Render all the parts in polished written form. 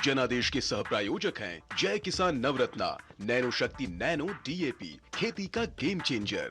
जनादेश के सह प्रायोजक हैं जय किसान नवरत्ना, नैनो शक्ति नैनो DAP, खेती का गेम चेंजर।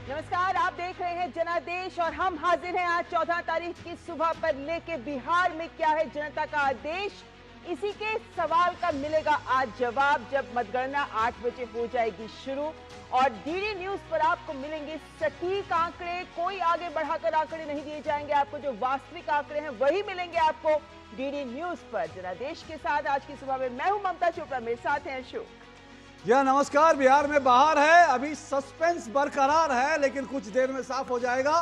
नमस्कार, आप देख रहे हैं जनादेश और हम हाजिर हैं आज 14 तारीख की सुबह पर लेके बिहार में क्या है जनता का आदेश। इसी के सवाल का मिलेगा आज जवाब जब मतगणना 8 बजे हो जाएगी शुरू और डीडी न्यूज पर आपको मिलेंगे सटीक आंकड़े। कोई आगे बढ़ाकर आंकड़े नहीं दिए जाएंगे, आपको जो वास्तविक आंकड़े हैं वही मिलेंगे आपको डीडी न्यूज पर। जनादेश के साथ आज की सुबह में मैं हूं ममता चोपड़ा, मेरे साथ हैं अशोक। यह नमस्कार। बिहार में बाहर है, अभी सस्पेंस बरकरार है, लेकिन कुछ देर में साफ हो जाएगा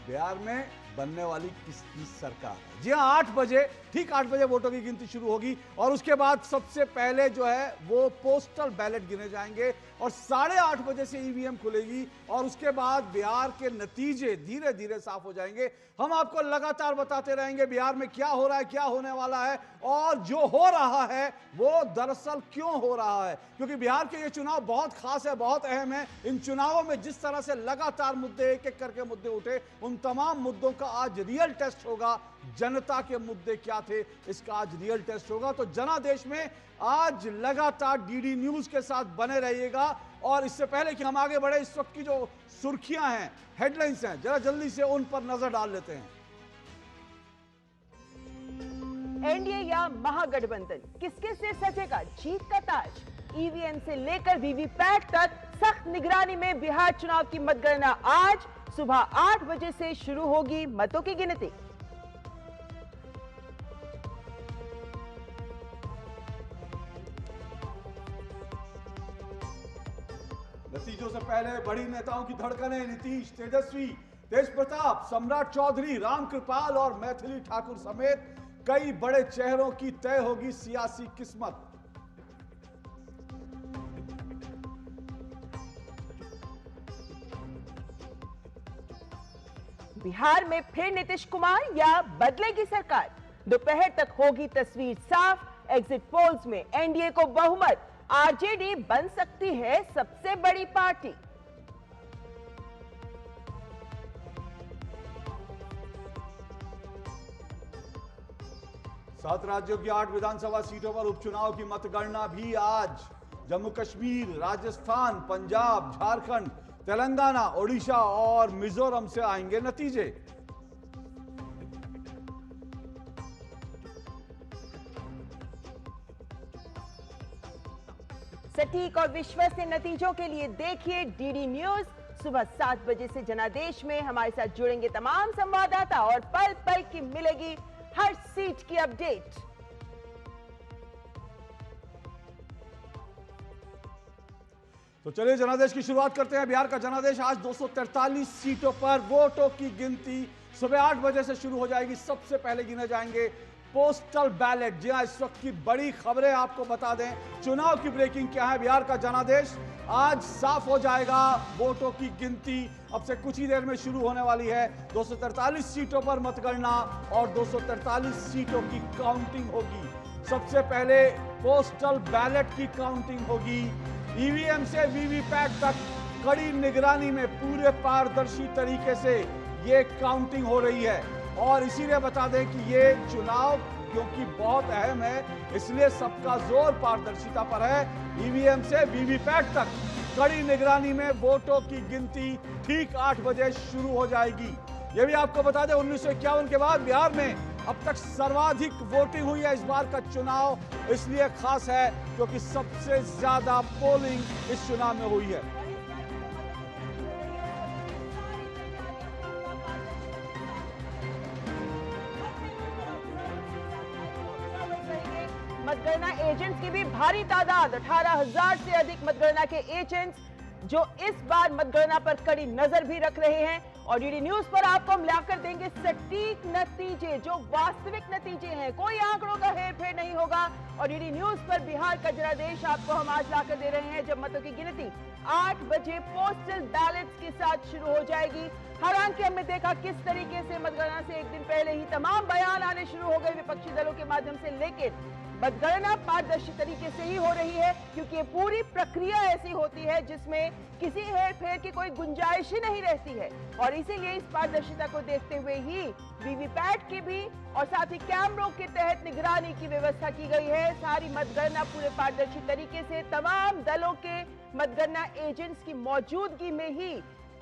बिहार में बनने वाली किसकी सरकार है। जी हाँ, 8 बजे, ठीक 8 बजे वोटों की गिनती शुरू होगी और उसके बाद सबसे पहले जो है वो पोस्टल बैलेट गिने जाएंगे और 8:30 बजे से ईवीएम खुलेगी और उसके बाद बिहार के नतीजे धीरे धीरे साफ हो जाएंगे। हम आपको लगातार बताते रहेंगे बिहार में क्या हो रहा है, क्या होने वाला है और जो हो रहा है वो दरअसल क्यों हो रहा है, क्योंकि बिहार के ये चुनाव बहुत खास है, बहुत अहम है। इन चुनावों में जिस तरह से लगातार मुद्दे, एक एक करके मुद्दे उठे, उन तमाम मुद्दों का आज रियल टेस्ट होगा। जनता के मुद्दे क्या थे, इसका आज रियल टेस्ट होगा। तो जनादेश में आज लगातार डीडी न्यूज के साथ बने रहिएगा। और इससे पहले कि हम आगे बढ़े, इस वक्त की जो सुर्खियां हैं, हेडलाइंस हैं, जरा जल्दी से उन पर नजर डाल लेते हैं। एनडीए या महागठबंधन, किसके से सजेगा जीत का ताज? ईवीएम से लेकर वीवीपैट तक सख्त निगरानी में बिहार चुनाव की मतगणना आज सुबह 8 बजे से शुरू होगी। मतों की गिनती नतीजों से पहले बड़ी नेताओं की धड़कनें, नीतीश, तेजस्वी, तेज प्रताप, सम्राट चौधरी, रामकृपाल और मैथिली ठाकुर समेत कई बड़े चेहरों की तय होगी सियासी किस्मत। बिहार में फिर नीतीश कुमार या बदलेगी सरकार? दोपहर तक होगी तस्वीर साफ। एग्जिट पोल्स में एनडीए को बहुमत, आरजेडी बन सकती है सबसे बड़ी पार्टी। सात राज्यों की 8 विधानसभा सीटों पर उपचुनाव की मतगणना भी आज। जम्मू कश्मीर, राजस्थान, पंजाब, झारखंड, तेलंगाना, ओडिशा और मिजोरम से आएंगे नतीजे। सटीक और विश्वसनीय नतीजों के लिए देखिए डीडी न्यूज। सुबह 7 बजे से जनादेश में हमारे साथ जुड़ेंगे तमाम संवाददाता और पल पल की मिलेगी हर सीट की अपडेट। तो चलिए जनादेश की शुरुआत करते हैं। बिहार का जनादेश आज 243 सीटों पर वोटों की गिनती सुबह 8 बजे से शुरू हो जाएगी। सबसे पहले गिने जाएंगे पोस्टल बैलेट। जी हां, इस वक्त की बड़ी खबरें आपको बता दें, चुनाव की ब्रेकिंग क्या है। बिहार का जनादेश आज साफ हो जाएगा। वोटों की गिनती अब से कुछ ही देर में शुरू होने वाली है। 243 सीटों पर मतगणना और 243 सीटों की काउंटिंग होगी। सबसे पहले पोस्टल बैलेट की काउंटिंग होगी। ईवीएम से वीवीपैट तक कड़ी निगरानी में पूरे पारदर्शी तरीके से ये काउंटिंग हो रही है। और इसीलिए बता दें कि ये चुनाव क्योंकि बहुत अहम है, इसलिए सबका जोर पारदर्शिता पर है। ईवीएम से वीवीपैट तक कड़ी निगरानी में वोटों की गिनती ठीक 8 बजे शुरू हो जाएगी। ये भी आपको बता दें 1951 के बाद बिहार में अब तक सर्वाधिक वोटिंग हुई है। इस बार का चुनाव इसलिए खास है क्योंकि सबसे ज्यादा पोलिंग इस चुनाव में हुई है। मतगणना एजेंट्स की भी भारी तादाद, 18,000 से अधिक मतगणना के एजेंट्स जो इस बार मतगणना पर कड़ी नजर भी रख रहे हैं और डीडी न्यूज पर आपको हम लाकर देंगे सटीक नतीजे, जो वास्तविक नतीजे हैं। कोई आंकड़ों का हेरफेर नहीं होगा। और डीडी न्यूज पर बिहार का जनादेश आपको हम आज लाकर दे रहे हैं, जब मतों की गिनती 8 बजे पोस्टल बैलेट्स के साथ शुरू हो जाएगी। हालांकि हमने देखा किस तरीके से मतगणना से एक दिन पहले ही तमाम बयान आने शुरू हो गए विपक्षी दलों के माध्यम से, लेकिन मतगणना पारदर्शी तरीके से ही हो रही है, क्योंकि ये पूरी प्रक्रिया ऐसी होती है जिसमें किसी हेरफेर की कोई गुंजाइश ही नहीं रहती है। और इसीलिए इस पारदर्शिता को देखते हुए ही वीवीपैट की भी और साथ ही कैमरों के तहत निगरानी की व्यवस्था की गई है। सारी मतगणना पूरे पारदर्शी तरीके से तमाम दलों के मतगणना एजेंट्स की मौजूदगी में ही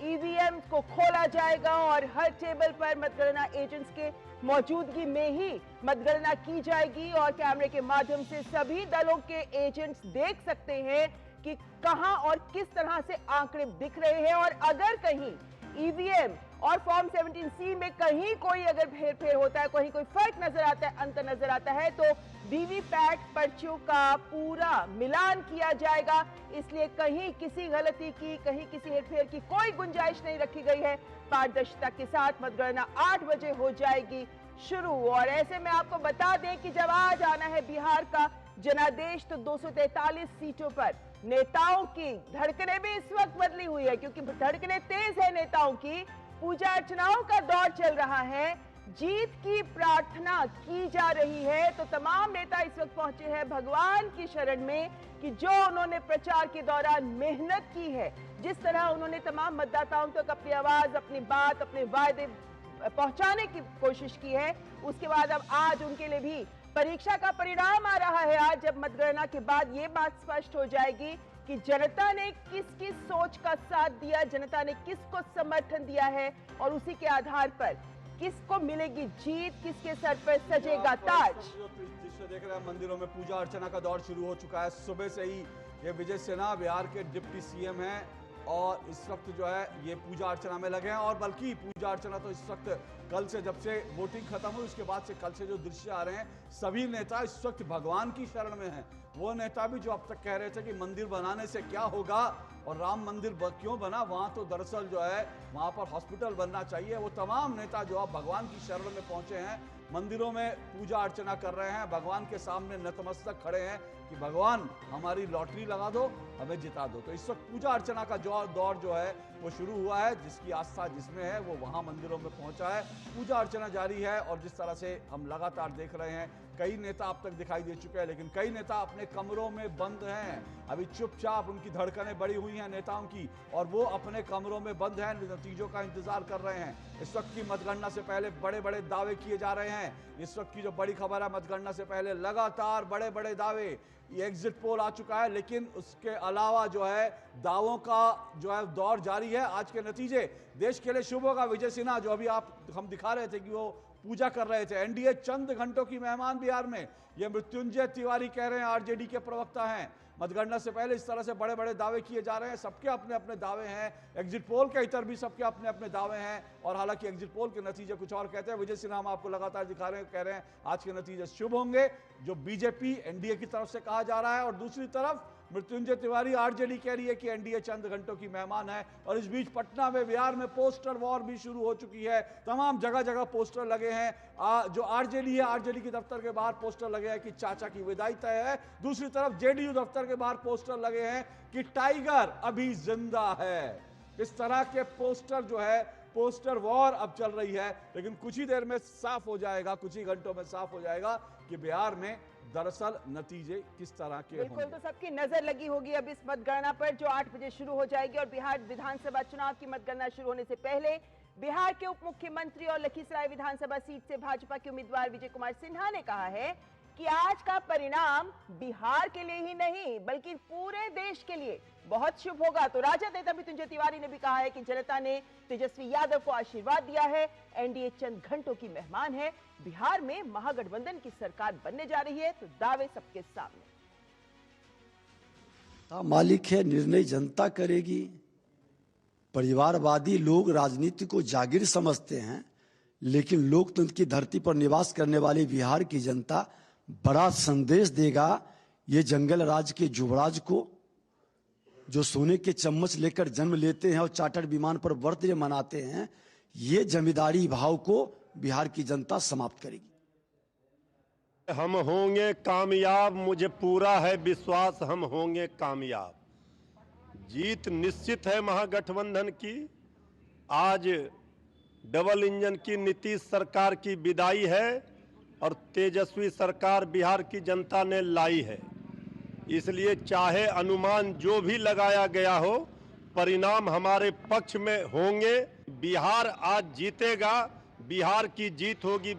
ईवीएम को खोला जाएगा और हर टेबल पर मतगणना एजेंट्स के मौजूदगी में ही मतगणना की जाएगी। और कैमरे के माध्यम से सभी दलों के एजेंट्स देख सकते हैं कि कहां और किस तरह से आंकड़े दिख रहे हैं। और अगर कहीं ईवीएम और फॉर्म 17C में कहीं कोई अगर हेरफेर होता है, कहीं कोई फर्क नजर आता है, अंतर नजर आता है, तो वीवीपैट पर्चियों का पूरा मिलान किया जाएगा। इसलिए कहीं किसी गलती की, कहीं किसी हेरफेर की कोई गुंजाइश नहीं रखी गई है। पारदर्शिता के साथ मतगणना 8 बजे हो जाएगी शुरू। और ऐसे में आपको बता दें कि जब आज आना है बिहार का जनादेश, तो 243 सीटों पर नेताओं की धड़कनें भी इस वक्त बदली हुई है, क्योंकि धड़कनें तेज है नेताओं की। पूजा अर्चनाओं का दौर चल रहा है, जीत की प्रार्थना की जा रही है। तो तमाम नेता इस वक्त पहुंचे हैं भगवान की शरण में कि जो उन्होंने प्रचार के दौरान मेहनत की है, जिस तरह उन्होंने तमाम मतदाताओं तक अपनी आवाज, अपनी बात, अपने वायदे पहुंचाने की कोशिश की है, उसके बाद अब आज उनके लिए भी परीक्षा का परिणाम आ रहा है। आज जब मतगणना के बाद ये बात स्पष्ट हो जाएगी कि जनता ने किसकी सोच का साथ दिया, जनता ने किसको समर्थन दिया है, और उसी के आधार पर किसको मिलेगी जीत, किसके सर पर सजेगा ताज। दृश्य देख रहे हैं, मंदिरों में पूजा अर्चना का दौर शुरू हो चुका है। सुबह से ही ये विजय सिन्हा बिहार के डिप्टी सीएम हैं और इस वक्त जो है ये पूजा अर्चना में लगे हैं। और बल्कि पूजा अर्चना तो इस वक्त कल से, जब से वोटिंग खत्म हुई उसके बाद से कल से जो दृश्य आ रहे हैं, सभी नेता इस वक्त भगवान की शरण में हैं। वो नेता भी जो अब तक कह रहे थे कि मंदिर बनाने से क्या होगा और राम मंदिर क्यों बना, वहां तो दरअसल जो है वहां पर हॉस्पिटल बनना चाहिए, वो तमाम नेता जो अब भगवान की शरण में पहुंचे हैं, मंदिरों में पूजा अर्चना कर रहे हैं, भगवान के सामने नतमस्तक खड़े हैं कि भगवान हमारी लॉटरी लगा दो, हमें जिता दो। तो इस वक्त पूजा अर्चना का दौर जो है वो शुरू हुआ है। जिसकी आस्था जिसमें है वो वहां मंदिरों में पहुंचा है, पूजा अर्चना जारी है। और जिस तरह से हम लगातार देख रहे हैं, कई नेता अब तक दिखाई दे चुके हैं, लेकिन कई नेता अपने कमरों में बंद हैं, अभी चुपचाप, उनकी धड़कनें बढ़ी हुई हैं नेताओं की, और वो अपने कमरों में बंद हैं, नतीजों का इंतजार कर रहे हैं। इस वक्त की मतगणना से पहले बड़े बड़े दावे किए जा रहे हैं। इस वक्त की जो बड़ी खबर है, मतगणना से पहले लगातार बड़े बड़े दावे, ये एग्जिट पोल आ चुका है, लेकिन उसके अलावा जो है दावों का जो है दौर जारी है। आज के नतीजे देश के लिए शुभ होगा। विजय सिन्हा जो अभी हम दिखा रहे थे कि वो पूजा कर रहे थे, एनडीए चंद घंटों की मेहमान बिहार में, ये मृत्युंजय तिवारी कह रहे हैं, आरजेडी के प्रवक्ता हैं। मतगणना से पहले इस तरह से बड़े बड़े दावे किए जा रहे हैं, सबके अपने अपने दावे हैं, एग्जिट पोल के इतर भी सबके अपने अपने दावे हैं। और हालांकि एग्जिट पोल के नतीजे कुछ और कहते हैं। विजय सिन्हा हम आपको लगातार दिखा रहे हैं, कह रहे हैं आज के नतीजे शुभ होंगे, जो बीजेपी एनडीए की तरफ से कहा जा रहा है। और दूसरी तरफ मृत्युंजय तिवारी आरजेडी कह रही है कि एनडीए चंद घंटों की मेहमान है। और इस बीच पटना में, बिहार में पोस्टर वॉर भी शुरू हो चुकी है। तमाम जगह जगह पोस्टर लगे हैं। जो आरजेडी है, आरजेडी के दफ्तर के बाहर पोस्टर लगे हैं कि चाचा की विदाई तय है। दूसरी तरफ जेडीयू दफ्तर के बाहर पोस्टर लगे हैं कि टाइगर अभी जिंदा है। इस तरह के पोस्टर जो है, पोस्टर वॉर अब चल रही है। लेकिन कुछ ही देर में साफ हो जाएगा, कुछ ही घंटों में साफ हो जाएगा कि बिहार में दरअसल नतीजे किस तरह के बिल्कुल होंगे। तो सबकी नजर लगी होगी अब इस मतगणना पर, जो 8 बजे शुरू हो जाएगी। और बिहार विधानसभा चुनाव की मतगणना शुरू होने से पहले बिहार के उप मुख्यमंत्री और लखीसराय विधानसभा सीट से भाजपा के उम्मीदवार विजय कुमार सिन्हा ने कहा है कि आज का परिणाम बिहार के लिए ही नहीं बल्कि पूरे देश के लिए बहुत शुभ होगा। तो राजद नेता मृत्युंजय तिवारी ने भी कहा है कि जनता ने तेजस्वी यादव को आशीर्वाद दिया है, एनडीए चंद घंटों की मेहमान है, बिहार में महागठबंधन की सरकार बनने जा रही है। तो दावे सबके सामने। मालिक है, निर्णय जनता करेगी। परिवारवादी लोग राजनीति को जागीर समझते हैं, लेकिन लोकतंत्र की धरती पर निवास करने वाली बिहार की जनता बड़ा संदेश देगा ये जंगल राज के युवराज को, जो सोने के चम्मच लेकर जन्म लेते हैं और चार्टर्ड विमान पर बर्थडे मनाते हैं। ये जमींदारी भाव को बिहार की जनता समाप्त करेगी। हम होंगे कामयाब, मुझे पूरा है विश्वास हम होंगे कामयाब। जीत निश्चित है महागठबंधन की। आज डबल इंजन की नीतीश सरकार की विदाई है और तेजस्वी सरकार बिहार की जनता ने लाई है। इसलिए चाहे अनुमान जो भी लगाया गया हो, परिणाम हमारे पक्ष में होंगे। बिहार आज जीतेगा, बिहार की जीत होगी।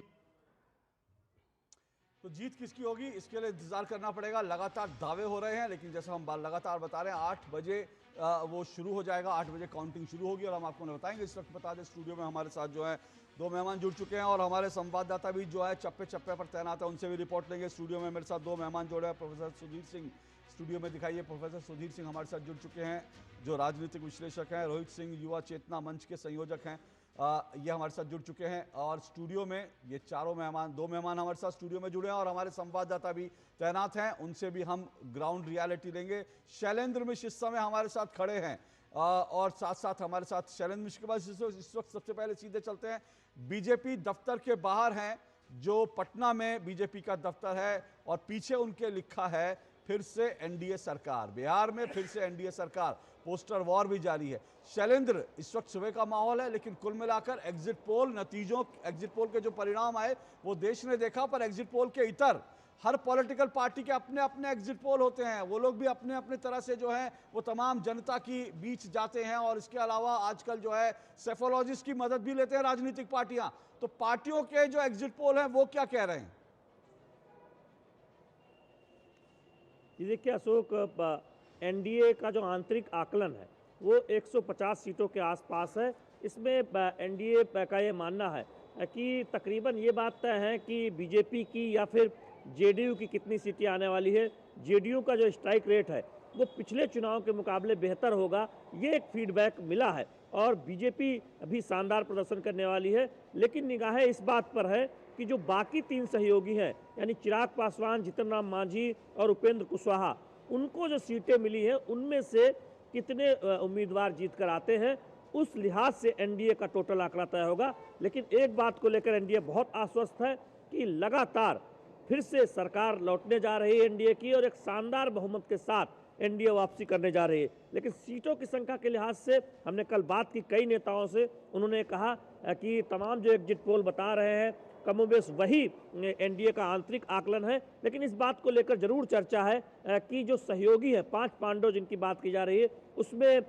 तो जीत किसकी होगी इसके लिए इंतजार करना पड़ेगा। लगातार दावे हो रहे हैं, लेकिन जैसे हम लगातार बता रहे हैं 8 बजे वो शुरू हो जाएगा, 8 बजे काउंटिंग शुरू होगी और हम आपको बताएंगे। इस वक्त बता दें स्टूडियो में हमारे साथ जो है 2 मेहमान जुड़ चुके हैं और हमारे संवाददाता भी जो है चप्पे चप्पे पर तैनात है, उनसे भी रिपोर्ट लेंगे। स्टूडियो में मेरे साथ 2 मेहमान जुड़े हैं। प्रोफेसर सुधीर सिंह स्टूडियो में दिखाइए। प्रोफेसर सुधीर सिंह हमारे साथ जुड़ चुके हैं, जो राजनीतिक विश्लेषक हैं। रोहित सिंह युवा चेतना मंच के संयोजक हैं, ये हमारे साथ जुड़ चुके हैं। और स्टूडियो में ये चारों मेहमान, 2 मेहमान हमारे साथ स्टूडियो में जुड़े हैं और हमारे संवाददाता भी तैनात हैं, उनसे भी हम ग्राउंड रियलिटी लेंगे। शैलेंद्र मिश्र इस समय हमारे साथ खड़े हैं और साथ साथ हमारे साथ शैलेंद्र मिश्र के पास इस वक्त सबसे पहले सीधे चलते हैं। बीजेपी दफ्तर के बाहर हैं, जो पटना में बीजेपी का दफ्तर है और पीछे उनके लिखा है फिर से एनडीए सरकार। बिहार में फिर से एनडीए सरकार, पोस्टर वॉर भी जारी है। शैलेंद्र, इस वक्त सुबह का माहौल है, लेकिन कुल मिलाकर एग्जिट पोल नतीजों, एग्जिट पोल के जो परिणाम आए वो देश ने देखा, पर एग्जिट पोल के इतर हर पॉलिटिकल पार्टी के अपने अपने एग्जिट पोल होते हैं। वो लोग भी अपने अपने तरह से जो है वो तमाम जनता की बीच जाते हैं और इसके अलावा आजकल जो है सेफोलॉजिस्ट की मदद भी लेते हैं राजनीतिक पार्टियां। तो पार्टियों के जो एग्जिट पोल हैं वो क्या कह रहे हैं? देखिए अशोक, एनडीए का जो आंतरिक आकलन है वो 150 सीटों के आसपास है। इसमें एनडीए का ये मानना है कि तकरीबन ये बात तय है कि बीजेपी की या फिर जेडीयू की कितनी सीटें आने वाली है। जेडीयू का जो स्ट्राइक रेट है वो पिछले चुनाव के मुकाबले बेहतर होगा, ये एक फीडबैक मिला है। और बीजेपी अभी शानदार प्रदर्शन करने वाली है, लेकिन निगाहें इस बात पर है कि जो बाकी 3 सहयोगी हैं, यानी चिराग पासवान, जीतन राम मांझी और उपेंद्र कुशवाहा, उनको जो सीटें मिली हैं उनमें से कितने उम्मीदवार जीत कर आते हैं, उस लिहाज से एनडीए का टोटल आंकड़ा तय होगा। लेकिन एक बात को लेकर एनडीए बहुत आश्वस्त है कि लगातार फिर से सरकार लौटने जा रही है एनडीए की और एक शानदार बहुमत के साथ एनडीए वापसी करने जा रही है। लेकिन सीटों की संख्या के लिहाज से हमने कल बात की कई नेताओं से, उन्होंने कहा कि तमाम जो एग्जिट पोल बता रहे हैं कमोबेश वही एनडीए का आंतरिक आकलन है। लेकिन इस बात को लेकर जरूर चर्चा है कि जो सहयोगी है 5 पांडव जिनकी बात की जा रही है, उसमें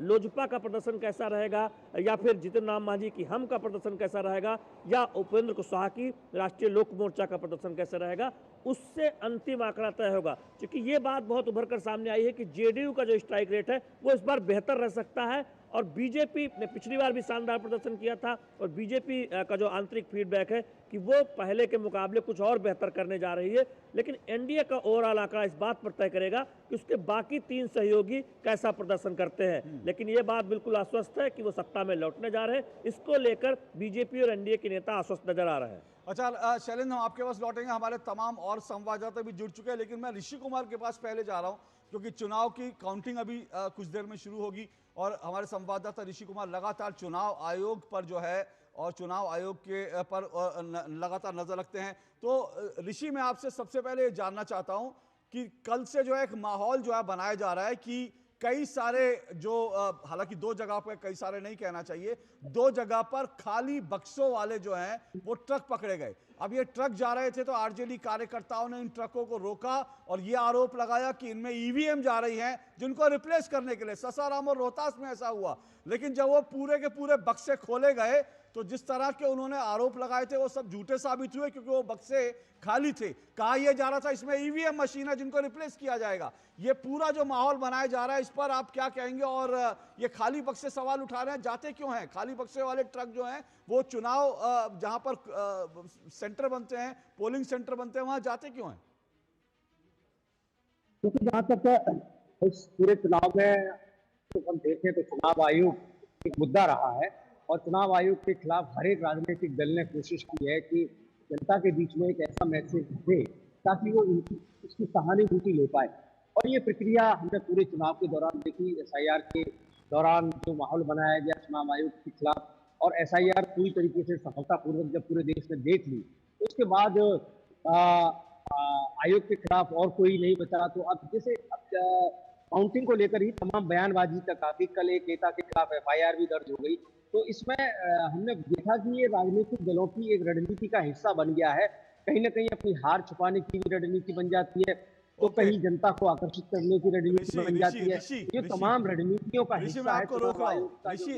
लोजपा का प्रदर्शन कैसा रहेगा या फिर जीतन राम मांझी की हम का प्रदर्शन कैसा रहेगा या उपेंद्र कुशवाहा की राष्ट्रीय लोक मोर्चा का प्रदर्शन कैसा रहेगा, उससे अंतिम आंकड़ा तय होगा। क्योंकि ये बात बहुत उभर कर सामने आई है कि जेडीयू का जो स्ट्राइक रेट है वो इस बार बेहतर रह सकता है और बीजेपी ने पिछली बार भी शानदार प्रदर्शन किया था और बीजेपी का जो आंतरिक फीडबैक है कि वो पहले के मुकाबले कुछ और बेहतर करने जा रही है। लेकिन एनडीए का ओवरऑल आंकड़ा इस बात पर तय करेगा कि उसके बाकी 3 सहयोगी कैसा प्रदर्शन करते हैं। लेकिन ये बात बिल्कुल आश्वस्त है कि वो सत्ता में लौटने जा रहे हैं, इसको लेकर बीजेपी और एनडीए के नेता आश्वस्त नजर आ रहे हैं। अच्छा शैलेंद्र, हम आपके पास लौटेंगे, हमारे तमाम और संवाददाता भी जुड़ चुके हैं, लेकिन मैं ऋषि कुमार के पास पहले जा रहा हूं क्योंकि चुनाव की काउंटिंग अभी कुछ देर में शुरू होगी और हमारे संवाददाता ऋषि कुमार लगातार चुनाव आयोग पर जो है और चुनाव आयोग के पर लगातार नजर रखते हैं। तो ऋषि, मैं आपसे सबसे पहले जानना चाहता हूं कि कल से जो है एक माहौल जो है बनाया जा रहा है कि कई सारे जो हालांकि 2 जगह पर, कई सारे नहीं कहना चाहिए, 2 जगह पर खाली बक्सों वाले जो हैं वो ट्रक पकड़े गए। अब ये ट्रक जा रहे थे तो आरजेडी कार्यकर्ताओं ने इन ट्रकों को रोका और ये आरोप लगाया कि इनमें ईवीएम जा रही हैं जिनको रिप्लेस करने के लिए। सासाराम और रोहतास में ऐसा हुआ, लेकिन जब वो पूरे के पूरे बक्से खोले गए तो जिस तरह के उन्होंने आरोप लगाए थे वो सब झूठे साबित हुए क्योंकि वो बक्से खाली थे। कहा यह जा रहा था इसमें ईवीएम मशीन है जिनको रिप्लेस किया जाएगा। ये पूरा जो माहौल बनाया जा रहा है इस पर आप क्या कहेंगे? और ये खाली बक्से सवाल उठा रहे हैं, जाते क्यों हैं? खाली बक्से वाले ट्रक जो हैं वो चुनाव जहां पर सेंटर बनते हैं, पोलिंग सेंटर बनते हैं, वहां जाते क्यों हैं? क्योंकि जहां तक इस पूरे चुनाव में तो हम देखें तो चुनाव आयोग एक मुद्दा रहा है और चुनाव आयोग के खिलाफ हर एक राजनीतिक दल ने कोशिश की है कि जनता के बीच में एक ऐसा मैसेज दे ताकि वो उसकी सहानुभूति ले पाए। और ये प्रक्रिया हमने पूरे चुनाव के दौरान देखी। एसआईआर के दौरान जो माहौल बनाया गया चुनाव आयोग के खिलाफ, और एसआईआर पूरी तरीके से सफलतापूर्वक जब पूरे देश में देख ली, उसके बाद आयोग के खिलाफ और कोई नहीं बचा। तो अब जैसे काउंटिंग को लेकर ही तमाम बयानबाजी तक आ गई। कल एक नेता के खिलाफ एफआईआर भी दर्ज हो गई। तो इसमें हमने देखा कि ये राजनीतिक दलों की एक रणनीति का हिस्सा बन गया है। कहीं ना कहीं अपनी हार छुपाने की भी रणनीति बन जाती है, तो कहीं जनता को आकर्षित करने की रणनीति बन जाती है। ये तमाम रणनीतियों का हिस्सा है। आपको रोक रहा हूँ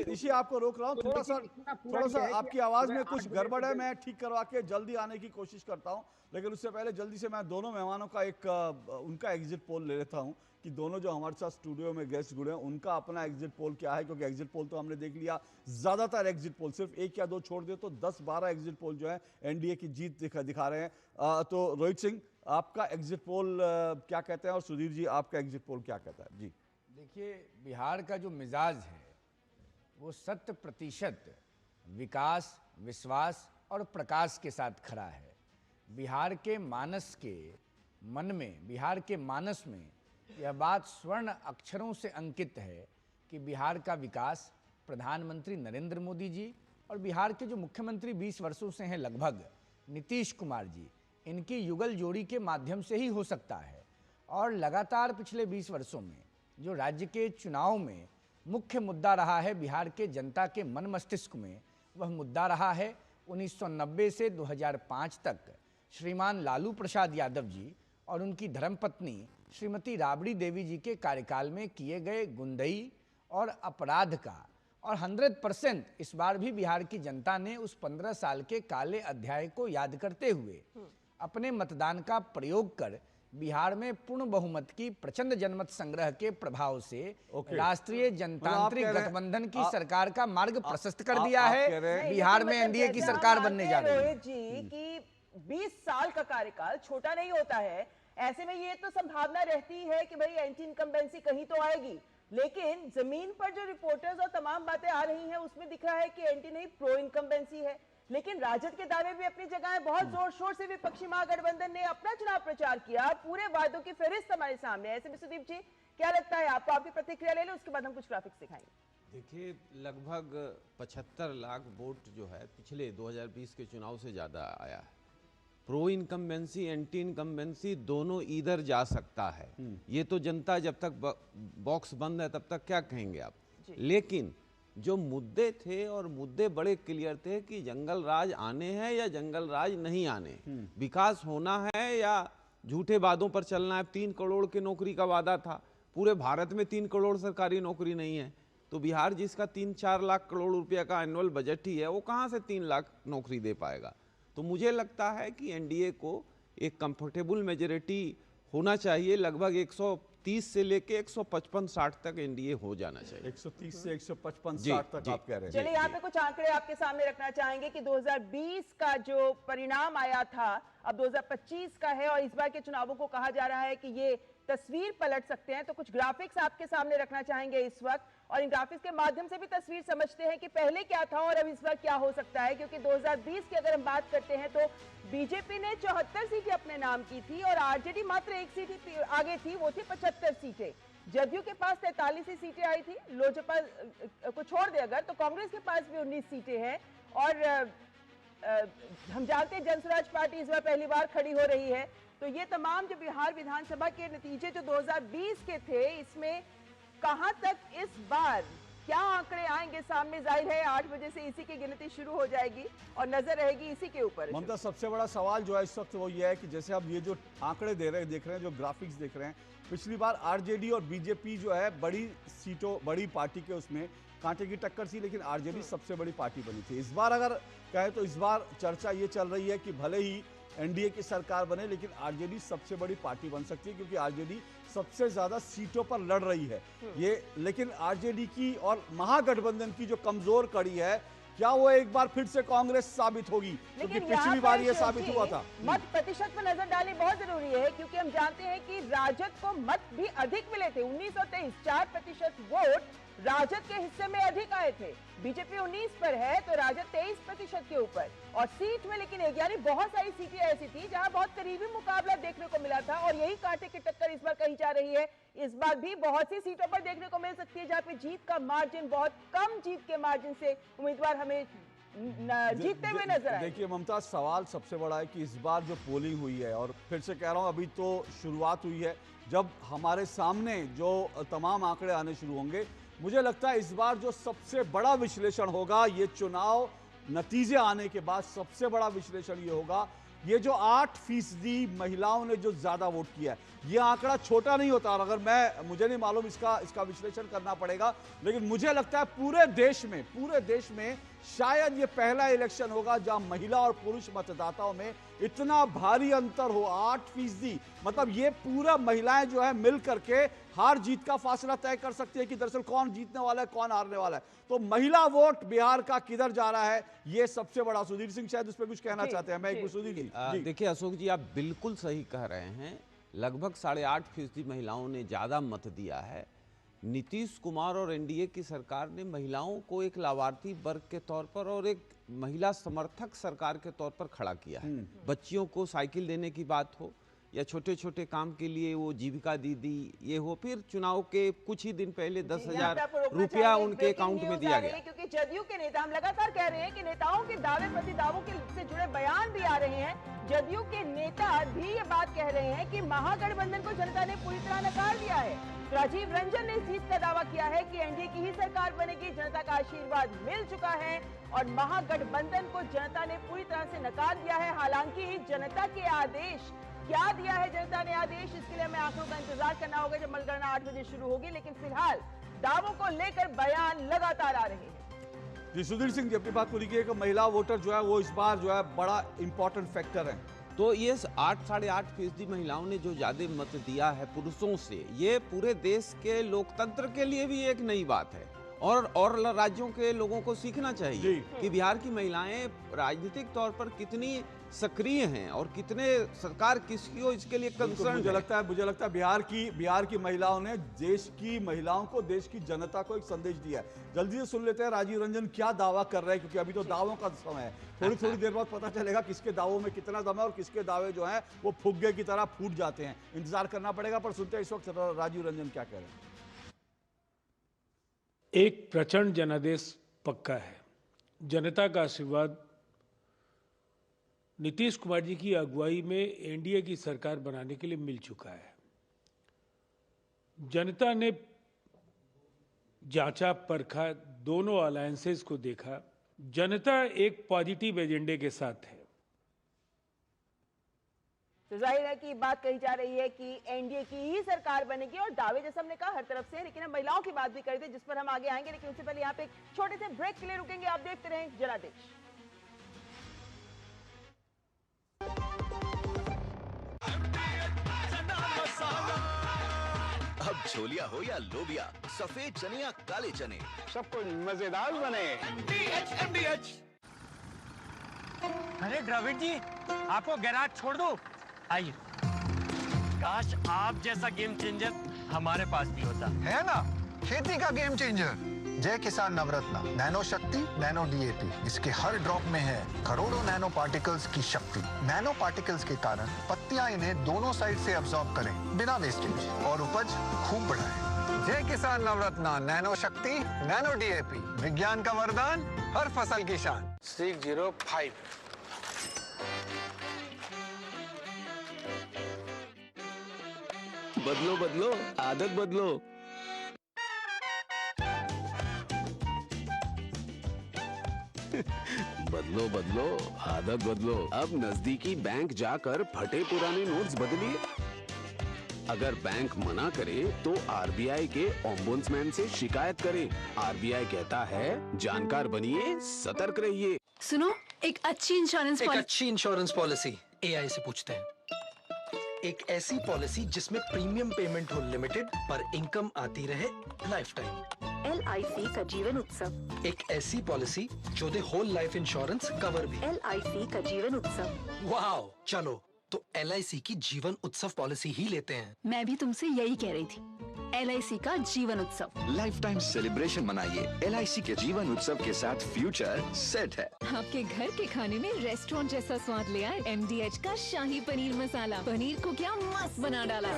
ऋषि, आपको रोक रहा हूँ। थोड़ा सा आपकी आवाज में कुछ गड़बड़ है, मैं ठीक करवा के जल्दी आने की कोशिश करता हूँ। लेकिन उससे पहले जल्दी से मैं दोनों मेहमानों का उनका एग्जिट पोल ले लेता हूँ कि दोनों जो हमारे साथ स्टूडियो में गेस्ट जुड़े हैं उनका अपना एग्जिट पोल क्या है, क्योंकि एग्जिट पोल तो हमने देख लिया। ज्यादातर एग्जिट पोल, सिर्फ एक या दो छोड़ दे तो 10-12 एग्जिट पोल जो है एनडीए की जीत दिखा रहे हैं। तो रोहित सिंह, आपका एग्जिट पोल क्या कहते हैं, और सुधीर जी आपका एग्जिट पोल क्या कहता है? जी देखिए, बिहार का जो मिजाज है वो 100% विकास, विश्वास और प्रकाश के साथ खड़ा है। बिहार के मानस के मन में, बिहार के मानस में यह बात स्वर्ण अक्षरों से अंकित है कि बिहार का विकास प्रधानमंत्री नरेंद्र मोदी जी और बिहार के जो मुख्यमंत्री 20 वर्षों से हैं लगभग, नीतीश कुमार जी, इनकी युगल जोड़ी के माध्यम से ही हो सकता है। और लगातार पिछले 20 वर्षों में जो राज्य के चुनाव में मुख्य मुद्दा रहा है बिहार के जनता के मन मस्तिष्क में, वह मुद्दा रहा है 1990 से 2005 तक श्रीमान लालू प्रसाद यादव जी और उनकी धर्मपत्नी श्रीमती राबड़ी देवी जी के कार्यकाल में किए गए गुंडई और अपराध का। और 100% इस बार भी बिहार की जनता ने उस 15 साल के काले अध्याय को याद करते हुए अपने मतदान का प्रयोग कर बिहार में पूर्ण बहुमत की प्रचंड जनमत संग्रह के प्रभाव से राष्ट्रीय जनतांत्रिक गठबंधन की सरकार का मार्ग प्रशस्त कर दिया है। बिहार में एनडीए की सरकार बनने जा रही है। जी कि 20 साल का कार्यकाल छोटा नहीं होता है। ऐसे में ये तो संभावना रहती है कि भाई एंटी इनकम्बेंसी कहीं तो आएगी, लेकिन जमीन पर जो रिपोर्टर्स और तमाम बातें आ रही हैं उसमें दिख रहा है कि एंटी नहीं, प्रो इनकम्बेंसी है। लेकिन राजद के दावे भी अपनी जगह है। बहुत जोर शोर से विपक्षी महागठबंधन ने अपना चुनाव प्रचार किया, पूरे वादों की फहरिस्त हमारे सामने। ऐसे में सुदीप जी क्या लगता है आपको? आपकी प्रतिक्रिया ले लो, उसके बाद हम कुछ ग्राफिक्स दिखाएंगे। देखिए, लगभग 75 लाख वोट जो है पिछले 2020 के चुनाव से ज़्यादा आया है। प्रो इनकम्बेंसी, एंटी इनकम्बेंसी दोनों इधर जा सकता है। ये तो जनता, जब तक बॉक्स बंद है तब तक क्या कहेंगे आप। लेकिन जो मुद्दे थे, और मुद्दे बड़े क्लियर थे कि जंगल राज आने हैं या जंगल राज नहीं आने, विकास होना है या झूठे वादों पर चलना है। 3 करोड़ के नौकरी का वादा था, पूरे भारत में 3 करोड़ सरकारी नौकरी नहीं है। तो बिहार जिसका 3-4 लाख करोड़ रुपया का एनुअल बजट ही है, वो कहाँ से 3 लाख नौकरी दे पाएगा। तो मुझे लगता है कि एनडीए को एक कंफर्टेबल मेजोरिटी होना चाहिए। लगभग 130 से लेके 155-60 तक एनडीए हो जाना चाहिए। 130 से 155-60 तक आप कह रहे हैं। चलिए, यहाँ पे कुछ आंकड़े आपके सामने रखना चाहेंगे कि 2020 का जो परिणाम आया था अब 2025 का है, और इस बार के चुनावों को कहा जा रहा है कि ये तस्वीर पलट सकते हैं। तो कुछ ग्राफिक्स आपके सामने रखना चाहेंगे इस वक्त, और इन ग्राफिक्स के माध्यम से भी तस्वीर समझते हैं कि पहले क्या था और अब इस बार क्या हो सकता है। क्योंकि 2020 की अगर हम बात करते हैं तो बीजेपी ने 74 सीटें अपने नाम की थी और आरजेडी मात्र 1 सीट आगे थी, वो थी 75 सीटें। जदयू के पास 43 ही सीटें आई थी। लोजपा को छोड़ दे अगर, तो कांग्रेस के पास भी 19 सीटें हैं। और हम जानते हैं जनसुराज पार्टी इस बार पहली बार खड़ी हो रही है। तो ये तमाम जो बिहार विधानसभा के नतीजे जो 2020 के थे, इसमें कहां तक इस बार क्या आंकड़े आएंगे सामने, जाहिर है 8 बजे से इसी की गिनती शुरू हो जाएगी और नजर रहेगी इसी के ऊपर। ममता, सबसे बड़ा सवाल जो है इस वक्त वो ये है कि जैसे अब ये जो आंकड़े देख रहे हैं, जो ग्राफिक्स देख रहे हैं, पिछली बार आरजेडी और बीजेपी जो है बड़ी सीटों, बड़ी पार्टी के उसमें कांटे की टक्कर थी, लेकिन आरजेडी सबसे बड़ी पार्टी बनी थी। इस बार अगर कहें तो इस बार चर्चा ये चल रही है कि भले ही एनडीए की सरकार बने, लेकिन आरजेडी सबसे बड़ी पार्टी बन सकती है, क्योंकि आरजेडी सबसे ज्यादा सीटों पर लड़ रही है ये। लेकिन आरजेडी की और महागठबंधन की जो कमजोर कड़ी है, क्या वो एक बार फिर से कांग्रेस साबित होगी? क्योंकि पिछली बार ये साबित हुआ था। मत प्रतिशत पर नजर डालनी बहुत जरूरी है, क्योंकि हम जानते हैं कि राजद को मत भी अधिक मिले थे। 1923 4% वोट राजद के हिस्से में अधिक आए थे। बीजेपी 19 पर है तो राजद 23% के ऊपर। और सीट में लेकिन यानी बहुत सारी सीटें ऐसी थी जहां बहुत करीबी मुकाबला देखने को मिला था और यही कांटे की टक्कर इस बार कही जा रही है। इस बार भी बहुत सी सीटों पर देखने को मिल सकती है जहां पे जीत का मार्जिन, बहुत कम जीत के मार्जिन से उम्मीदवार हमें जीतते हुए नजर आए। देखिए मुमताज, सवाल सबसे बड़ा है कि इस बार जो पोलिंग हुई है, और फिर से कह रहा हूं अभी तो शुरुआत हुई है, जब हमारे सामने जो तमाम आंकड़े आने शुरू होंगे, मुझे लगता है इस बार जो सबसे बड़ा विश्लेषण होगा, ये चुनाव नतीजे आने के बाद सबसे बड़ा विश्लेषण ये होगा, ये जो 8% महिलाओं ने जो ज्यादा वोट किया है, ये आंकड़ा छोटा नहीं होता। और अगर मुझे नहीं मालूम इसका विश्लेषण करना पड़ेगा, लेकिन मुझे लगता है पूरे देश में शायद ये पहला इलेक्शन होगा जहां महिला और पुरुष मतदाताओं में इतना भारी अंतर हो। 8%, मतलब ये पूरा महिलाएं जो है मिल करके हार जीत का फासला तय कर सकती है कि दरअसल कौन जीतने वाला है, कौन हारने वाला है। तो महिला वोट बिहार का किधर जा रहा है, ये सबसे बड़ा। सुधीर सिंह शायद उस पर कुछ कहना चाहते हैं। मैं एक सुधीर जी, देखिए अशोक जी, आप बिल्कुल सही कह रहे हैं। लगभग 8.5% महिलाओं ने ज्यादा मत दिया है। नीतीश कुमार और एनडीए की सरकार ने महिलाओं को एक लाभार्थी वर्ग के तौर पर और एक महिला समर्थक सरकार के तौर पर खड़ा किया है। बच्चियों को साइकिल देने की बात हो या छोटे छोटे काम के लिए वो जीविका दीदी ये हो, फिर चुनाव के कुछ ही दिन पहले 10,000 रुपया उनके अकाउंट में दिया गया। क्योंकि जदयू के नेता, हम लगातार कह रहे हैं कि नेताओं के दावे प्रति दावों से जुड़े बयान भी आ रहे हैं। जदयू के नेता भी ये बात कह रहे हैं कि महागठबंधन को जनता ने पूरी तरह नकार दिया है। राजीव रंजन ने इस जीत का दावा किया है कि एनडीए की ही सरकार बनेगी, जनता का आशीर्वाद मिल चुका है और महागठबंधन को जनता ने पूरी तरह से नकार दिया है। हालांकि जनता के आदेश, क्या दिया है जनता ने आदेश, इसके लिए हमें आंकड़ों का इंतजार करना होगा जब मतगणना 8 बजे शुरू होगी। लेकिन फिलहाल दावों को लेकर बयान लगातार आ रहे हैं। जी सुधीर सिंह जी, अपनी बात पूरी की कि महिला वोटर जो है वो इस बार जो है बड़ा इंपॉर्टेंट फैक्टर है। तो ये 8-8.5% महिलाओं ने जो ज्यादा मत दिया है पुरुषों से, ये पूरे देश के लोकतंत्र के लिए भी एक नई बात है और राज्यों के लोगों को सीखना चाहिए कि बिहार की महिलाएं राजनीतिक तौर पर कितनी सक्रिय हैं और कितने सरकार किसकी हो इसके लिए कंसर्न। मुझे लगता है बिहार की महिलाओं ने देश की महिलाओं को, देश की जनता को एक संदेश दिया है। जल्दी से सुन लेते हैं राजीव रंजन क्या दावा कर रहे हैं, क्योंकि अभी तो दावों का समय है। थोड़ी देर बाद पता चलेगा किसके दावों में कितना दम है और किसके दावे जो हैं वो फुग्गे की तरह फूट जाते हैं। इंतजार करना पड़ेगा, पर सुनते हैं इस वक्त राजीव रंजन क्या कह रहे हैं। एक प्रचंड जनादेश पक्का है। जनता का आशीर्वाद नीतीश कुमार जी की अगुवाई में एनडीए की सरकार बनाने के लिए मिल चुका है। जनता ने जांचा परखा, दोनों अलायंसेस को देखा। जनता एक पॉजिटिव एजेंडे के साथ है। तो जाहिर है कि बात कही जा रही है कि एनडीए की ही सरकार बनेगी और दावे जैसे हमने कहा हर तरफ से। लेकिन हम महिलाओं की बात भी कर रहे थे जिस पर हम आगे आएंगे, लेकिन उससे पहले यहाँ पे एक छोटे से ब्रेक के लिए रुकेंगे। आप देखते रहें जनादेश। अब छोलिया हो या लोबिया, सफेद चने या काले चने, सब कुछ मजेदार बने। अरे द्रविड़ जी, आपको गैराज छोड़ दो, आइए। काश आप जैसा गेम चेंजर हमारे पास भी होता। है ना, खेती का गेम चेंजर जय किसान नवरत्न नैनो शक्ति नैनो डीएपी। इसके हर ड्रॉप में है करोड़ों नैनो पार्टिकल्स की शक्ति। नैनो पार्टिकल्स के कारण पत्तियां इन्हें दोनों साइड से एब्जॉर्ब करें बिना वेस्टेज और उपज खूब बढ़ाएं। जय किसान नवरत्न नैनो शक्ति नैनो डीएपी, विज्ञान का वरदान, हर फसल की शान। 605 बदलो बदलो आदत बदलो। बदलो बदलो आदत बदलो। अब नजदीकी बैंक जाकर फटे पुराने नोट्स बदलिए। अगर बैंक मना करे तो आरबीआई के ओम्बुड्समैन से शिकायत करें। आरबीआई कहता है जानकार बनिए, सतर्क रहिए। सुनो, एक अच्छी इंश्योरेंस पॉलिसी एआई से पूछते हैं। एक ऐसी पॉलिसी जिसमें प्रीमियम पेमेंट हो लिमिटेड पर इनकम आती रहे लाइफ टाइम। LIC का जीवन उत्सव। एक ऐसी पॉलिसी जो दे होल लाइफ इंश्योरेंस कवर भी। LIC का जीवन उत्सव। वाओ, चलो तो LIC की जीवन उत्सव पॉलिसी ही लेते हैं। मैं भी तुमसे यही कह रही थी। LIC का जीवन उत्सव। लाइफ टाइम सेलिब्रेशन मनाइए LIC के जीवन उत्सव के साथ। फ्यूचर सेट है। आपके घर के खाने में रेस्टोरेंट जैसा स्वाद ले आए MDH का शाही पनीर मसाला। पनीर को क्या मस्त बना डाला।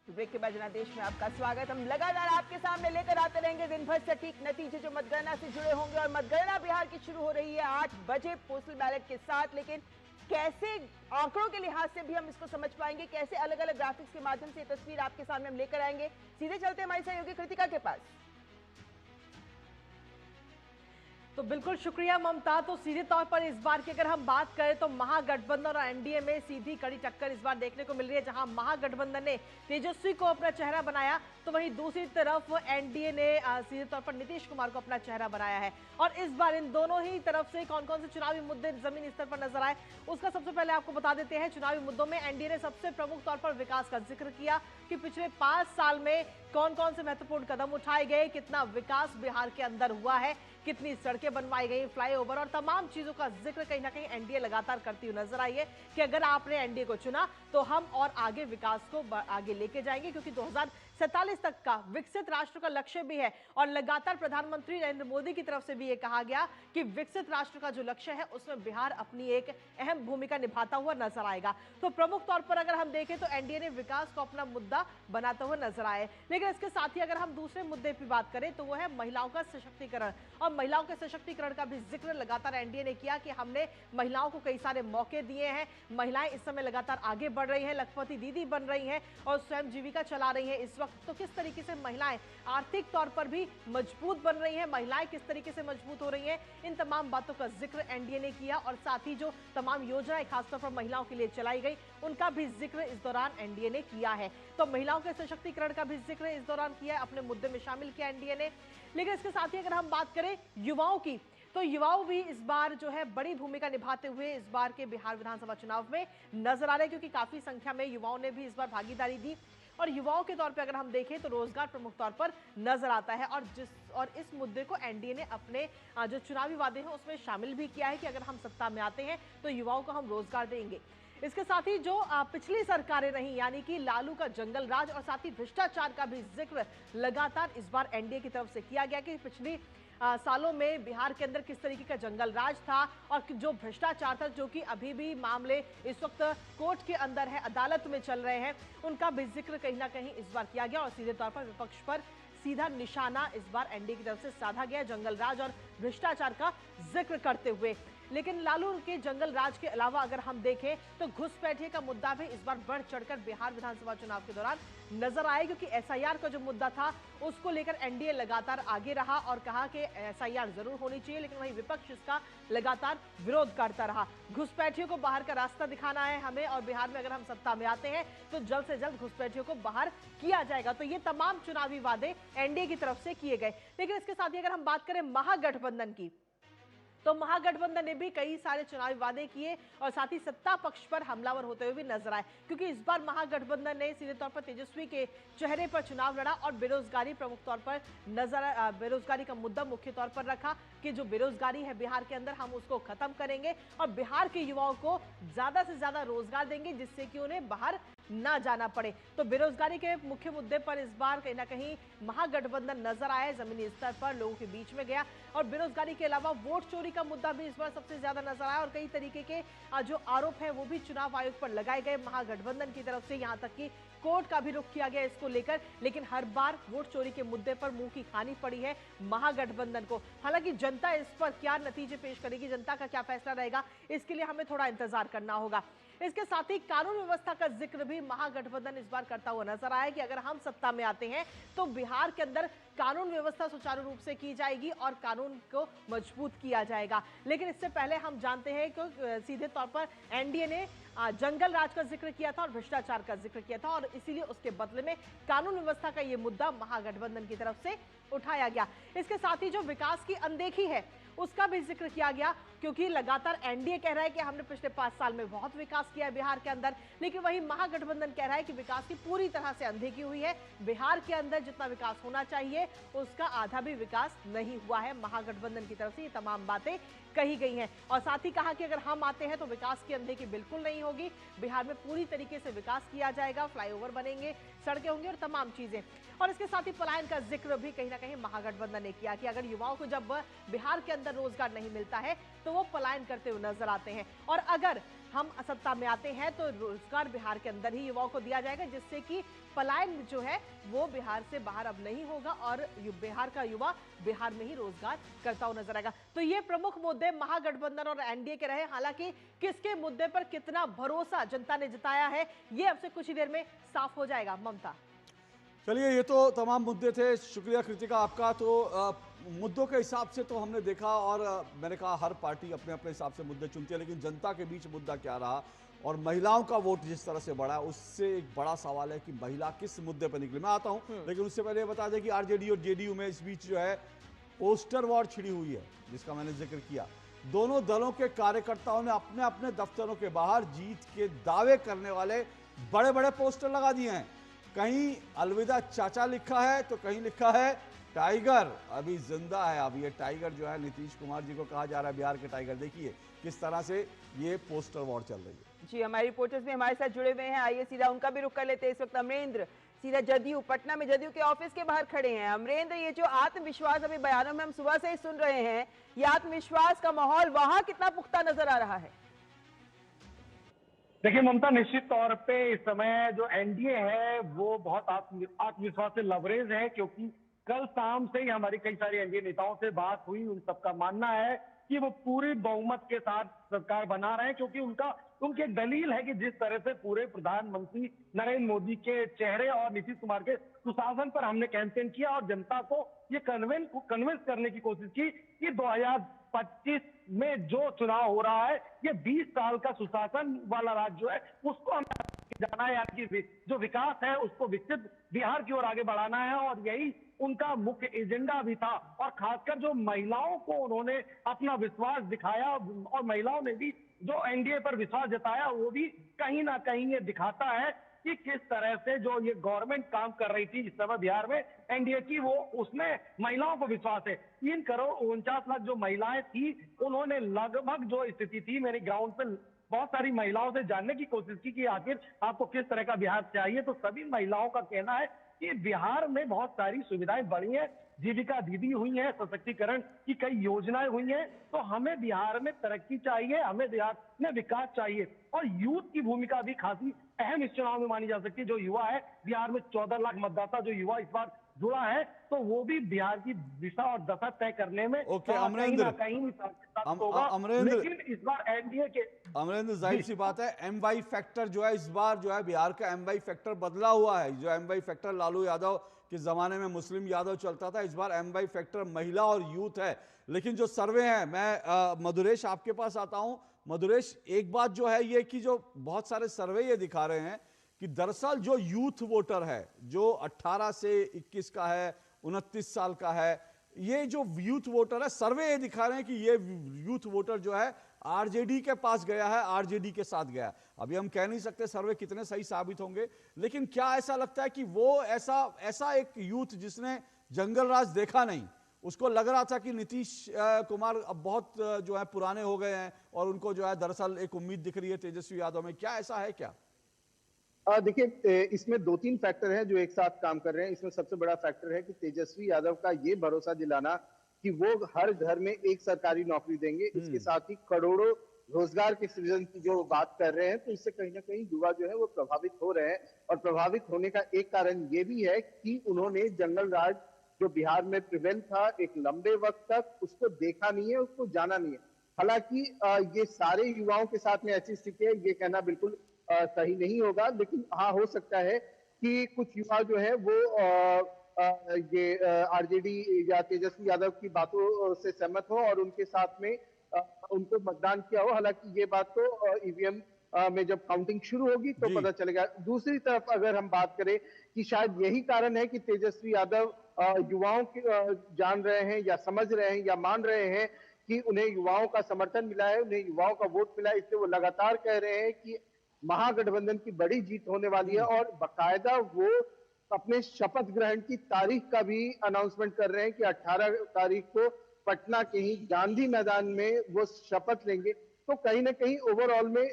ब्रेक के बाद जनादेश में आपका स्वागत। हम लगातार आपके सामने लेकर आते रहेंगे दिन भर सटीक नतीजे जो मतगणना से जुड़े होंगे। और मतगणना बिहार की शुरू हो रही है 8 बजे पोस्टल बैलेट के साथ। लेकिन कैसे आंकड़ों के लिहाज से भी हम इसको समझ पाएंगे, कैसे अलग अलग ग्राफिक्स के माध्यम से ये तस्वीर आपके सामने हम लेकर आएंगे। सीधे चलते हैं हमारी सहयोगी कृतिका के पास। तो बिल्कुल शुक्रिया ममता। तो सीधे तौर पर इस बार की अगर हम बात करें तो महागठबंधन और एनडीए में सीधी कड़ी टक्कर इस बार देखने को मिल रही है। जहां महागठबंधन ने तेजस्वी को अपना चेहरा बनाया तो वहीं दूसरी तरफ एनडीए ने सीधे तौर पर नीतीश कुमार को अपना चेहरा बनाया है। और इस बार इन दोनों ही तरफ से कौन कौन से चुनावी मुद्दे जमीनी स्तर पर नजर आए उसका सबसे पहले आपको बता देते हैं। चुनावी मुद्दों में एनडीए ने सबसे प्रमुख तौर पर विकास का जिक्र किया कि पिछले 5 साल में कौन कौन से महत्वपूर्ण कदम उठाए गए, कितना विकास बिहार के अंदर हुआ है, कितनी सड़कें बनवाई गई, फ्लाईओवर और तमाम चीजों का जिक्र कहीं ना कहीं एनडीए लगातार करती हुई नजर आई है कि अगर आपने एनडीए को चुना तो हम और आगे विकास को आगे लेके जाएंगे, क्योंकि 2047 तक का विकसित राष्ट्र का लक्ष्य भी है। और लगातार प्रधानमंत्री नरेंद्र मोदी की तरफ से भी ये कहा गया कि विकसित राष्ट्र का जो लक्ष्य है उसमें बिहार अपनी एक अहम भूमिका निभाता हुआ नजर आएगा। तो प्रमुख तौर पर अगर हम देखें तो एनडीए ने विकास को अपना मुद्दा बनाता हुआ नजर आए। लेकिन इसके साथ ही अगर हम दूसरे मुद्दे की बात करें तो वो है महिलाओं का सशक्तिकरण। और महिलाओं के सशक्तिकरण का भी जिक्र लगातार एनडीए ने किया कि हमने महिलाओं को कई सारे मौके दिए हैं। महिलाएं इस समय लगातार आगे बढ़ रही हैं, लखपति दीदी बन रही हैं और स्वयं जीविका चला रही हैं इस वक्त। तो किस तरीके से महिलाएं आर्थिक तौर पर भी मजबूत बन रही हैं, महिलाएं किस तरीके से मजबूत हो रही हैं, इन तमाम बातों का जिक्र एनडीए ने किया। और साथ ही जो तमाम योजनाएं खासतौर पर महिलाओं के लिए चलाई गई उनका भी जिक्र इस दौरान एनडीए ने किया है। तो महिलाओं के सशक्तिकरण का भी जिक्र इस दौरान किया है, अपने मुद्दे में शामिल किया एनडीए ने। लेकिन इसके साथ ही अगर हम बात करें युवाओं की तो युवाओं भी इस बार जो है बड़ी भूमिका निभाते हुए इस बार के बिहार विधानसभा चुनाव में नजर आ रहे हैं, क्योंकि काफी संख्या में युवाओं ने भी इस बार भागीदारी दी। और युवाओं के तौर पे अगर हम देखें तो रोजगार प्रमुख तौर पर नजर आता है। और इस मुद्दे को एनडीए ने अपने जो चुनावी वादे हैं उसमें शामिल भी किया है कि अगर हम सत्ता में आते हैं तो युवाओं को हम रोजगार देंगे। इसके साथ ही जो पिछली सरकारें रही यानी कि लालू का जंगल राज और साथ ही भ्रष्टाचार का भी जिक्र लगातार इस बार एनडीए की तरफ से किया गया कि पिछली सालों में बिहार के अंदर किस तरीके का जंगल राज था और जो भ्रष्टाचार था, जो कि अभी भी मामले इस वक्त कोर्ट के अंदर है, अदालत में चल रहे हैं, उनका भी जिक्र कहीं ना कहीं इस बार किया गया। और सीधे तौर पर विपक्ष पर सीधा निशाना इस बार एनडीए की तरफ से साधा गया जंगल राज और भ्रष्टाचार का जिक्र करते हुए। लेकिन लालू के जंगल राज के अलावा अगर हम देखें तो घुसपैठिए का मुद्दा भी इस बार बढ़ चढ़कर बिहार विधानसभा चुनाव के दौरान नजर आए, क्योंकि एसआईआर का जो मुद्दा था उसको लेकर एनडीए लगातार आगे रहा और कहा कि एसआईआर जरूर होनी चाहिए। लेकिन वहीं विपक्ष इसका लगातार विरोध करता रहा। घुसपैठियों को बाहर का रास्ता दिखाना है हमें और बिहार में अगर हम सत्ता में आते हैं तो जल्द से जल्द घुसपैठियों को बाहर किया जाएगा। तो ये तमाम चुनावी वादे एनडीए की तरफ से किए गए। लेकिन इसके साथ ही अगर हम बात करें महागठबंधन की तो महागठबंधन ने भी कई सारे चुनावी वादे किए और साथ ही सत्ता पक्ष पर हमलावर होते हुए भी नजर आए, क्योंकि इस बार महागठबंधन ने सीधे तौर पर तेजस्वी के चेहरे पर चुनाव लड़ा और बेरोजगारी प्रमुख तौर पर बेरोजगारी का मुद्दा मुख्य तौर पर रखा कि जो बेरोजगारी है बिहार के अंदर हम उसको खत्म करेंगे और बिहार के युवाओं को ज्यादा से ज्यादा रोजगार देंगे जिससे कि उन्हें बाहर ना जाना पड़े। तो बेरोजगारी के मुख्य मुद्दे पर इस बार कहीं ना कहीं महागठबंधन नजर आया, जमीनी स्तर पर लोगों के बीच में गया। और बेरोजगारी के अलावा वोट चोरी का मुद्दा भी इस बार सबसे ज्यादा नजर आया और कई तरीके के जो आरोप है वो भी चुनाव आयोग पर लगाए गए महागठबंधन की तरफ से, यहाँ तक कि कोर्ट का भी रुख किया गया इसको लेकर। लेकिन हर बार वोट चोरी के मुद्दे पर मुंह की खानी पड़ी है महागठबंधन को। हालांकि जनता इस पर क्या नतीजे पेश करेगी, जनता का क्या फैसला रहेगा, इसके लिए हमें थोड़ा इंतजार करना होगा। इसके साथ ही कानून व्यवस्था का जिक्र भी महागठबंधन इस बार करता हुआ नजर आया कि अगर हम सत्ता में आते हैं तो बिहार के अंदर कानून व्यवस्था सुचारू रूप से की जाएगी और कानून को मजबूत किया जाएगा। लेकिन इससे पहले हम जानते हैं कि सीधे तौर पर एनडीए ने जंगल राज का जिक्र किया था और भ्रष्टाचार का जिक्र किया था और इसीलिए उसके बदले में कानून व्यवस्था का ये मुद्दा महागठबंधन की तरफ से उठाया गया। इसके साथ ही जो विकास की अनदेखी है उसका भी जिक्र किया गया, क्योंकि लगातार एनडीए कह रहा है कि हमने पिछले 5 साल में बहुत विकास किया है बिहार के अंदर, लेकिन वही महागठबंधन कह रहा है कि विकास की पूरी तरह से अनदेखी हुई है। बिहार के अंदर जितना विकास होना चाहिए उसका आधा भी विकास नहीं हुआ है। महागठबंधन की तरफ से ये तमाम बातें कही गई हैं और साथ ही कहा कि अगर हम आते हैं तो विकास की अनदेखी बिल्कुल नहीं होगी। बिहार में पूरी तरीके से विकास किया जाएगा, फ्लाईओवर बनेंगे, सड़कें होंगी और तमाम चीजें। और इसके साथ ही पलायन का जिक्र भी कहीं ना कहीं महागठबंधन ने किया कि अगर युवाओं को जब बिहार के अंदर रोजगार नहीं मिलता है तो वो पलायन करते हुए नजर आते हैं, और अगर हम सत्ता में आते हैं तो रोजगार बिहार के अंदर ही युवाओं को दिया जाएगा, जिससे कि पलायन जो है वो बिहार से बाहर अब नहीं होगा और बिहार का युवा बिहार में ही रोजगार करता हुआ नजर आएगा। तो ये प्रमुख मुद्दे महागठबंधन और एनडीए के रहे। हालांकि किसके मुद्दे पर कितना भरोसा जनता ने जताया है ये अब से कुछ ही देर में साफ हो जाएगा। ममता, चलिए, ये तो तमाम मुद्दे थे। शुक्रिया कृतिका आपका। तो मुद्दों के हिसाब से तो हमने देखा, और मैंने कहा हर पार्टी अपने अपने हिसाब से मुद्दे चुनती है, लेकिन जनता के बीच मुद्दा क्या रहा और महिलाओं का वोट जिस तरह से बढ़ा, उससे एक बड़ा सवाल है कि महिला किस मुद्दे पर निकली। मैं आता हूं, लेकिन उससे पहले बता दें कि आरजेडी और जेडीयू में इस बीच जो है पोस्टर वॉर छिड़ी हुई है, जिसका मैंने जिक्र किया। दोनों दलों के कार्यकर्ताओं ने अपने अपने दफ्तरों के बाहर जीत के दावे करने वाले बड़े बड़े पोस्टर लगा दिए हैं। कहीं अलविदा चाचा लिखा है तो कहीं लिखा है टाइगर अभी जिंदा है। अब ये टाइगर जो है नीतीश कुमार जी को कहा जा रहा है बिहार के टाइगर। देखिए किस तरह से ये पोस्टर वॉर चल रही है। जी, हमारे रिपोर्टर्स भी हमारे साथ जुड़े हुए हैं, आइए सीधा उनका भी रुख कर लेते हैं। इस वक्त अमरेंद्र सीधा जदयू पटना में जदयू के ऑफिस के बाहर खड़े हैं। अमरेंद्र, ये जो आत्मविश्वास अभी बयानों में हम सुबह से ही सुन रहे हैं, ये आत्मविश्वास का माहौल वहां कितना पुख्ता नजर आ रहा है? देखिए ममता, निश्चित तौर पे इस समय जो एनडीए है वो बहुत आत्मविश्वास से लबरेज है, क्योंकि कल शाम से ही हमारी कई सारे एनडीए नेताओं से बात हुई। उन सबका मानना है कि वो पूरी बहुमत के साथ सरकार बना रहे हैं, क्योंकि उनकी एक दलील है कि जिस तरह से पूरे प्रधानमंत्री नरेंद्र मोदी के चेहरे और नीतीश कुमार के सुशासन पर हमने कैंपेन किया और जनता को ये कन्विंस करने की कोशिश की कि 2025 में जो चुनाव हो रहा है ये 20 साल का सुशासन वाला राज्य जो है उसको हमें जाना है, यानी कि जो विकास है उसको विकसित बिहार की ओर आगे बढ़ाना है, और यही उनका मुख्य एजेंडा भी था। और खासकर जो महिलाओं को उन्होंने अपना विश्वास दिखाया और महिलाओं ने भी जो एनडीए पर विश्वास जताया, वो भी कहीं ना कहीं ये दिखाता है कि किस तरह से जो ये गवर्नमेंट काम कर रही थी इस समय बिहार में एनडीए की, वो उसमें महिलाओं को विश्वास है। 3 करोड़ 49 लाख जो महिलाएं थी, उन्होंने लगभग जो स्थिति थी, मेरी ग्राउंड पे बहुत सारी महिलाओं से जानने की कोशिश की कि आखिर आपको किस तरह का बिहार चाहिए, तो सभी महिलाओं का कहना है कि बिहार में बहुत सारी सुविधाएं बढ़ी हैं, जीविका दीदी हुई है, सशक्तिकरण की कई योजनाएं हुई हैं, तो हमें बिहार में तरक्की चाहिए, हमें बिहार में विकास चाहिए। और यूथ की भूमिका भी खासी अहम इस चुनाव में मानी जा सकती है। जो युवा है बिहार में 14 लाख मतदाता जो युवा इस बार जुड़ा है, तो वो भी बिहार की दिशा और दशा तय करने में अमरेंद्र, लेकिन इस बार एनडीए के अमरेंद्र जाहिर सी बात है एमवाई फैक्टर जो है इस बार जो है बिहार का एमवाई फैक्टर बदला हुआ है। जो एमवाई फैक्टर लालू यादव के जमाने में मुस्लिम यादव चलता था, इस बार एमवाई फैक्टर महिला और यूथ है। लेकिन जो सर्वे है, मैं मधुरेश आपके पास आता हूं। मधुरेश, एक बात जो है ये कि जो बहुत सारे सर्वे ये दिखा रहे हैं कि दरअसल जो यूथ वोटर है, जो 18 से 21 का है, 29 साल का है, ये जो यूथ वोटर है, सर्वे ये दिखा रहे हैं कि ये यूथ वोटर जो है आरजेडी के पास गया है, आरजेडी के साथ गया है। अभी हम कह नहीं सकते सर्वे कितने सही साबित होंगे, लेकिन क्या ऐसा लगता है कि वो ऐसा एक यूथ जिसने जंगल राज देखा नहीं, उसको लग रहा था कि नीतीश कुमार अब बहुत जो है पुराने हो गए हैं और उनको जो है दरअसल एक उम्मीद दिख रही है तेजस्वी यादव में, क्या ऐसा है क्या? देखिए, इसमें 2-3 फैक्टर हैं जो एक साथ काम कर रहे हैं। इसमें सबसे बड़ा फैक्टर है कि तेजस्वी यादव का ये भरोसा दिलाना कि वो हर घर में एक सरकारी नौकरी देंगे, इसके साथ ही करोड़ों रोजगार के सृजन की जो बात कर रहे हैं, तो इससे कहीं ना कहीं युवा जो है वो प्रभावित हो रहे हैं। और प्रभावित होने का एक कारण ये भी है कि उन्होंने जंगल राज जो बिहार में प्रिवेल था एक लंबे वक्त तक, उसको देखा नहीं है, उसको जाना नहीं है। हालांकि ये सारे युवाओं के साथ में ऐसी स्थिति है, ये कहना बिल्कुल सही नहीं होगा, लेकिन हाँ हो सकता है कि कुछ युवा जो है वो ये आरजेडी या तेजस्वी यादव की बातों से सहमत हो और उनके साथ में उनको मतदान किया हो। हालांकि ये बात तो ईवीएम में जब काउंटिंग शुरू होगी तो पता चलेगा। दूसरी तरफ अगर हम बात करें कि शायद यही कारण है कि तेजस्वी यादव युवाओं के जान रहे हैं या समझ रहे हैं या मान रहे हैं कि उन्हें युवाओं का समर्थन मिला है, उन्हें युवाओं का वोट मिला है, इसलिए वो लगातार कह रहे हैं कि महागठबंधन की बड़ी जीत होने वाली है। और बाकायदा वो अपने शपथ ग्रहण की तारीख का भी अनाउंसमेंट कर रहे हैं कि 18 तारीख को पटना के ही गांधी मैदान में वो शपथ लेंगे। तो कहीं ना कहीं ओवरऑल में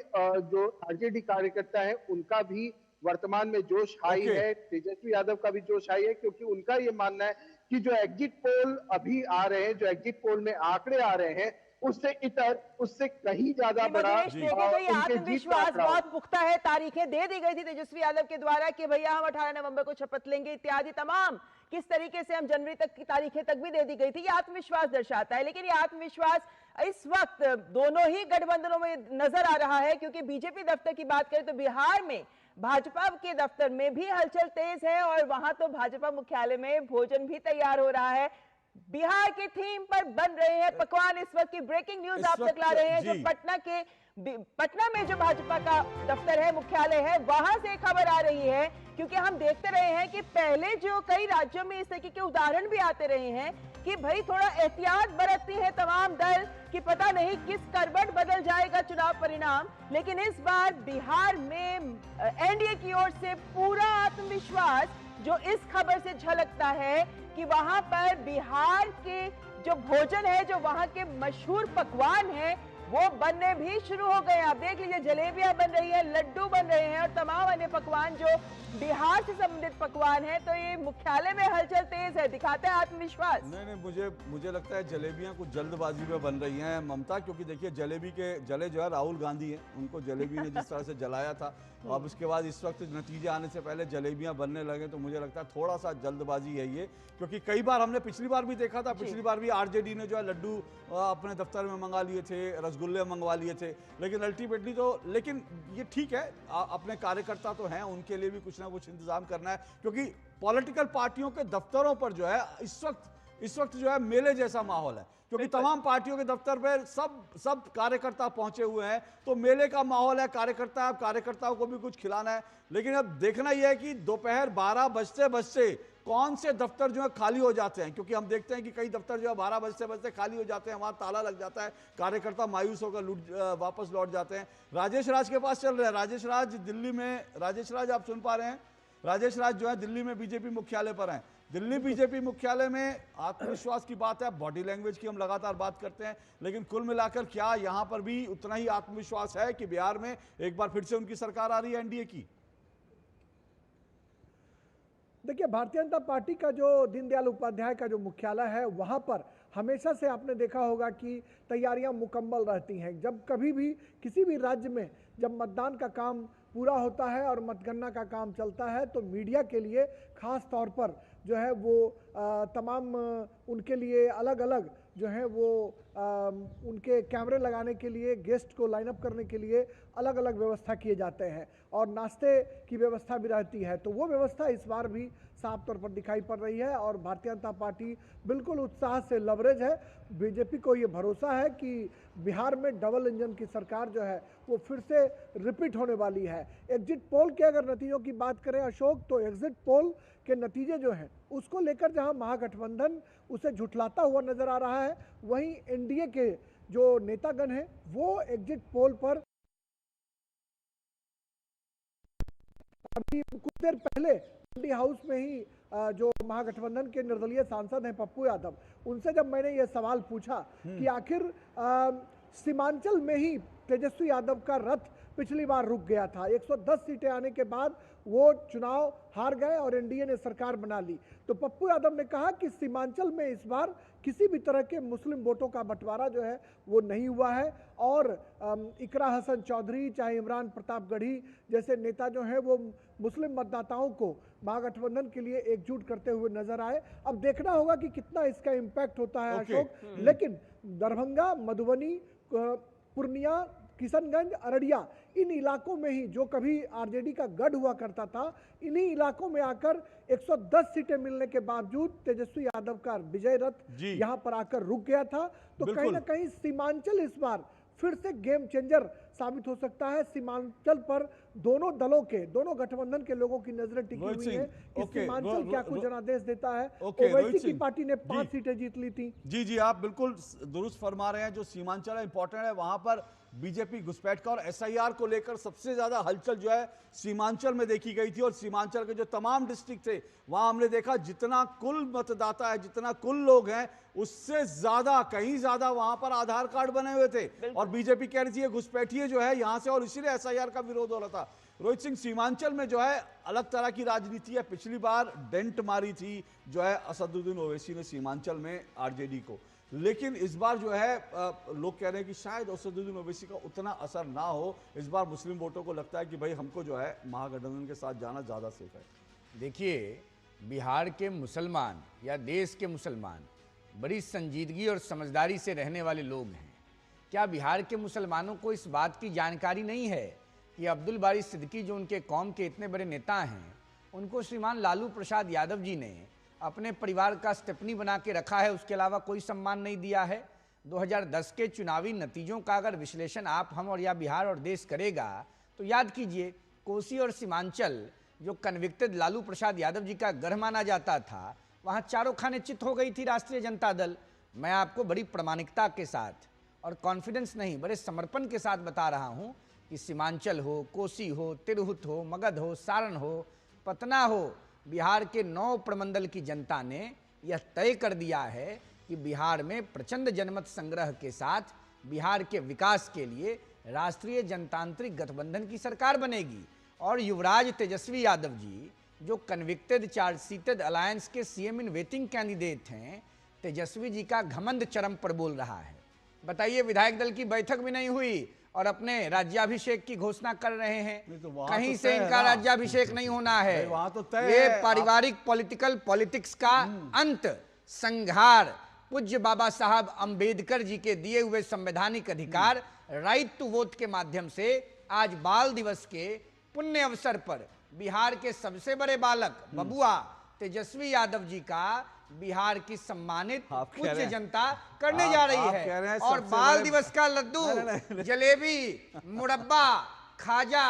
जो आरजेडी कार्यकर्ता है उनका भी वर्तमान में जोश हाई है, तेजस्वी यादव का भी जोश हाई है, क्योंकि उनका ये मानना है कि जो एग्जिट पोल अभी आ रहे हैं, जो एग्जिट पोल में आंकड़े आ रहे हैं, उससे इतर, उससे कहीं ज्यादा बड़ा आत्मविश्वास बहुत पुख्ता है। तारीखें दे दी गई थी तेजस्वी यादव के द्वारा कि भैया हम 18 नवंबर को शपथ लेंगे इत्यादि तमाम, किस तरीके से हम जनवरी तक की तारीखें तक भी दे दी गई थी। ये आत्मविश्वास दर्शाता है, लेकिन ये आत्मविश्वास इस वक्त दोनों ही गठबंधनों में नजर आ रहा है, क्योंकि बीजेपी दफ्तर की बात करें तो बिहार में भाजपा के दफ्तर में भी हलचल तेज है और वहां तो भाजपा मुख्यालय में भोजन भी तैयार हो रहा है। बिहार के थीम पर बन रहे हैं पकवान। इस वक्त की ब्रेकिंग न्यूज आप तक ला रहे हैं, जो पटना में जो भाजपा का दफ्तर है, मुख्यालय है, वहां से खबर आ रही है। क्योंकि हम देखते रहे हैं कि पहले जो कई राज्यों में इस तरीके के उदाहरण भी आते रहे हैं कि भाई थोड़ा एहतियात बरतती है तमाम दल कि पता नहीं किस करवट बदल जाएगा चुनाव परिणाम। लेकिन इस बार बिहार में एनडीए की ओर से पूरा आत्मविश्वास जो इस खबर से झलकता है कि वहां पर बिहार के जो भोजन है, जो वहां के मशहूर पकवान है, वो बनने भी शुरू हो गए। आप देख लीजिए, जलेबियां बन रही है, लड्डू बन रहे हैं और तमाम अन्य पकवान जो बिहार से संबंधित पकवान है। तो ये मुख्यालय में हलचल तेज है, दिखाते हैं आत्मविश्वास। नहीं, मुझे लगता है जलेबियां कुछ जल्दबाजी में बन रही हैं ममता, क्योंकि देखिए जलेबी के जले जो है राहुल गांधी हैं, उनको जलेबी ने जिस तरह से जलाया था, अब उसके बाद इस वक्त नतीजे आने से पहले जलेबियां बनने लगे, तो मुझे लगता है थोड़ा सा जल्दबाजी है ये। क्योंकि कई बार हमने पिछली बार भी देखा था, पिछली बार भी आरजेडी ने जो है लड्डू अपने दफ्तर में मंगा लिए थे, रसगुल्ले मंगवा लिए थे, लेकिन अल्टीमेटली तो, लेकिन ये ठीक है, अपने कार्यकर्ता तो हैं, उनके लिए भी कुछ ना कुछ इंतजाम करना है। क्योंकि पॉलिटिकल पार्टियों के दफ्तरों पर जो है इस वक्त जो है मेले जैसा माहौल है, क्योंकि तमाम पार्टियों के दफ्तर पर सब कार्यकर्ता पहुंचे हुए हैं, तो मेले का माहौल है। कार्यकर्ताओं को भी कुछ खिलाना है। लेकिन अब देखना यह है कि दोपहर 12 बजते कौन से दफ्तर जो है खाली हो जाते हैं, क्योंकि हम देखते हैं कि कई दफ्तर जो है 12 बजते खाली हो जाते हैं, वहां ताला लग जाता है, कार्यकर्ता मायूस होकर वापस लौट जाते हैं। राजेश राज के पास चल रहे हैं। राजेश राज दिल्ली में, राजेश राज आप सुन पा रहे हैं? राजेश राज जो है दिल्ली में बीजेपी मुख्यालय पर हैं। दिल्ली बीजेपी मुख्यालय में आत्मविश्वास की बात है, बॉडी लैंग्वेज की हम लगातार बात करते हैं, लेकिन कुल मिलाकर क्या यहां पर भी उतना ही आत्मविश्वास है कि बिहार में एक बार फिर से उनकी सरकार आ रही है एनडीए की? देखिए, भारतीय जनता पार्टी का जो दीनदयाल उपाध्याय का जो मुख्यालय है, वहां पर हमेशा से आपने देखा होगा कि तैयारियां मुकम्मल रहती हैं। जब कभी भी किसी भी राज्य में जब मतदान का काम पूरा होता है और मतगणना का काम चलता है, तो मीडिया के लिए खास तौर पर जो है वो तमाम उनके लिए अलग अलग जो है वो उनके कैमरे लगाने के लिए, गेस्ट को लाइनअप करने के लिए अलग अलग व्यवस्था किए जाते हैं और नाश्ते की व्यवस्था भी रहती है। तो वो व्यवस्था इस बार भी साफ तौर पर दिखाई पड़ रही है और भारतीय जनता पार्टी बिल्कुल उत्साह से लवरेज है। बीजेपी को ये भरोसा है कि बिहार में डबल इंजन की सरकार जो है वो फिर से रिपीट होने वाली है। एग्जिट पोल के अगर नतीजों की बात करें अशोक, तो एग्जिट पोल के नतीजे जो हैं उसको लेकर जहां महागठबंधन उसे झुठलाता हुआ नजर आ रहा है, वहीं एनडीए के जो नेतागण हैं वो एग्जिट पोल पर अभी कुछ देर पहले मंडी हाउस में ही जो महागठबंधन के निर्दलीय सांसद हैं पप्पू यादव, उनसे जब मैंने ये सवाल पूछा कि आखिर सीमांचल में ही तेजस्वी यादव का रथ पिछली बार रुक गया था, 110 सीटें आने के बाद वो चुनाव हार गए और एनडीए ने सरकार बना ली, तो पप्पू यादव ने कहा कि सीमांचल में इस बार किसी भी तरह के मुस्लिम वोटों का बंटवारा जो है वो नहीं हुआ है और इकरा हसन चौधरी, चाहे इमरान प्रतापगढ़ी जैसे नेता जो हैं वो मुस्लिम मतदाताओं को महागठबंधन के लिए एकजुट करते हुए नजर आए। अब देखना होगा कि कितना इसका इम्पैक्ट होता है अशोक। लेकिन दरभंगा, मधुबनी, पूर्णिया, किशनगंज, अररिया, इन इलाकों में ही जो कभी आरजेडी का गढ़ हुआ करता था, इन्हीं इलाकों में आकर 110 सीटें मिलने के बावजूद तेजस्वी यादव का विजय रथ यहां पर आकर रुक गया था। तो कहीं ना कहीं सीमांचल इस बार फिर से गेम चेंजर साबित हो सकता है। सीमांचल पर दोनों दलों के, दोनों गठबंधन के लोगों की नजरें टिकी रोहित हुई सिंह, है कि ओके, सीमांचल क्या कुछ जनादेश देता है। ओके, रोहित ओवैसी की सिंह, पार्टी ने 5 जी। सीटें जीत ली थी। जी जी, आप बिल्कुल दुरुस्त फरमा रहे हैं। जो सीमांचल है इंपॉर्टेंट है, वहां पर बीजेपी घुसपैठ का और एसआईआर को लेकर सबसे ज्यादा हलचल जो है सीमांचल में देखी गई थी। और सीमांचल के जो तमाम डिस्ट्रिक्ट थे वहां हमने देखा जितना कुल मतदाता है, जितना कुल लोग हैं, उससे ज्यादा, कहीं ज्यादा वहां पर आधार कार्ड बने हुए थे। और बीजेपी कह रही थी ये घुसपैठिए जो है यहां से, और इसीलिए एसआईआर का विरोध हो रहा था। रोहित सिंह, सीमांचल में जो है अलग तरह की राजनीति है। पिछली बार डेंट मारी थी जो है असदुद्दीन ओवैसी ने सीमांचल में आरजेडी को, लेकिन इस बार जो है लोग कह रहे हैं कि शायद असदुद्दीन ओवैसी का उतना असर ना हो। इस बार मुस्लिम वोटों को लगता है कि भाई हमको जो है महागठबंधन के साथ जाना ज़्यादा सेफ है। देखिए, बिहार के मुसलमान या देश के मुसलमान बड़ी संजीदगी और समझदारी से रहने वाले लोग हैं। क्या बिहार के मुसलमानों को इस बात की जानकारी नहीं है कि अब्दुल बारी सिद्दीकी जो उनके कौम के इतने बड़े नेता हैं, उनको श्रीमान लालू प्रसाद यादव जी ने अपने परिवार का स्टेपनी बना के रखा है, उसके अलावा कोई सम्मान नहीं दिया है। 2010 के चुनावी नतीजों का अगर विश्लेषण आप, हम और या बिहार और देश करेगा तो याद कीजिए, कोसी और सीमांचल जो कन्विक्टेड लालू प्रसाद यादव जी का गढ़ माना जाता था, वहाँ चारों खाने चित हो गई थी राष्ट्रीय जनता दल। मैं आपको बड़ी प्रामाणिकता के साथ और कॉन्फिडेंस नहीं, बड़े समर्पण के साथ बता रहा हूँ कि सीमांचल हो, कोसी हो, तिरहुत हो, मगध हो, सारण हो, पटना हो, बिहार के 9 प्रमंडल की जनता ने यह तय कर दिया है कि बिहार में प्रचंड जनमत संग्रह के साथ बिहार के विकास के लिए राष्ट्रीय जनतांत्रिक गठबंधन की सरकार बनेगी। और युवराज तेजस्वी यादव जी जो कन्विक्टेड चार्ज सीटेड अलायंस के सीएम इन वेटिंग कैंडिडेट हैं, तेजस्वी जी का घमंड चरम पर बोल रहा है। बताइए, विधायक दल की बैठक भी नहीं हुई और अपने राज्याभिषेक की घोषणा कर रहे हैं। तो कहीं से इनका राज्याभिषेक नहीं होना है। वहां तो तय ये है। पारिवारिक पॉलिटिक्स का अंत, संघार, पूज्य बाबा साहब अंबेडकर जी के दिए हुए संवैधानिक अधिकार राइट टू वोट के माध्यम से आज बाल दिवस के पुण्य अवसर पर बिहार के सबसे बड़े बालक बबुआ तेजस्वी यादव जी का बिहार की सम्मानित पूज्य जनता करने जा रही है। और बाल दिवस का लड्डू, जलेबी, मुरब्बा, खाजा,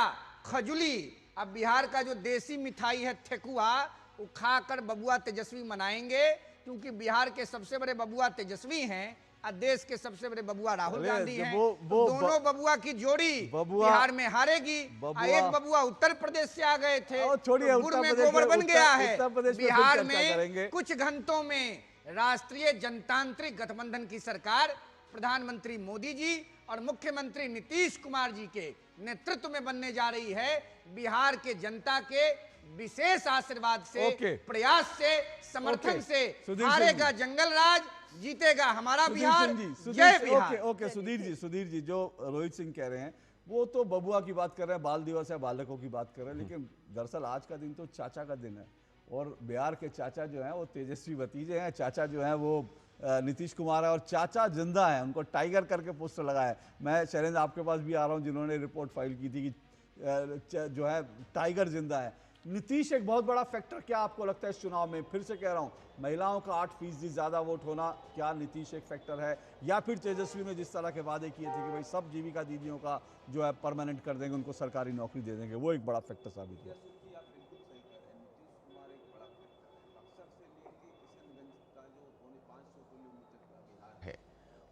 खजुली, अब बिहार का जो देसी मिठाई है ठेकुआ, वो खाकर बबुआ तेजस्वी मनाएंगे, क्योंकि बिहार के सबसे बड़े बबुआ तेजस्वी हैं और देश के सबसे बड़े बबुआ राहुल गांधी हैं। दोनों बबुआ की जोड़ी बिहार में हारेगी। एक बबुआ उत्तर प्रदेश से आ गए थे, गुड़ में गोबर बन गया है। बिहार में कुछ घंटों में राष्ट्रीय जनतांत्रिक गठबंधन की सरकार प्रधानमंत्री मोदी जी और मुख्यमंत्री नीतीश कुमार जी के नेतृत्व में बनने जा रही है। बिहार के जनता के विशेष आशीर्वाद से, प्रयास से, समर्थन से हारेगा जंगल राज, जीतेगा हमारा बिहार। जय बिहार। ओके, सुधीर जी जो रोहित सिंह कह रहे हैं वो तो बबुआ की बात कर रहे हैं, बाल दिवस है, बालकों की बात कर रहे हैं, लेकिन दरअसल आज का दिन तो चाचा का दिन है। और बिहार के चाचा जो हैं वो तेजस्वी भतीजे हैं। चाचा जो हैं वो नीतीश कुमार है और चाचा जिंदा है, उनको टाइगर करके पोस्टर लगाया है। मैं शैलेंद्र आपके पास भी आ रहा हूँ, जिन्होंने रिपोर्ट फाइल की थी कि जो है टाइगर जिंदा है। नीतीश एक बहुत बड़ा फैक्टर क्या आपको लगता है इस चुनाव में? फिर से कह रहा हूं, महिलाओं का 8% ज्यादा वोट होना, क्या नीतीश एक फैक्टर है? या फिर तेजस्वी ने जिस तरह के वादे किए थे कि भाई सब जीविका दीदियों का जो है परमानेंट कर देंगे, उनको सरकारी नौकरी दे देंगे, वो एक बड़ा फैक्टर साबित हुआ?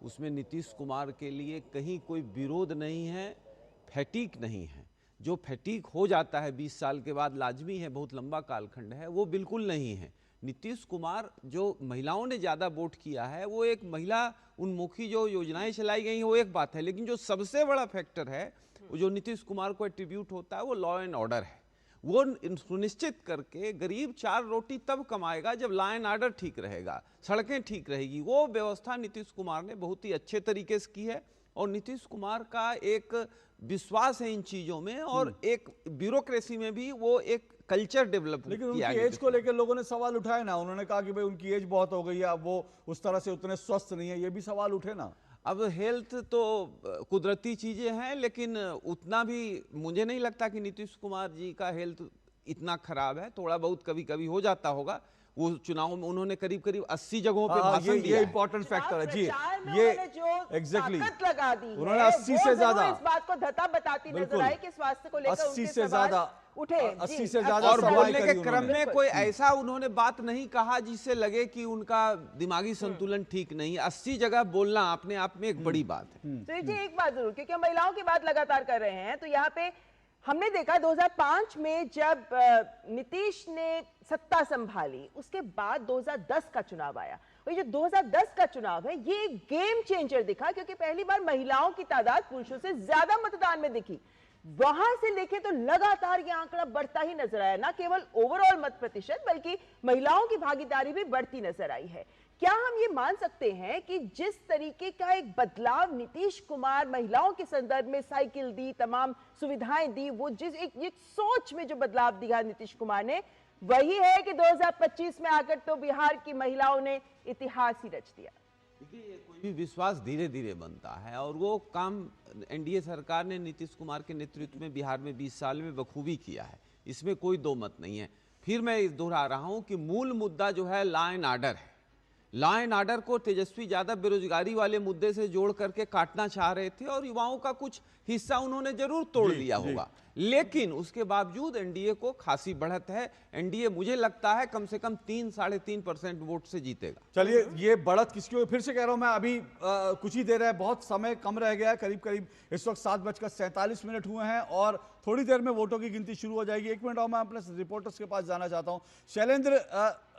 उसमें नीतीश कुमार के लिए कहीं कोई विरोध नहीं है, फैटीक नहीं है। जो फैटीक हो जाता है 20 साल के बाद, लाजमी है, बहुत लंबा कालखंड है, वो बिल्कुल नहीं है। नीतीश कुमार, जो महिलाओं ने ज़्यादा वोट किया है, वो एक महिला उन्मुखी जो योजनाएं चलाई गई हैं वो एक बात है, लेकिन जो सबसे बड़ा फैक्टर है जो नीतीश कुमार को एट्रीब्यूट होता है वो लॉ एंड ऑर्डर है। वो सुनिश्चित करके गरीब 4 रोटी तब कमाएगा जब लॉ एंड ऑर्डर ठीक रहेगा, सड़कें ठीक रहेगी। वो व्यवस्था नीतीश कुमार ने बहुत ही अच्छे तरीके से की है और नीतीश कुमार का एक विश्वास है इन चीजों में और एक ब्यूरोक्रेसी में भी वो एक कल्चर डेवलप किया। लेकिन उनकी एज को लेकर लोगों ने सवाल उठाए ना, उन्होंने कहा कि भाई उनकी एज बहुत हो गई है, अब वो उस तरह से उतने स्वस्थ नहीं है, ये भी सवाल उठे ना। अब हेल्थ तो कुदरती चीजें हैं, लेकिन उतना भी मुझे नहीं लगता कि नीतीश कुमार जी का हेल्थ इतना खराब है, थोड़ा बहुत कभी कभी हो जाता होगा। वो चुनाव में उन्होंने करीब करीब 80 जगहों पे भाषण दिया ये है। इंपॉर्टेंट फैक्टर है जी, ये एग्जैक्टली ताकत लगा दी उन्होंने है, 80 वो से जरूर ज्यादा इस बात को धता बताती नजर आई कि स्वास्थ्य को लेकर 80 उनके से सवाल ज्यादा उठे 80 जी। से ज्यादा और सवाल बोलने के करी क्रम उन्होंने। में कोई ऐसा उन्होंने बात नहीं कहा जिससे लगे कि उनका दिमागी संतुलन ठीक नहीं है। 80 जगह बोलना अपने आप में एक बड़ी बात है। तो जी एक बात जरूर, क्योंकि हम महिलाओं की बात लगातार कर रहे हैं, तो यहाँ पे हमने देखा 2005 में जब नीतीश ने सत्ता संभाली, उसके बाद 2010 का चुनाव आया, और ये जो 2010 का चुनाव है ये एक गेम चेंजर दिखा, क्योंकि पहली बार महिलाओं की तादाद पुरुषों से ज्यादा मतदान में दिखी। वहां से लेके तो लगातार ये आंकड़ा बढ़ता ही नजर आया, ना केवल ओवरऑल मत प्रतिशत बल्कि महिलाओं की भागीदारी भी बढ़ती नजर आई है। क्या हम ये मान सकते हैं कि जिस तरीके का एक बदलाव नीतीश कुमार महिलाओं के संदर्भ में साइकिल दी, तमाम सुविधाएं दी, वो जिस एक सोच में जो बदलाव दिया नीतीश कुमार ने, वही है कि 2025 में आकर तो बिहार की महिलाओं ने इतिहास ही रच दिया। देखिए, कोई भी विश्वास धीरे धीरे बनता है और वो काम एनडीए सरकार ने नीतीश कुमार के नेतृत्व में बिहार में 20 साल में बखूबी किया है, इसमें कोई दो मत नहीं है। फिर मैं दोहरा रहा हूं कि मूल मुद्दा जो है लॉ एंड ऑर्डर है। लॉ एंड ऑर्डर को तेजस्वी यादव बेरोजगारी वाले मुद्दे से जोड़ करके काटना चाह रहे थे और युवाओं का कुछ हिस्सा उन्होंने जरूर तोड़ दिया होगा, लेकिन उसके बावजूद एनडीए को खासी बढ़त है। एनडीए मुझे लगता है कम से कम 3-3.5% वोट से जीतेगा। चलिए, ये बढ़त किसकी हो, फिर से कह रहा हूं मैं, अभी कुछ ही देर है, बहुत समय कम रह गया है, करीब करीब इस वक्त 7:47 हुए हैं और थोड़ी देर में वोटों की गिनती शुरू हो जाएगी। एक मिनट और मैं अपने रिपोर्टर्स के पास जाना चाहता हूं। शैलेंद्र,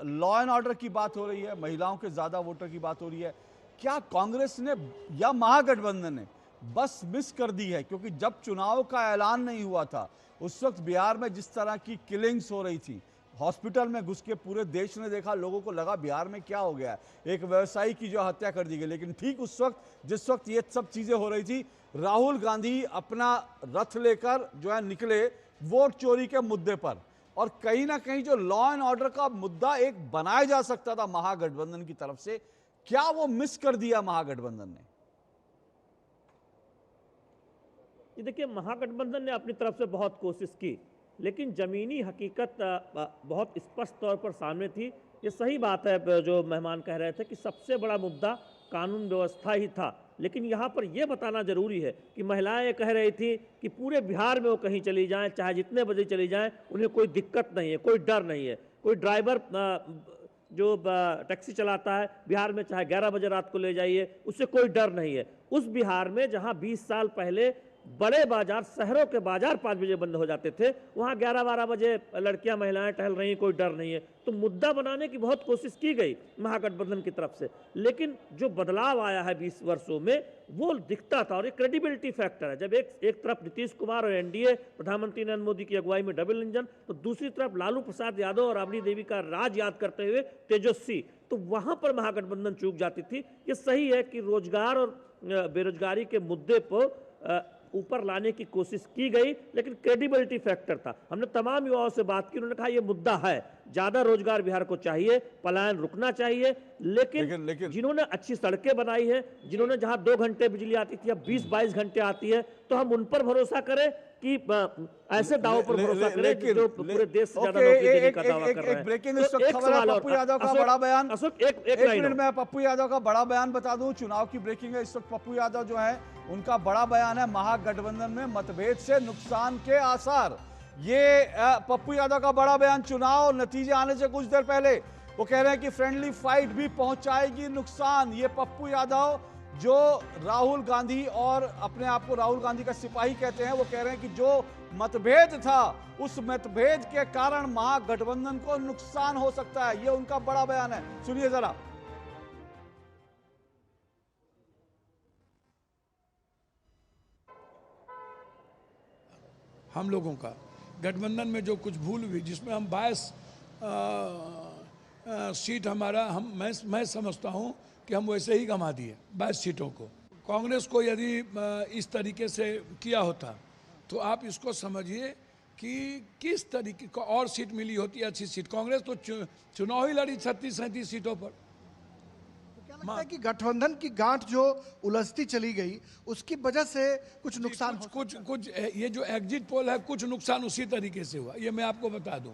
लॉ एंड ऑर्डर की बात हो रही है, महिलाओं के ज्यादा वोटर की बात हो रही है, क्या कांग्रेस ने या महागठबंधन ने बस मिस कर दी है? क्योंकि जब चुनाव का ऐलान नहीं हुआ था उस वक्त बिहार में जिस तरह की किलिंग्स हो रही थी, हॉस्पिटल में घुस के पूरे देश ने देखा, लोगों को लगा बिहार में क्या हो गया है, एक व्यवसायी की जो हत्या कर दी गई। लेकिन ठीक उस वक्त जिस वक्त ये सब चीजें हो रही थी, राहुल गांधी अपना रथ लेकर जो है निकले वोट चोरी के मुद्दे पर, और कहीं ना कहीं जो लॉ एंड ऑर्डर का मुद्दा एक बनाया जा सकता था महागठबंधन की तरफ से, क्या वो मिस कर दिया महागठबंधन ने? ये देखिए, महागठबंधन ने अपनी तरफ से बहुत कोशिश की, लेकिन जमीनी हकीकत बहुत स्पष्ट तौर पर सामने थी। ये सही बात है जो मेहमान कह रहे थे कि सबसे बड़ा मुद्दा कानून व्यवस्था ही था, लेकिन यहाँ पर यह बताना जरूरी है कि महिलाएं कह रही थी कि पूरे बिहार में वो कहीं चली जाएं, चाहे जितने बजे चली जाएं, उन्हें कोई दिक्कत नहीं है, कोई डर नहीं है। कोई ड्राइवर जो टैक्सी चलाता है बिहार में, चाहे 11 बजे रात को ले जाइए, उससे कोई डर नहीं है। उस बिहार में जहाँ 20 साल पहले बड़े बाजार, शहरों के बाजार 5 बजे बंद हो जाते थे, वहाँ 11-12 बजे लड़कियां महिलाएं टहल रही, कोई डर नहीं है। तो मुद्दा बनाने की बहुत कोशिश की गई महागठबंधन की तरफ से, लेकिन जो बदलाव आया है 20 वर्षों में वो दिखता था, और एक क्रेडिबिलिटी फैक्टर है। जब एक तरफ नीतीश कुमार और एनडीए, प्रधानमंत्री नरेंद्र मोदी की अगुवाई में डबल इंजन, तो दूसरी तरफ लालू प्रसाद यादव और राबड़ी देवी का राज याद करते हुए तेजस्वी, तो वहां पर महागठबंधन चूक जाती थी। ये सही है कि रोजगार और बेरोजगारी के मुद्दे पर ऊपर लाने की कोशिश की गई, लेकिन क्रेडिबिलिटी फैक्टर था। हमने तमाम युवाओं से बात की, उन्होंने कहा यह मुद्दा है, ज्यादा रोजगार बिहार को चाहिए, पलायन रुकना चाहिए, लेकिन जिन्होंने अच्छी सड़कें बनाई है, जिन्होंने जहां 2 घंटे बिजली आती थी अब 20-22 घंटे आती है, तो हम उन पर भरोसा करें कि ऐसे दावों पर भरोसा करें जो पूरे देश से ज्यादा नौकरी देने का दावा कर रहे हैं। ब्रेकिंग इस वक्त खबर है, पप्पू यादव का बड़ा बयान। एक मिनट में पप्पू यादव का बड़ा बयान बता दूं, चुनाव की ब्रेकिंग है इस वक्त। पप्पू यादव जो है उनका बड़ा बयान है, महागठबंधन में मतभेद से नुकसान के आसार। ये पप्पू यादव का बड़ा बयान चुनाव नतीजे आने से कुछ देर पहले। वो कह रहे हैं कि फ्रेंडली फाइट भी पहुंचाएगी नुकसान। ये पप्पू यादव जो राहुल गांधी और अपने आप को राहुल गांधी का सिपाही कहते हैं, वो कह रहे हैं कि जो मतभेद था उस मतभेद के कारण महागठबंधन को नुकसान हो सकता है। ये उनका बड़ा बयान है, सुनिए जरा। हम लोगों का गठबंधन में जो कुछ भूल हुई, जिसमें हम 22 सीट हमारा मैं समझता हूं कि हम वैसे ही गंवा दिए 22 सीटों को। कांग्रेस को यदि इस तरीके से किया होता तो आप इसको समझिए कि किस तरीके का और सीट मिली होती, अच्छी सीट। कांग्रेस तो चुनाव ही लड़ी 36-37 सीटों पर। क्या लगता है कि गठबंधन की गांठ जो उलझती चली गई उसकी वजह से कुछ नुकसान कुछ ये जो एग्जिट पोल है, कुछ नुकसान उसी तरीके से हुआ, ये मैं आपको बता दूं।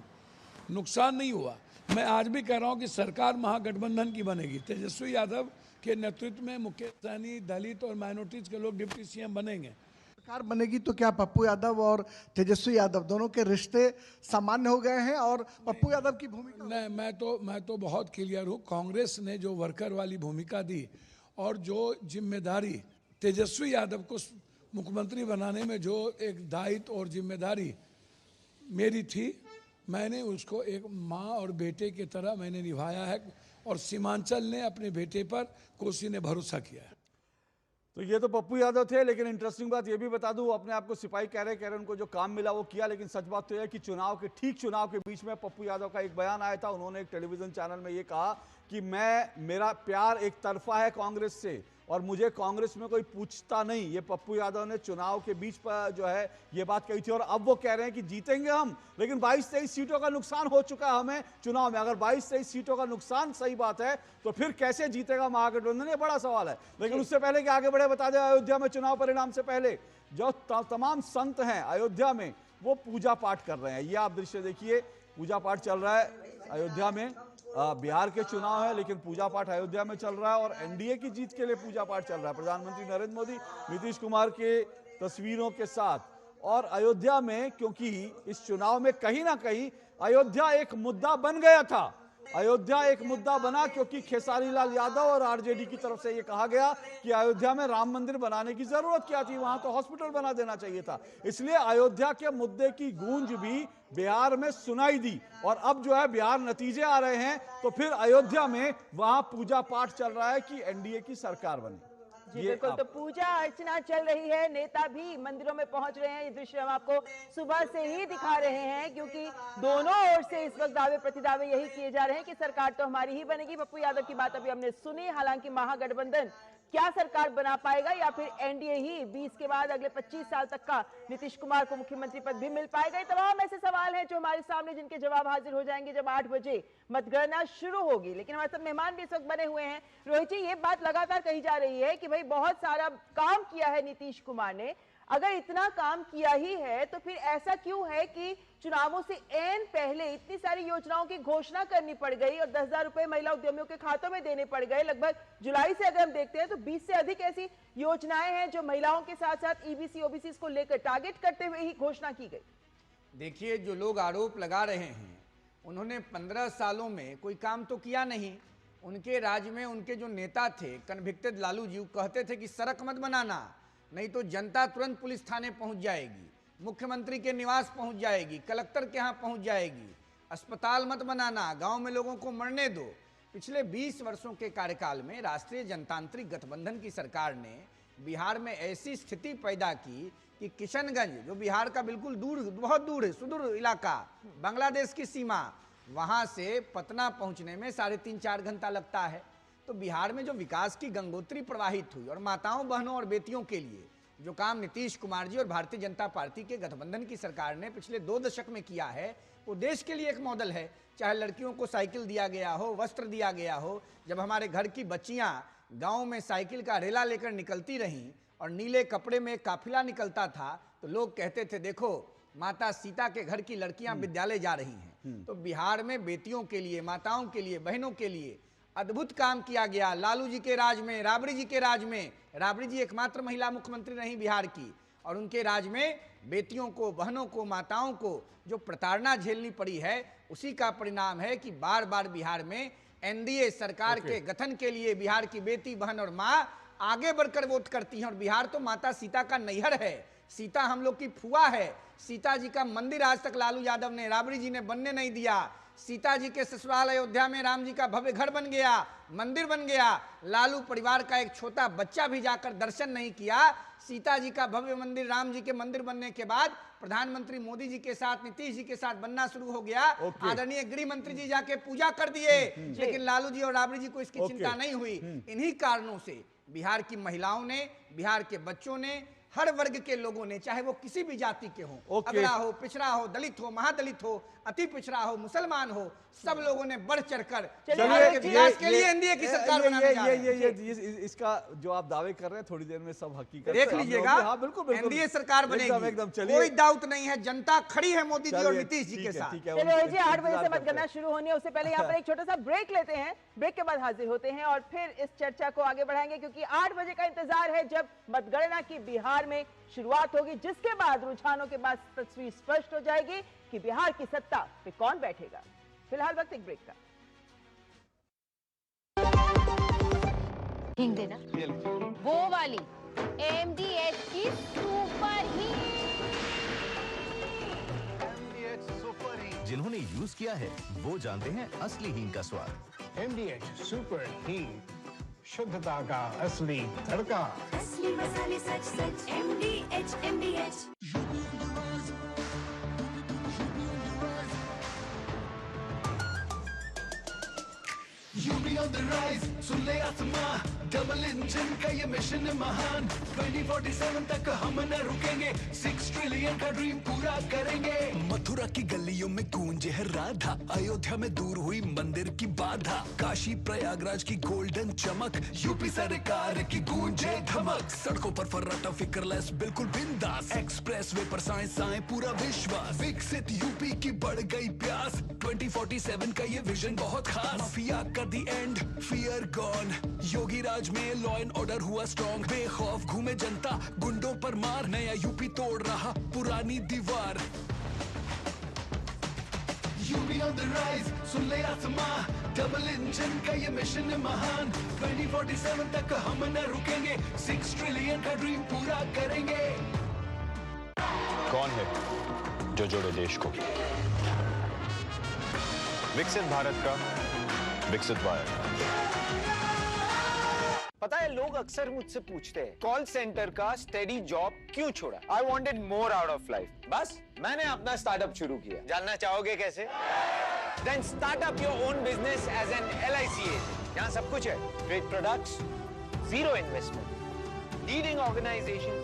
नुकसान नहीं हुआ, मैं आज भी कह रहा हूं कि सरकार महागठबंधन की बनेगी। तेजस्वी यादव के नेतृत्व में मुकेश सहनी, दलित और माइनॉरिटीज के लोग डिप्टी सीएम बनेंगे। सरकार बनेगी तो क्या पप्पू यादव और तेजस्वी यादव दोनों के रिश्ते सामान्य हो गए हैं और पप्पू यादव की भूमिका? नहीं, मैं तो बहुत क्लियर हूँ। कांग्रेस ने जो वर्कर वाली भूमिका दी और जो जिम्मेदारी तेजस्वी यादव को मुख्यमंत्री बनाने में जो एक दायित्व और जिम्मेदारी मेरी थी, मैंने उसको एक माँ और बेटे की तरह मैंने निभाया है और सीमांचल ने अपने बेटे पर, कोसी ने भरोसा किया है। तो ये तो पप्पू यादव थे, लेकिन इंटरेस्टिंग बात ये भी बता दूं, अपने आप को सिपाही कह रहे उनको जो काम मिला वो किया, लेकिन सच बात तो यह है कि ठीक चुनाव के बीच में पप्पू यादव का एक बयान आया था। उन्होंने एक टेलीविजन चैनल में ये कहा कि मेरा प्यार एक तरफा है कांग्रेस से और मुझे कांग्रेस में कोई पूछता नहीं। ये पप्पू यादव ने चुनाव के बीच पर जो है ये बात कही थी और अब वो कह रहे हैं कि जीतेंगे हम, लेकिन 22-23 सीटों का नुकसान हो चुका है हमें चुनाव में। अगर 22-23 सीटों का नुकसान सही बात है तो फिर कैसे जीतेगा महागठबंधन, ये बड़ा सवाल है। लेकिन उससे पहले कि आगे बढ़े, बता दें अयोध्या में चुनाव परिणाम से पहले जो तमाम संत हैं अयोध्या में वो पूजा पाठ कर रहे हैं। ये आप दृश्य देखिए, पूजा पाठ चल रहा है अयोध्या में। बिहार के चुनाव है लेकिन पूजा पाठ अयोध्या में चल रहा है और एनडीए की जीत के लिए पूजा पाठ चल रहा है। प्रधानमंत्री नरेंद्र मोदी नीतीश कुमार के तस्वीरों के साथ और अयोध्या में, क्योंकि इस चुनाव में कहीं ना कहीं अयोध्या एक मुद्दा बन गया था। अयोध्या एक मुद्दा बना क्योंकि खेसारी लाल यादव और आरजेडी की तरफ से यह कहा गया कि अयोध्या में राम मंदिर बनाने की जरूरत क्या थी, वहां तो हॉस्पिटल बना देना चाहिए था। इसलिए अयोध्या के मुद्दे की गूंज भी बिहार में सुनाई दी और अब जो है बिहार नतीजे आ रहे हैं तो फिर अयोध्या में वहां पूजा पाठ चल रहा है कि एनडीए की सरकार बने। जी बिल्कुल, तो पूजा अर्चना चल रही है, नेता भी मंदिरों में पहुंच रहे हैं। ये दृश्य हम आपको सुबह से ही दिखा रहे हैं क्योंकि दोनों ओर से इस वक्त दावे प्रतिदावे यही किए जा रहे हैं कि सरकार तो हमारी ही बनेगी। पप्पू यादव की बात अभी हमने सुनी। हालांकि महागठबंधन क्या सरकार बना पाएगा या फिर एनडीए ही 20 के बाद अगले 25 साल तक का नीतीश कुमार को मुख्यमंत्री पद भी मिल पाएगा, ये तमाम ऐसे सवाल हैं जो हमारे सामने, जिनके जवाब हाजिर हो जाएंगे जब 8 बजे मतगणना शुरू होगी। लेकिन हमारे साथ मेहमान भी इस वक्त बने हुए हैं। रोहित जी, ये बात लगातार कही जा रही है कि भाई बहुत सारा काम किया है नीतीश कुमार ने। अगर इतना काम किया ही है तो फिर ऐसा क्यों है कि चुनावों से एन पहले इतनी सारी योजनाओं की घोषणा करनी पड़ गई और 10,000 रुपए महिला उद्यमियों के खातों में देने पड़ गए। लगभग जुलाई से अगर हम देखते हैं तो 20 से अधिक ऐसी योजनाएं हैं जो महिलाओं के साथ साथ ईबीसी ओबीसी को लेकर टारगेट करते हुए ही घोषणा की गई। देखिए, जो लोग आरोप लगा रहे हैं उन्होंने 15 सालों में कोई काम तो किया नहीं। उनके राज्य में उनके जो नेता थे कन्विक्टेड लालू जी कहते थे कि सड़क मत बनाना, नहीं तो जनता तुरंत पुलिस थाने पहुंच जाएगी, मुख्यमंत्री के निवास पहुंच जाएगी, कलेक्टर के यहाँ पहुंच जाएगी, अस्पताल मत बनाना, गांव में लोगों को मरने दो। पिछले 20 वर्षों के कार्यकाल में राष्ट्रीय जनतांत्रिक गठबंधन की सरकार ने बिहार में ऐसी स्थिति पैदा की कि किशनगंज, जो बिहार का बिल्कुल दूर, बहुत दूर है, सुदूर इलाका, बांग्लादेश की सीमा, वहां से पटना पहुंचने में 3.5-4 घंटा लगता है। तो बिहार में जो विकास की गंगोत्री प्रवाहित हुई और माताओं, बहनों और बेटियों के लिए जो काम नीतीश कुमार जी और भारतीय जनता पार्टी के गठबंधन की सरकार ने पिछले 2 दशक में किया है, वो देश के लिए एक मॉडल है। चाहे लड़कियों को साइकिल दिया गया हो, वस्त्र दिया गया हो। जब हमारे घर की बच्चियां गांव में साइकिल का रेला लेकर निकलती रहीं और नीले कपड़े में काफिला निकलता था तो लोग कहते थे देखो माता सीता के घर की लड़कियां विद्यालय जा रही हैं। तो बिहार में बेटियों के लिए, माताओं के लिए, बहनों के लिए अद्भुत काम किया गया। लालू जी के राज में, राबड़ी जी के राज में, राबड़ी जी एकमात्र महिला मुख्यमंत्री रही बिहार की, और उनके राज में बेटियों को, बहनों को, माताओं को जो प्रताड़ना झेलनी पड़ी है, उसी का परिणाम है कि बार बार बिहार में एनडीए सरकार के गठन के लिए बिहार की बेटी, बहन और माँ आगे बढ़कर वोट करती हैं। और बिहार तो माता सीता का नैहर है, सीता हम लोग की फुआ है। सीता जी का मंदिर आज तक लालू यादव ने, राबड़ी जी ने बनने नहीं दिया। सीता जी के ससुराल अयोध्या में राम जी का भव्य घर बन गया, मंदिर बन गया। लालू परिवार का एक छोटा बच्चा भी जाकर दर्शन नहीं किया। सीता जी का भव्य मंदिर, राम जी के मंदिर बनने के बाद प्रधानमंत्री मोदी जी के साथ, नीतीश जी के साथ बनना शुरू हो गया। आदरणीय गृह मंत्री जी जाके पूजा कर दिए, लेकिन लालू जी और राबड़ी जी को इसकी चिंता नहीं हुई। इन्हीं कारणों से बिहार की महिलाओं ने, बिहार के बच्चों ने हर वर्ग के लोगों ने, चाहे वो किसी भी जाति के हों, ओके। अगड़ा हो, पिछड़ा हो, दलित हो, महादलित हो, अति पिछड़ा हो, मुसलमान हो, सब लोगों ने बढ़ चढ़कर बिहार के विकास के लिए एनडीए की सरकार बनाने जा रहे हैं। इसका जो आप दावे कर रहे हैं थोड़ी देर में सब हकीकत देख लीजिएगा। हाँ बिल्कुल बिल्कुल एनडीए सरकार बनेगी, एकदम चलिए, कोई डाउट नहीं है, जनता खड़ी है मोदी जी और नीतीश जी के साथ। चलो जी 8 बजे से मतगणना शुरू होनी है, उससे पहले यहाँ पर एक छोटा सा ब्रेक लेते हैं, ब्रेक के बाद हाजिर होते हैं और फिर इस चर्चा को आगे बढ़ाएंगे, क्योंकि 8 बजे का इंतजार है जब मतगणना की बिहार में शुरुआत होगी, जिसके बाद रुझानों के बाद तस्वीर स्पष्ट हो जाएगी कि बिहार की सत्ता पे कौन बैठेगा। फिलहाल वक्त एक ब्रेक का। हिंग देना, वो वाली MDH की सुपर हींग। जिन्होंने यूज किया है वो जानते हैं असली हींग का स्वाद। MDH सुपर हींग, शुद्धता का असली तड़का। असली मसाले सच सच MDH। UP on the rise, सुन ले आसमां, डबल इंजन का ये मिशन है महान। 2047 तक हम न रुकेंगे, 6 ट्रिलियन का ड्रीम पूरा करेंगे। मथुरा की गलियों में गूंजे है राधा, अयोध्या में दूर हुई मंदिर की बाधा, काशी प्रयागराज की गोल्डन चमक, यूपी सरकार की गूंजे धमक। सड़कों पर फर्राटा फिक्रलेस बिल्कुल बिंदास, एक्सप्रेस वे पर साए साए पूरा विश्वास। विकसित यूपी की बढ़ गई प्यास, 2047 का ये विजन बहुत खास। माफिया का दी एंड, फियर गॉन, योगी राज में लॉ एंड ऑर्डर हुआ स्ट्रॉन्ग। बेखौफ घूमे जनता, गुंडों पर मार, नया यूपी तोड़ रहा पुरानी दीवार। यूपी ऑन द राइज, सुन ले आसमां, डबल इंजन का ये मिशन है महान। 2047 तक हम न रुकेंगे, 6 ट्रिलियन का ड्रीम पूरा करेंगे। कौन है जो जोड़े देश को? विकसित भारत का विकसित भारत। पता है, लोग अक्सर मुझसे पूछते हैं कॉल सेंटर का स्टेडी जॉब क्यों छोड़ा? I wanted more out of life. बस मैंने अपना स्टार्टअप शुरू किया। जानना चाहोगे कैसे? Then start up your own business as an LIC agent. यहाँ सब कुछ है, great products, zero investment, leading organization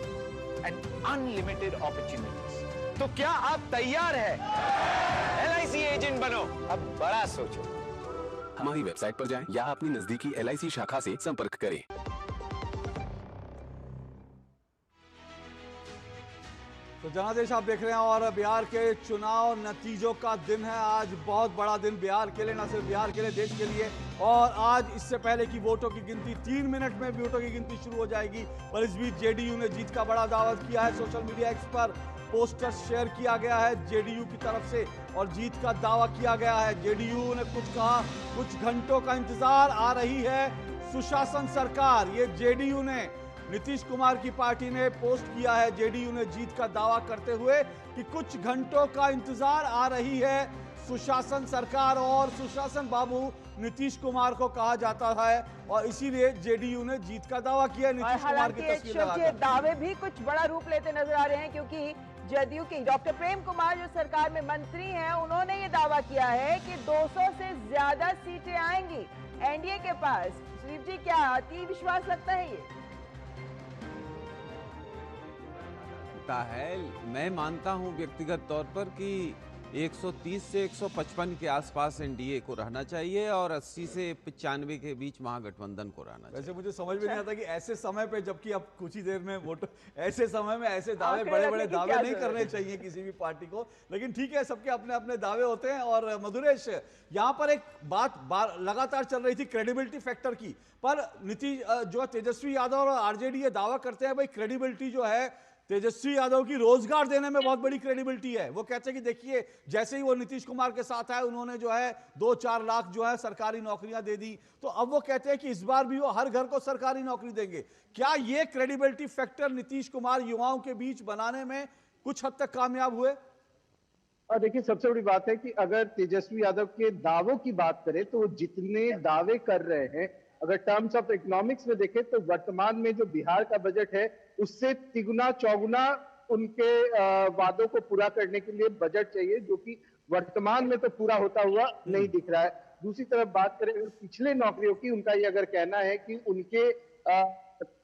and unlimited opportunities. तो क्या आप तैयार हैं? LIC एजेंट बनो, अब बड़ा सोचो। हमारी वेबसाइट पर जाएं या अपनी नजदीकी LIC शाखा से संपर्क करें। तो जनादेश आप देख रहे हैं और बिहार के चुनाव नतीजों का दिन है। आज बहुत बड़ा दिन बिहार के लिए, न सिर्फ बिहार के लिए, देश के लिए। और आज इससे पहले कि वोटों की गिनती 3 मिनट में वोटों की गिनती शुरू हो जाएगी, पर इस बीच जेडीयू ने जीत का बड़ा दावा किया है। सोशल मीडिया एक्स पर पोस्टर शेयर किया गया है जेडीयू की तरफ से और जीत का दावा किया गया है। जेडीयू ने कुछ कहा, कुछ घंटों का इंतजार, आ रही है सुशासन सरकार। ये जेडीयू ने, नीतीश कुमार की पार्टी ने पोस्ट किया है, जेडीयू ने जीत का दावा करते हुए कि कुछ घंटों का इंतजार, आ रही है सुशासन सरकार। और सुशासन बाबू नीतीश कुमार को कहा जाता है और इसीलिए जेडीयू ने जीत का दावा किया। नीतीश कुमार की तस्वीर लगाकर दावे भी कुछ बड़ा रूप लेते नजर आ रहे हैं, क्योंकि जदयू के डॉक्टर प्रेम कुमार जो सरकार में मंत्री हैं, उन्होंने ये दावा किया है कि 200 से ज्यादा सीटें आएंगी एनडीए के पास। सुदीप जी, क्या अति विश्वास लगता है ये? मैं मानता हूं व्यक्तिगत तौर पर कि 130 से 155 के आसपास एनडीए को रहना चाहिए और 80 से 95 के बीच महागठबंधन को रहना चाहिए। वैसे मुझे समझ में नहीं आता कि ऐसे समय पे, जबकि अब कुछ ही देर में वोट, ऐसे समय में ऐसे दावे, बड़े बड़े दावे नहीं करने चाहिए किसी भी पार्टी को, लेकिन ठीक है, सबके अपने अपने दावे होते हैं। और मधुरेश, यहाँ पर एक बात लगातार चल रही थी क्रेडिबिलिटी फैक्टर की, पर नीतीश जो तेजस्वी यादव और आरजेडी ये दावा करते हैं भाई क्रेडिबिलिटी जो है तेजस्वी यादव की रोजगार देने में बहुत बड़ी क्रेडिबिलिटी है। वो कहते हैं कि देखिए, जैसे ही वो नीतीश कुमार के साथ आए, उन्होंने जो है 2-4 लाख जो है सरकारी नौकरियां दे दी, तो अब वो कहते हैं कि इस बार भी वो हर घर को सरकारी नौकरी देंगे। क्या ये क्रेडिबिलिटी फैक्टर नीतीश कुमार युवाओं के बीच बनाने में कुछ हद तक कामयाब हुए? और देखिए, सबसे बड़ी बात है कि अगर तेजस्वी यादव के दावों की बात करें तो वो जितने दावे कर रहे हैं, अगर टर्म्स ऑफ इकोनॉमिक्स में देखें तो वर्तमान में जो बिहार का बजट है उससे तिगुना चौगुना उनके वादों को पूरा करने के लिए बजट चाहिए, जो कि वर्तमान में तो पूरा होता हुआ नहीं दिख रहा है। दूसरी तरफ बात करें पिछले नौकरियों की, उनका ये अगर कहना है कि उनके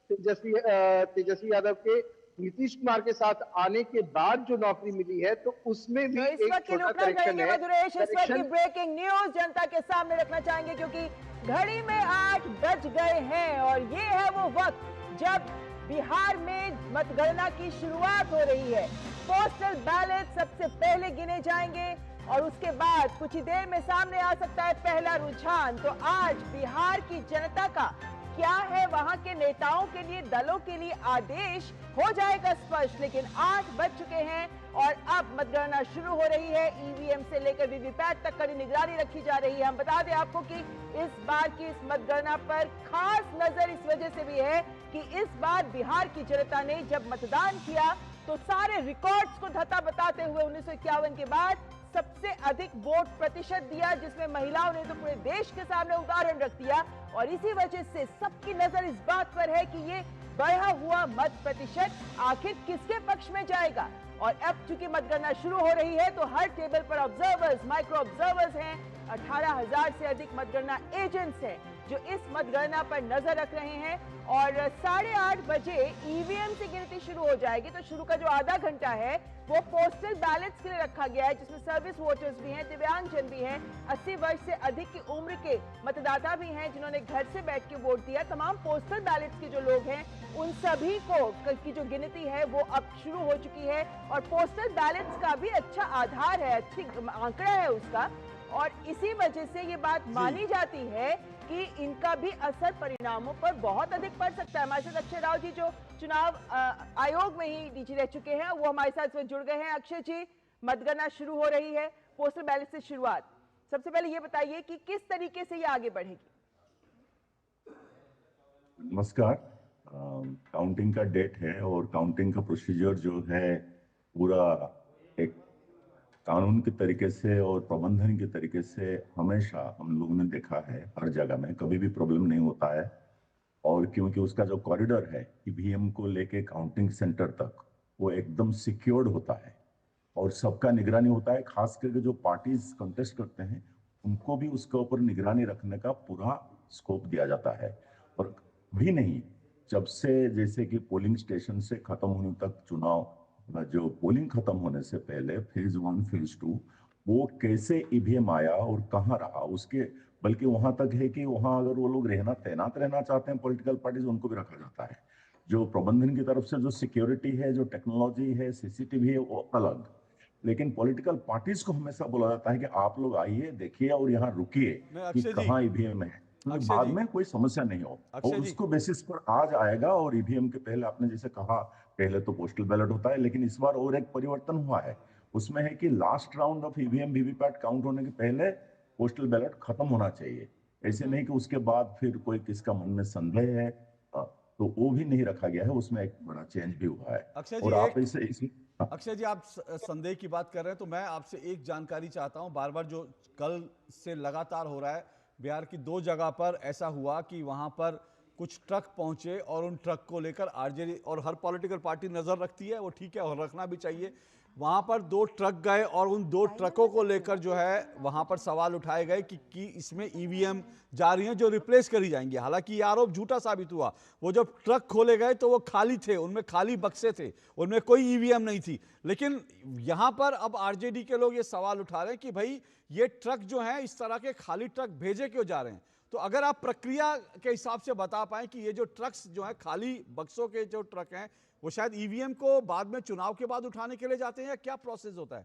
तेजस्वी यादव के नीतीश कुमार के साथ आने के बाद जो नौकरी मिली है, तो उसमें भी तो इस एक वक्त की छोटा रुकना करेक्शन चाहेंगे है। मधुरेश, इस वक्त की करेक्शन ब्रेकिंग न्यूज जनता के सामने रखना चाहेंगे क्योंकि घड़ी में 8 बज गए हैं और ये है वो वक्त जब बिहार में मतगणना की शुरुआत हो रही है। पोस्टल बैलेट सबसे पहले गिने जाएंगे और उसके बाद कुछ ही देर में सामने आ सकता है पहला रुझान। तो आज बिहार की जनता का क्या है, वहां के नेताओं के लिए, दलों के लिए आदेश हो जाएगा स्पष्ट। लेकिन 8 बज चुके हैं और अब मतगणना शुरू हो रही है। ईवीएम से लेकर वीवीपैट तक कड़ी निगरानी रखी जा रही है। हम बता दें आपको कि इस बार की इस मतगणना पर खास नजर इस वजह से भी है कि इस बार बिहार की जनता ने जब मतदान किया तो सारे रिकॉर्ड्स को धता बताते हुए 1951 के बाद सबसे अधिक वोट प्रतिशत दिया, जिसमें महिलाओं ने तो पूरे देश के सामने उदाहरण रख दिया। और इसी वजह से सबकी नजर इस बात पर है कि ये बढ़ा हुआ मत प्रतिशत आखिर किसके पक्ष में जाएगा। और अब चूंकि मतगणना शुरू हो रही है तो हर टेबल पर ऑब्जर्वर्स, माइक्रो ऑब्जर्वर्स हैं। 18,000 से अधिक मतगणना एजेंट्स हैं जो इस मतगणना पर नजर रख रहे हैं। और 8:30 बजे ईवीएम से गिनती शुरू हो जाएगी। तो शुरू का जो आधा घंटा है वो पोस्टल बैलेट्स के लिए रखा गया है, जिसमें सर्विस वोटर्स भी हैं, दिव्यांगजन भी हैं, 80 वर्ष से अधिक की उम्र के मतदाता भी हैं जिन्होंने घर से बैठ के वोट दिया। तमाम पोस्टल बैलेट्स के जो लोग हैं उन सभी को की जो गिनती है वो अब शुरू हो चुकी है। और पोस्टल बैलेट्स का भी अच्छा आधार है, अच्छी आंकड़ा है उसका। और इसी वजह से ये बात मानी जाती है कि इनका भी असर परिणामों पर बहुत अधिक पड़ सकता है। हमारे साथ अक्षय राव जी जो चुनाव आयोग में ही डीजी रह चुके हैं, वो हमारे साथ जुड़ गए हैं। अक्षय जी, मतगणना शुरू हो रही है, पोस्टल बैलेट से शुरुआत, सबसे पहले ये बताइए कि किस तरीके से ये आगे बढ़ेगी। नमस्कार। काउंटिंग का डेट है और काउंटिंग का प्रोसीजर जो है पूरा एक कानून के तरीके से और प्रबंधन के तरीके से हमेशा हम लोगों ने देखा है, हर जगह में कभी भी प्रॉब्लम नहीं होता है। और क्योंकि उसका जो कॉरिडोर है ईवीएम को लेके काउंटिंग सेंटर तक, वो एकदम सिक्योर्ड होता है और सबका निगरानी होता है। खास करके जो पार्टीज कंटेस्ट करते हैं उनको भी उसके ऊपर निगरानी रखने का पूरा स्कोप दिया जाता है। और भी नहीं, जब से जैसे कि पोलिंग स्टेशन से खत्म होने तक चुनाव, जो पोलिंग खत्म होने से पहले फेज 1 फेज 2 वो कैसे ईवीएम आया और कहाँ रहा, उसके बल्कि वहां तक है कि वहां अगर वो लोग तैनात रहना चाहते हैं पॉलिटिकल पार्टीज, उनको भी रखा जाता है। जो प्रबंधन की तरफ से जो सिक्योरिटी है, जो टेक्नोलॉजी है, सीसीटीवी है, वो अलग। लेकिन पॉलिटिकल पार्टीज को हमेशा बोला जाता है कि आप लोग आइए, देखिए और यहाँ रुकिए कि कहाँ ईवीएम है, बाद में कोई समस्या नहीं हो। और उसको बेसिस पर आज आएगा। और ईवीएम के पहले आपने जैसे कहा, पहले तो पोस्टल बैलेट होता है, लेकिन इस बार और एक परिवर्तन हुआ है। उसमें है कि last round of EVM VVPAT count होने के पहले पोस्टल बैलेट खत्म होना चाहिए। ऐसे नहीं कि उसके बाद फिर कोई किसका मन में संदेह है, तो वो भी नहीं रखा गया है। उसमें एक बड़ा चेंज भी हुआ है। अक्षय जी, आप संदेह की बात कर रहे हैं तो मैं आपसे एक जानकारी चाहता हूं। बार बार जो कल से लगातार हो रहा है, बिहार की 2 जगह पर ऐसा हुआ कि वहां पर कुछ ट्रक पहुंचे और उन ट्रक को लेकर आरजेडी और हर पॉलिटिकल पार्टी नजर रखती है, वो ठीक है और रखना भी चाहिए। वहां पर 2 ट्रक गए और उन 2 ट्रकों को लेकर जो है वहां पर सवाल उठाए गए कि इसमें ईवीएम जा रही हैं जो रिप्लेस करी जाएंगी। हालांकि ये आरोप झूठा साबित हुआ। वो जब ट्रक खोले गए तो वो खाली थे, उनमें खाली बक्से थे, उनमें कोई ईवीएम नहीं थी। लेकिन यहां पर अब आरजेडी के लोग ये सवाल उठा रहे हैं कि भाई ये ट्रक जो है, इस तरह के खाली ट्रक भेजे क्यों जा रहे हैं। तो अगर आप प्रक्रिया के हिसाब से बता पाएं कि ये जो ट्रक्स जो हैं, खाली बक्सों के जो ट्रक हैं, वो शायद ईवीएम को बाद में चुनाव के बाद उठाने के लिए जाते हैं या क्या प्रोसेस होता है?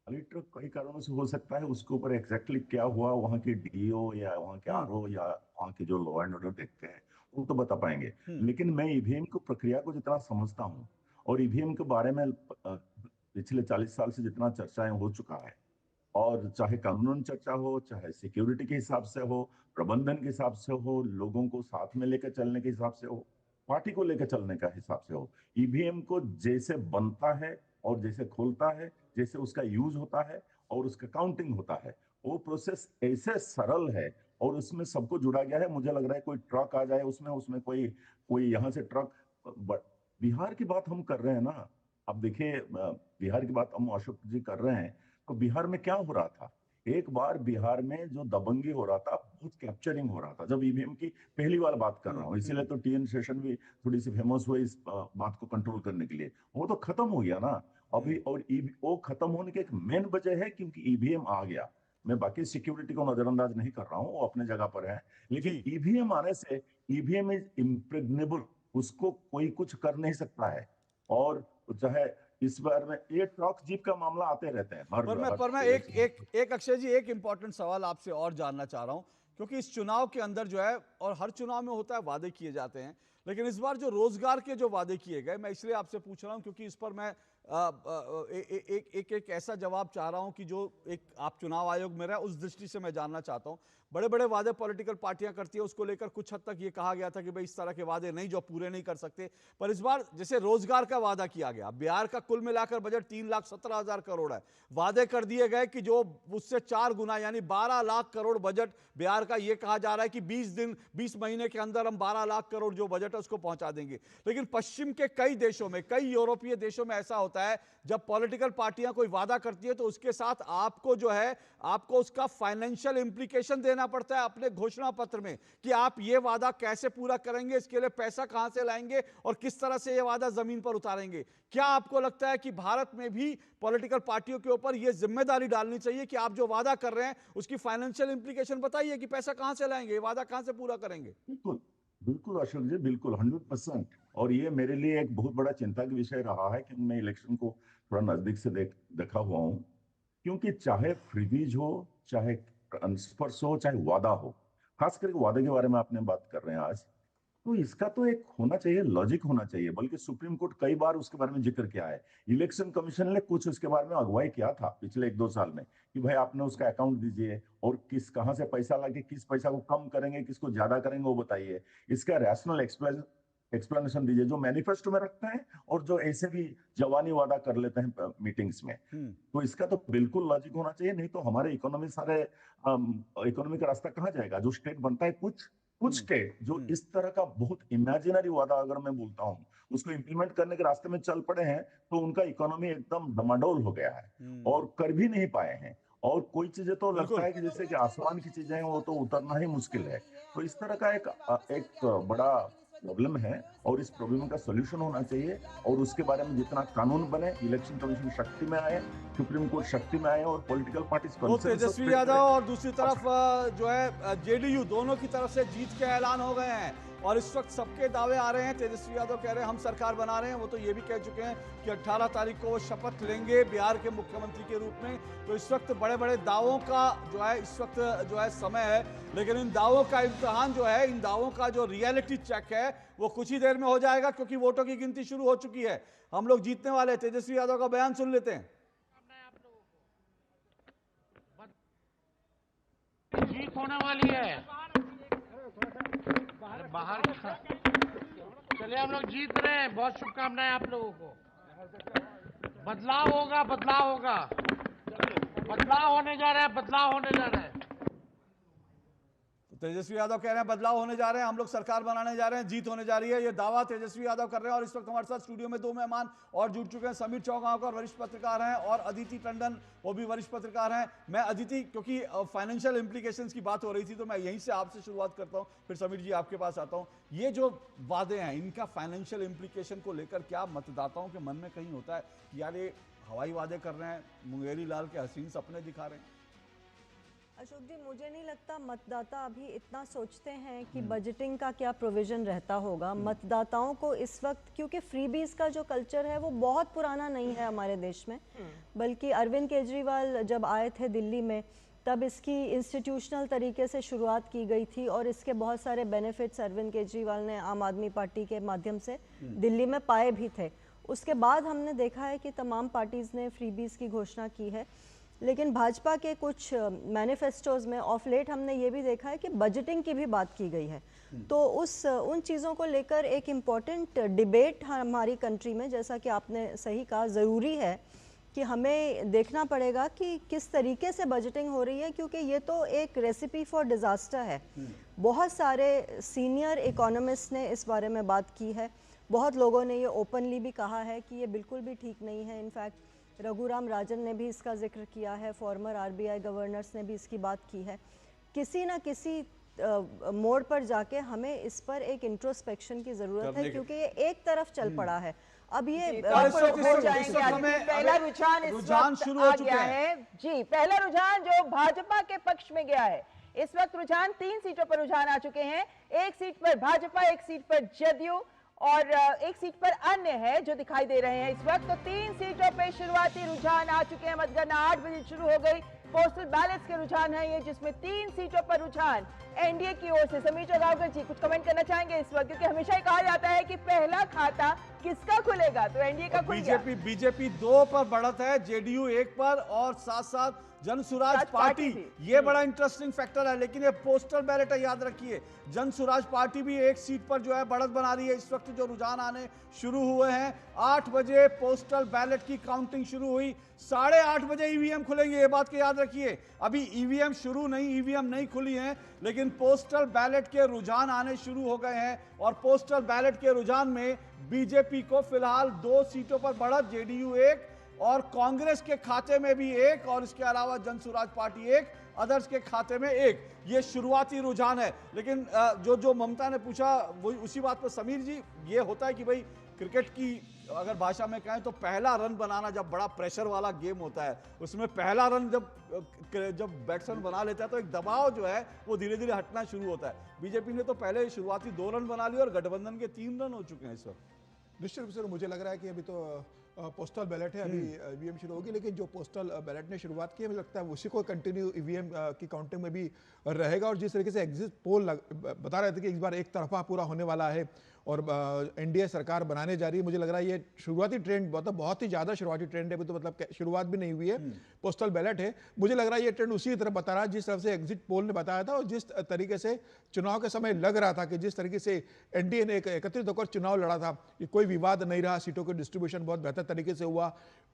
खाली ट्रक कई कारणों से हो सकता है। उसके ऊपर एग्जैक्टली क्या हुआ, वहाँ के डीओ या वहाँ के आरओ या वहाँ के जो लॉ एंड ऑर्डर देखते हैं वो तो बता पाएंगे। लेकिन मैं ईवीएम को प्रक्रिया को जितना समझता हूँ और ईवीएम के बारे में पिछले 40 साल से जितना चर्चाएं हो चुका है, और चाहे कानून चर्चा हो, चाहे सिक्योरिटी के हिसाब से हो, प्रबंधन के हिसाब से हो, लोगों को साथ में लेकर चलने के हिसाब से हो, पार्टी को लेकर चलने का हिसाब से हो, ईवीएम को जैसे बनता है और जैसे खोलता है, जैसे उसका यूज होता है और उसका काउंटिंग होता है, वो प्रोसेस ऐसे सरल है और उसमें सबको जुड़ा गया है। मुझे लग रहा है कोई ट्रक आ जाए उसमें कोई यहाँ से ट्रक, बिहार की बात हम कर रहे हैं ना। अब देखिए, बिहार की बात हम अशोक जी कर रहे हैं, तो बिहार में क्या हो रहा था, एक बार बिहार में जो दबंगी हो रहा था, बहुत कैप्चरिंग हो रहा था। जब ईवीएम की पहली बार बात कर रहा हूँ, इसीलिए तो टीएन शेषन भी थोड़ी सी फेमस हुई इस बात को कंट्रोल करने के लिए। वो तो खत्म हो गया ना अभी, और वो खत्म होने की एक मेन वजह है क्योंकि ईवीएम आ गया। मैं बाकी सिक्योरिटी को नजरअंदाज नहीं कर रहा हूँ, वो अपने जगह पर है, लेकिन ईवीएम आने से ईवीएम इज इम्प्रेग्नेबल, उसको कोई कुछ कर नहीं सकता है। और चाहे इस बार में ये ट्रक जीप का मामला आते रहते हैं पर मैं एक अक्षय जी एक इंपॉर्टेंट सवाल आपसे और जानना चाह रहा हूं, क्योंकि इस चुनाव के अंदर जो है, और हर चुनाव में होता है वादे किए जाते हैं, लेकिन इस बार जो रोजगार के जो वादे किए गए, मैं इसलिए आपसे पूछ रहा हूं क्योंकि इस पर मैं एक ऐसा जवाब चाह रहा हूं कि जो एक आप चुनाव आयोग में रहे, उस दृष्टि से मैं जानना चाहता हूं। बड़े बड़े वादे पॉलिटिकल पार्टियां करती है, उसको लेकर कुछ हद तक ये कहा गया था कि भाई इस तरह के वादे नहीं जो पूरे नहीं कर सकते, पर इस बार जैसे रोजगार का वादा किया गया, बिहार का कुल मिलाकर बजट 3,17,000 करोड़ है, वादे कर दिए गए कि जो उससे 4 गुना यानी 12 लाख करोड़ बजट बिहार का, ये कहा जा रहा है कि 20 महीने के अंदर हम 12 लाख करोड़ जो बजट है उसको पहुंचा देंगे। लेकिन पश्चिम के कई देशों में, कई यूरोपीय देशों में ऐसा होता है, जब पॉलिटिकल पार्टियां कोई वादा करती है तो उसके साथ आपको जो है, आपको उसका फाइनेंशियल इंप्लीकेशन देना पड़ता है अपने घोषणा पत्र में कि आप ये वादा कैसे पूरा करेंगे, इसके लिए पैसा कहां से लाएंगे और किस तरह से ये वादा जमीन पर उतारेंगे। क्या आपको लगता है कि भारत में भी पॉलिटिकल पार्टियों के ऊपर यह जिम्मेदारी डालनी चाहिए कि आप जो वादा कर रहे हैं उसकी फाइनेंशियल इंप्लीकेशन बताइए कि पैसा कहां से लाएंगे, वादा कहां से पूरा करेंगे? बिल्कुल अशोक जी, बिल्कुल 100%। और ये मेरे लिए एक बहुत बड़ा चिंता का विषय रहा है कि मैं इलेक्शन को थोड़ा नजदीक से देखा हुआ हूं, क्योंकि चाहे फ्रीबीज हो, चाहे ट्रांसफर्स हो, चाहे वादा हो, खास करके वादे के बारे में आपने बात कर रहे हैं आज, तो इसका तो एक होना चाहिए, लॉजिक होना चाहिए। बल्कि सुप्रीम कोर्ट कई बार उसके बारे में जिक्र किया है, इलेक्शन कमीशन ने कुछ उसके बारे में अगुवाई किया था पिछले 1-2 साल में कि भाई आपने उसका अकाउंट दीजिए और कहां से पैसा लाके किस पैसा को कम करेंगे, किसको ज्यादा करेंगे वो बताइए, इसका रैशनल एक्सप्लेनेशन दीजिए, जो मैनिफेस्टो में रखते हैं और जो ऐसे भी जवानी वादा कर लेते हैं मीटिंग्स में। तो इसका तो बिल्कुल लॉजिक होना चाहिए, नहीं तो हमारे इकोनॉमी का रास्ता कहाँ जाएगा? जो स्टेट बनता है, कुछ स्टेट जो इस तरह का बहुत इमेजिनरी वादा अगर मैं बोलता हूँ उसको इंप्लीमेंट करने के रास्ते में चल पड़े हैं, तो उनका इकोनॉमी एकदम डमाडोल हो गया है और कर भी नहीं पाए हैं। और कोई चीजें तो लगता है कि जैसे कि आसमान की चीजें हैं, वो तो उतरना ही मुश्किल है। तो इस तरह का एक बड़ा प्रॉब्लम है और इस प्रॉब्लम का सोल्यूशन होना चाहिए। और उसके बारे में जितना कानून बने, इलेक्शन कमीशन शक्ति में आए, सुप्रीम कोर्ट शक्ति में आए और पॉलिटिकल पार्टीज को तेजस्वी यादव और दूसरी तरफ जो है जेडीयू, दोनों की तरफ से जीत के ऐलान हो गए हैं और इस वक्त सबके दावे आ रहे हैं। तेजस्वी यादव कह रहे हैं हम सरकार बना रहे हैं, वो तो ये भी कह चुके हैं कि 18 तारीख को वो शपथ लेंगे बिहार के मुख्यमंत्री के रूप में। तो इस वक्त बड़े बड़े दावों का जो है इस वक्त जो है समय है, लेकिन इन दावों का इम्तिहान जो है, इन दावों का जो रियलिटी चेक है वो कुछ ही देर में हो जाएगा, क्योंकि वोटों की गिनती शुरू हो चुकी है। हम लोग जीतने वाले। तेजस्वी यादव का बयान सुन लेते हैं। जीत होने वाली है, बाहर चलिए, हम लोग जीत रहे हैं। बहुत शुभकामनाएं आप लोगों को। बदलाव होगा, बदलाव होगा, बदलाव होने जा रहा है, बदलाव होने जा रहा है। तेजस्वी यादव कह रहे हैं बदलाव होने जा रहे हैं, हम लोग सरकार बनाने जा रहे हैं, जीत होने जा रही है, ये दावा तेजस्वी यादव कर रहे हैं। और इस वक्त हमारे साथ स्टूडियो में 2 मेहमान और जुड़ चुके हैं। समीर चौगांवकर वरिष्ठ पत्रकार हैं और अदिति टंडन, वो भी वरिष्ठ पत्रकार हैं। मैं अदिति, क्योंकि फाइनेंशियल इंप्लीकेशंस की बात हो रही थी, तो मैं यहीं से आपसे शुरुआत करता हूं, फिर समीर जी आपके पास आता हूं। ये जो वादे हैं, इनका फाइनेंशियल इंप्लीकेशन को लेकर क्या मतदाताओं के मन में कहीं होता है कि यार ये हवाई वादे कर रहे हैं, मुंगेरी लाल के हसीन सपने दिखा रहे हैं? अशोक जी, मुझे नहीं लगता मतदाता अभी इतना सोचते हैं कि बजटिंग का क्या प्रोविजन रहता होगा। मतदाताओं को इस वक्त, क्योंकि फ्रीबीज का जो कल्चर है वो बहुत पुराना नहीं है हमारे देश में, बल्कि अरविंद केजरीवाल जब आए थे दिल्ली में तब इसकी इंस्टीट्यूशनल तरीके से शुरुआत की गई थी और इसके बहुत सारे बेनिफिट्स अरविंद केजरीवाल ने आम आदमी पार्टी के माध्यम से दिल्ली में पाए भी थे। उसके बाद हमने देखा है कि तमाम पार्टीज़ ने फ्रीबीज की घोषणा की है, लेकिन भाजपा के कुछ मैनिफेस्टोज में ऑफ लेट हमने ये भी देखा है कि बजटिंग की भी बात की गई है। तो उन चीज़ों को लेकर एक इम्पॉर्टेंट डिबेट हमारी कंट्री में, जैसा कि आपने सही कहा, ज़रूरी है कि हमें देखना पड़ेगा कि किस तरीके से बजटिंग हो रही है, क्योंकि ये तो एक रेसिपी फॉर डिज़ास्टर है। बहुत सारे सीनियर इकोनॉमिस्ट ने इस बारे में बात की है, बहुत लोगों ने ये ओपनली भी कहा है कि ये बिल्कुल भी ठीक नहीं है। इनफैक्ट रघुराम राजन ने भी इसका जिक्र किया है, फॉर्मर आरबीआई गवर्नर्स ने भी इसकी बात की है। किसी ना किसी मोड़ पर जाके हमें इस पर एक इंट्रोस्पेक्शन की जरूरत है, क्योंकि ये एक तरफ चल पड़ा है। अब ये हो जाएंगे। पहला रुझान शुरू हो गया है जी, पहला रुझान जो भाजपा के पक्ष में गया है। इस वक्त रुझान 3 सीटों पर रुझान आ चुके हैं, 1 सीट पर भाजपा, 1 सीट पर जदयू और 1 सीट पर अन्य है जो दिखाई दे रहे हैं इस वक्त। तो 3 सीटों पे शुरुआती रुझान आ चुके हैं। मतगणना 8 बजे शुरू हो गई। पोस्टल बैलेट्स के रुझान है ये, जिसमें 3 सीटों पर रुझान एनडीए की ओर से। समीर चौगावकर जी कुछ कमेंट करना चाहेंगे इस वक्त, क्योंकि हमेशा ही कहा जाता है कि पहला खाता किसका खुलेगा, तो एनडीए का खुल गया। बीजेपी 2 पर बढ़त है, जेडीयू 1 पर और साथ साथ जन स्वराज पार्टी। ये बड़ा इंटरेस्टिंग फैक्टर है, लेकिन ये पोस्टल बैलेट है, याद रखिए। जन स्वराज पार्टी भी 1 सीट पर जो है बढ़त बना रही है। इस वक्त जो रुझान आने शुरू हुए हैं, 8 बजे पोस्टल बैलेट की काउंटिंग शुरू हुई, 8:30 बजे ईवीएम खुलेंगे, ये बात को याद रखिए। अभी ईवीएम शुरू नहीं, ईवीएम नहीं खुली हैं, लेकिन पोस्टल बैलेट के रुझान आने शुरू हो गए हैं। और पोस्टल बैलेट के रुझान में बीजेपी को फिलहाल 2 सीटों पर बढ़त, जेडीयू 1 और कांग्रेस के खाते में भी 1, और इसके अलावा जन स्वराज पार्टी 1, अदर्स के खाते में 1। ये शुरुआती रुझान है। लेकिन जो ममता ने पूछा वही उसी बात पर समीर जी, ये होता है कि भाई क्रिकेट की अगर भाषा में कहें तो पहला रन बनाना जब बड़ा प्रेशर वाला गेम होता है, उसमें पहला रन जब बैट्समैन बना लेता है तो एक दबाव जो है वो धीरे धीरे हटना शुरू होता है। बीजेपी ने तो पहले शुरुआती 2 रन बना लिए और गठबंधन के 3 रन हो चुके हैं इस वक्त। निश्चित रूप से मुझे लग रहा है कि अभी तो पोस्टल बैलेट है, अभी ईवीएम शुरू होगी, लेकिन जो पोस्टल बैलेट ने शुरुआत की है मुझे लगता है उसी को कंटिन्यू ईवीएम की काउंटिंग में भी रहेगा। और जिस तरीके से एग्जिट पोल बता रहे थे कि इस बार एक तरफा पूरा होने वाला है और एनडीए सरकार बनाने जा रही है, मुझे लग रहा है ये शुरुआती ट्रेंड बहुत ही ज़्यादा शुरुआती ट्रेंड है, अभी तो मतलब शुरुआत भी नहीं हुई है, पोस्टल बैलेट है। मुझे लग रहा है ये ट्रेंड उसी तरफ बता रहा है जिस तरफ से एग्जिट पोल ने बताया था और जिस तरीके से चुनाव के समय लग रहा था कि जिस तरीके से एनडीए ने एकत्रित होकर चुनाव लड़ा था, कि कोई विवाद नहीं रहा, सीटों के डिस्ट्रीब्यूशन बहुत बेहतर तरीके से हुआ,